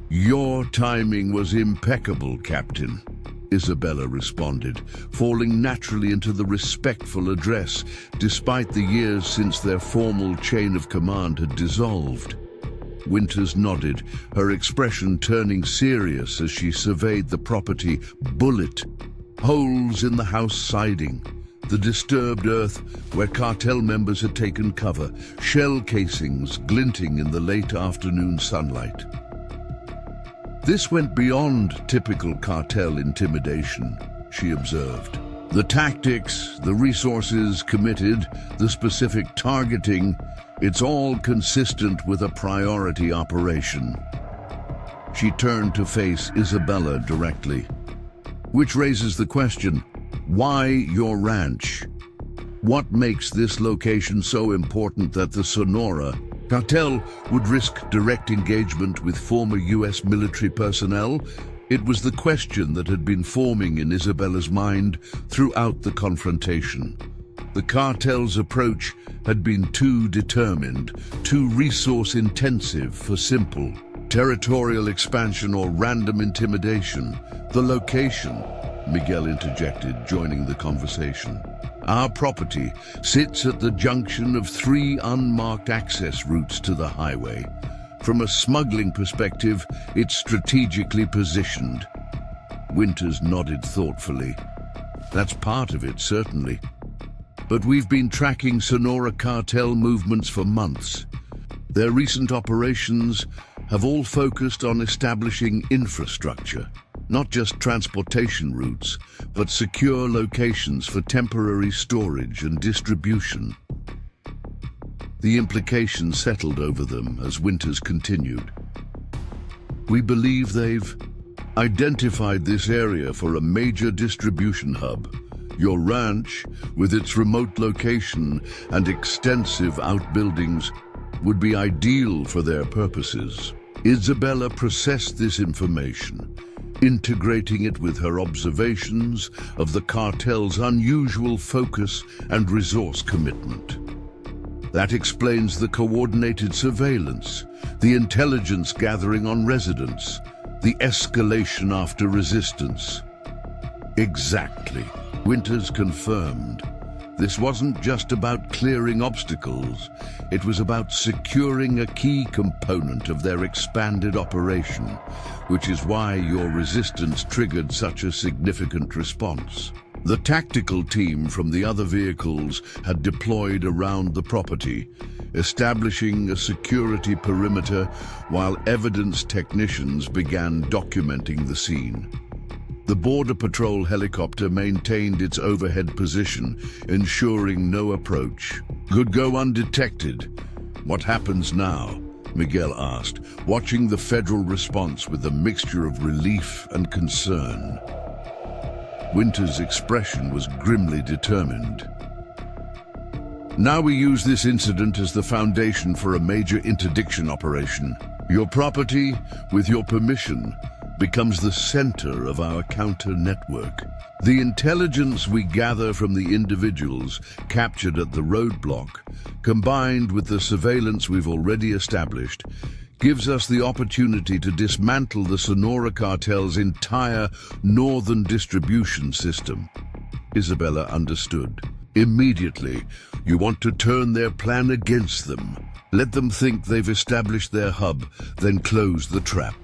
"Your timing was impeccable, Captain," Isabella responded, falling naturally into the respectful address, despite the years since their formal chain of command had dissolved. Winters nodded, her expression turning serious as she surveyed the property. Bullet holes in the house siding, the disturbed earth where cartel members had taken cover, shell casings glinting in the late afternoon sunlight. "This went beyond typical cartel intimidation," she observed. "The tactics, the resources committed, the specific targeting, it's all consistent with a priority operation." She turned to face Isabella directly. "Which raises the question, why your ranch? What makes this location so important that the Sonora Cartel would risk direct engagement with former U.S. military personnel?" It was the question that had been forming in Isabella's mind throughout the confrontation. The cartel's approach had been too determined, too resource-intensive for simple territorial expansion or random intimidation. "The location," Miguel interjected, joining the conversation. "Our property sits at the junction of 3 unmarked access routes to the highway. From a smuggling perspective, it's strategically positioned." Winters nodded thoughtfully. "That's part of it, certainly. But we've been tracking Sonora cartel movements for months. Their recent operations have all focused on establishing infrastructure, not just transportation routes, but secure locations for temporary storage and distribution." The implications settled over them as Winters continued. "We believe they've identified this area for a major distribution hub. Your ranch, with its remote location and extensive outbuildings, would be ideal for their purposes." Isabella processed this information, integrating it with her observations of the cartel's unusual focus and resource commitment. That explains the coordinated surveillance, the intelligence gathering on residents, the escalation after resistance. "Exactly," Winters confirmed. "This wasn't just about clearing obstacles, it was about securing a key component of their expanded operation, which is why your resistance triggered such a significant response." The tactical team from the other vehicles had deployed around the property, establishing a security perimeter while evidence technicians began documenting the scene. The Border Patrol helicopter maintained its overhead position, ensuring no approach could go undetected. "What happens now?" Miguel asked, watching the federal response with a mixture of relief and concern. Winters' expression was grimly determined. "Now we use this incident as the foundation for a major interdiction operation. Your property, with your permission, becomes the center of our counter network. The intelligence we gather from the individuals captured at the roadblock, combined with the surveillance we've already established, gives us the opportunity to dismantle the Sonora Cartel's entire northern distribution system. Isabella understood. Immediately, you want to turn their plan against them. Let them think they've established their hub, then close the trap.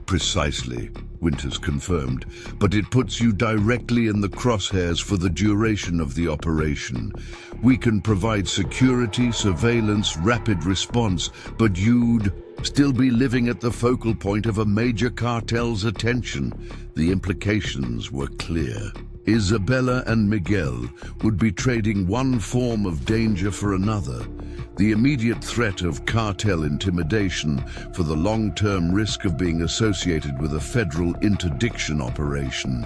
Precisely, Winters confirmed, but it puts you directly in the crosshairs for the duration of the operation. We can provide security, surveillance, rapid response, but you'd still be living at the focal point of a major cartel's attention. The implications were clear. Isabella and Miguel would be trading one form of danger for another. The immediate threat of cartel intimidation for the long-term risk of being associated with a federal interdiction operation.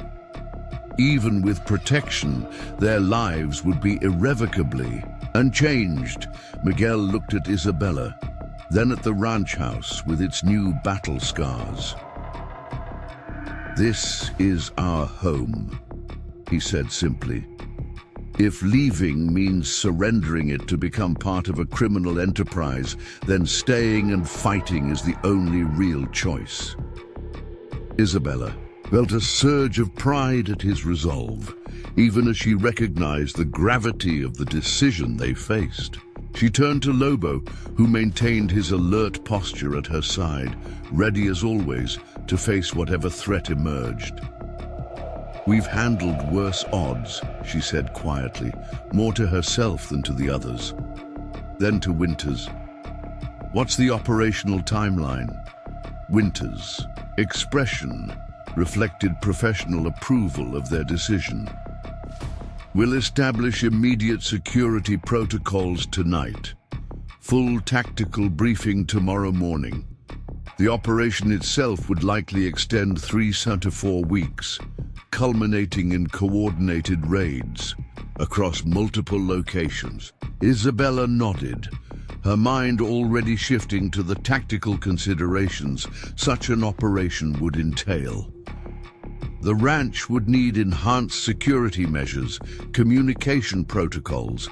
Even with protection, their lives would be irrevocably unchanged. Miguel looked at Isabella, then at the ranch house with its new battle scars. "This is our home," he said simply. "If leaving means surrendering it to become part of a criminal enterprise, then staying and fighting is the only real choice." Isabella felt a surge of pride at his resolve, even as she recognized the gravity of the decision they faced. She turned to Lobo, who maintained his alert posture at her side, ready as always to face whatever threat emerged. "We've handled worse odds," she said quietly, more to herself than to the others. Then to Winters. "What's the operational timeline?" Winters' expression reflected professional approval of their decision. "We'll establish immediate security protocols tonight. Full tactical briefing tomorrow morning. The operation itself would likely extend 3 to 4 weeks, culminating in coordinated raids across multiple locations." Isabella nodded, her mind already shifting to the tactical considerations such an operation would entail. The ranch would need enhanced security measures, communication protocols,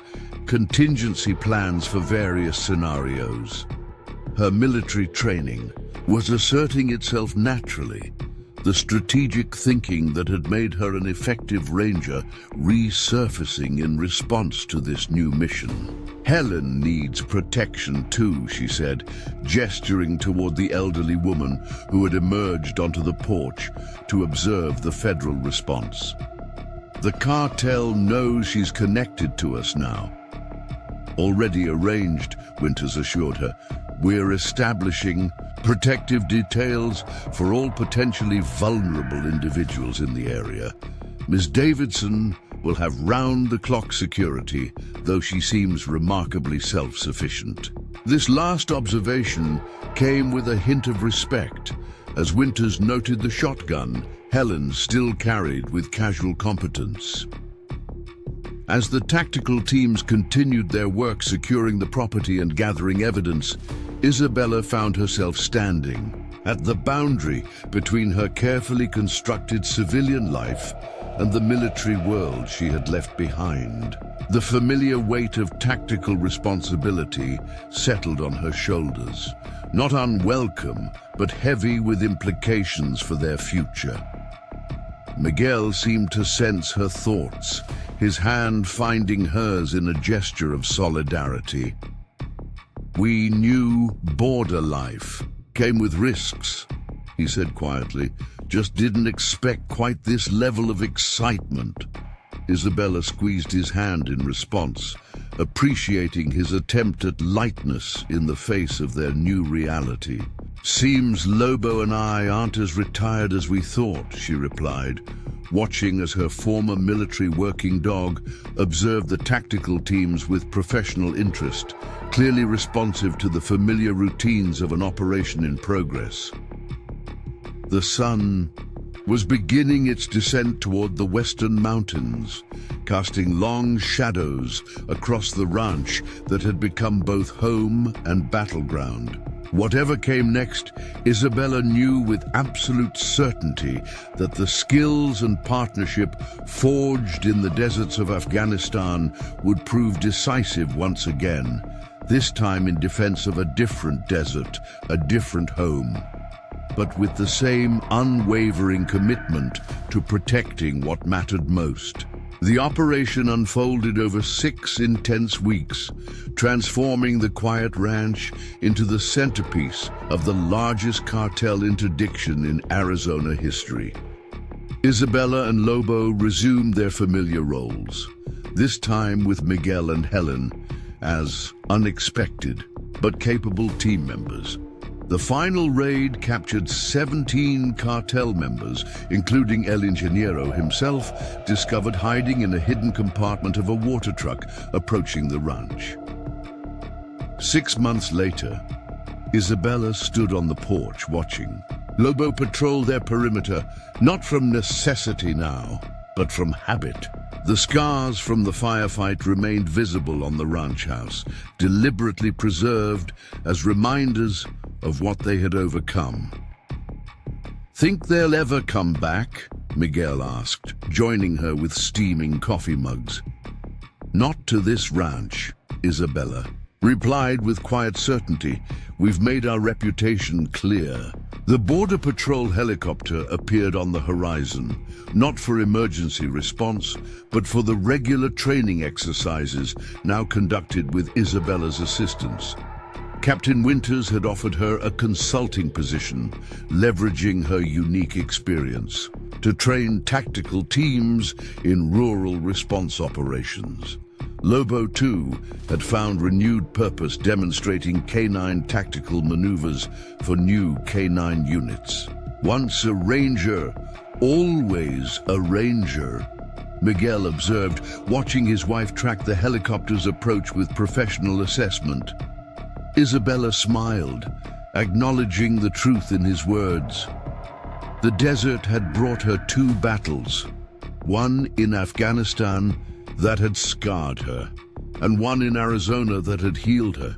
contingency plans for various scenarios. Her military training was asserting itself naturally, the strategic thinking that had made her an effective ranger resurfacing in response to this new mission. "Helen needs protection too," she said, gesturing toward the elderly woman who had emerged onto the porch to observe the federal response. "The cartel knows she's connected to us now." "Already arranged," Winters assured her. "We're establishing protective details for all potentially vulnerable individuals in the area. Ms. Davidson will have round-the-clock security, though she seems remarkably self-sufficient." This last observation came with a hint of respect, as Winters noted the shotgun Helen still carried with casual competence. As the tactical teams continued their work securing the property and gathering evidence, Isabella found herself standing at the boundary between her carefully constructed civilian life and the military world she had left behind. The familiar weight of tactical responsibility settled on her shoulders, not unwelcome, but heavy with implications for their future. Miguel seemed to sense her thoughts, his hand finding hers in a gesture of solidarity. "We knew border life came with risks," he said quietly. "Just didn't expect quite this level of excitement." Isabella squeezed his hand in response, appreciating his attempt at lightness in the face of their new reality. "Seems Lobo and I aren't as retired as we thought," she replied, watching as her former military working dog observed the tactical teams with professional interest, clearly responsive to the familiar routines of an operation in progress. The sun was beginning its descent toward the western mountains, casting long shadows across the ranch that had become both home and battleground. Whatever came next, Isabella knew with absolute certainty that the skills and partnership forged in the deserts of Afghanistan would prove decisive once again, this time in defense of a different desert, a different home, but with the same unwavering commitment to protecting what mattered most. The operation unfolded over 6 intense weeks, transforming the quiet ranch into the centerpiece of the largest cartel interdiction in Arizona history. Isabella and Lobo resumed their familiar roles, this time with Miguel and Helen as unexpected but capable team members. The final raid captured 17 cartel members, including El Ingeniero himself, discovered hiding in a hidden compartment of a water truck approaching the ranch. 6 months later, Isabella stood on the porch watching. Lobo patrolled their perimeter, not from necessity now, but from habit. The scars from the firefight remained visible on the ranch house, deliberately preserved as reminders of what they had overcome. "Think they'll ever come back?" Miguel asked, joining her with steaming coffee mugs. "Not to this ranch," Isabella replied with quiet certainty. "We've made our reputation clear." The Border Patrol helicopter appeared on the horizon, not for emergency response, but for the regular training exercises now conducted with Isabella's assistance. Captain Winters had offered her a consulting position, leveraging her unique experience to train tactical teams in rural response operations. Lobo, too, had found renewed purpose demonstrating canine tactical maneuvers for new canine units. "Once a ranger, always a ranger," Miguel observed, watching his wife track the helicopter's approach with professional assessment. Isabella smiled, acknowledging the truth in his words. The desert had brought her 2 battles, one in Afghanistan that had scarred her, and one in Arizona that had healed her.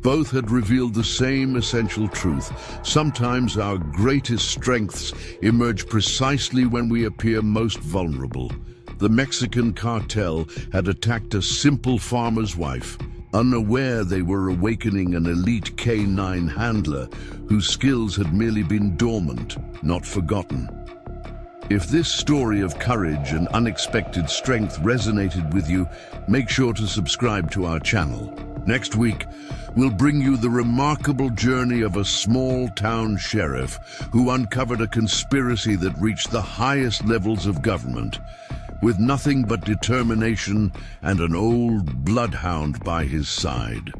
Both had revealed the same essential truth. Sometimes our greatest strengths emerge precisely when we appear most vulnerable. The Mexican cartel had attacked a simple farmer's wife, unaware they were awakening an elite K9 handler whose skills had merely been dormant, not forgotten. If this story of courage and unexpected strength resonated with you, make sure to subscribe to our channel. Next week, we'll bring you the remarkable journey of a small-town sheriff who uncovered a conspiracy that reached the highest levels of government. With nothing but determination and an old bloodhound by his side.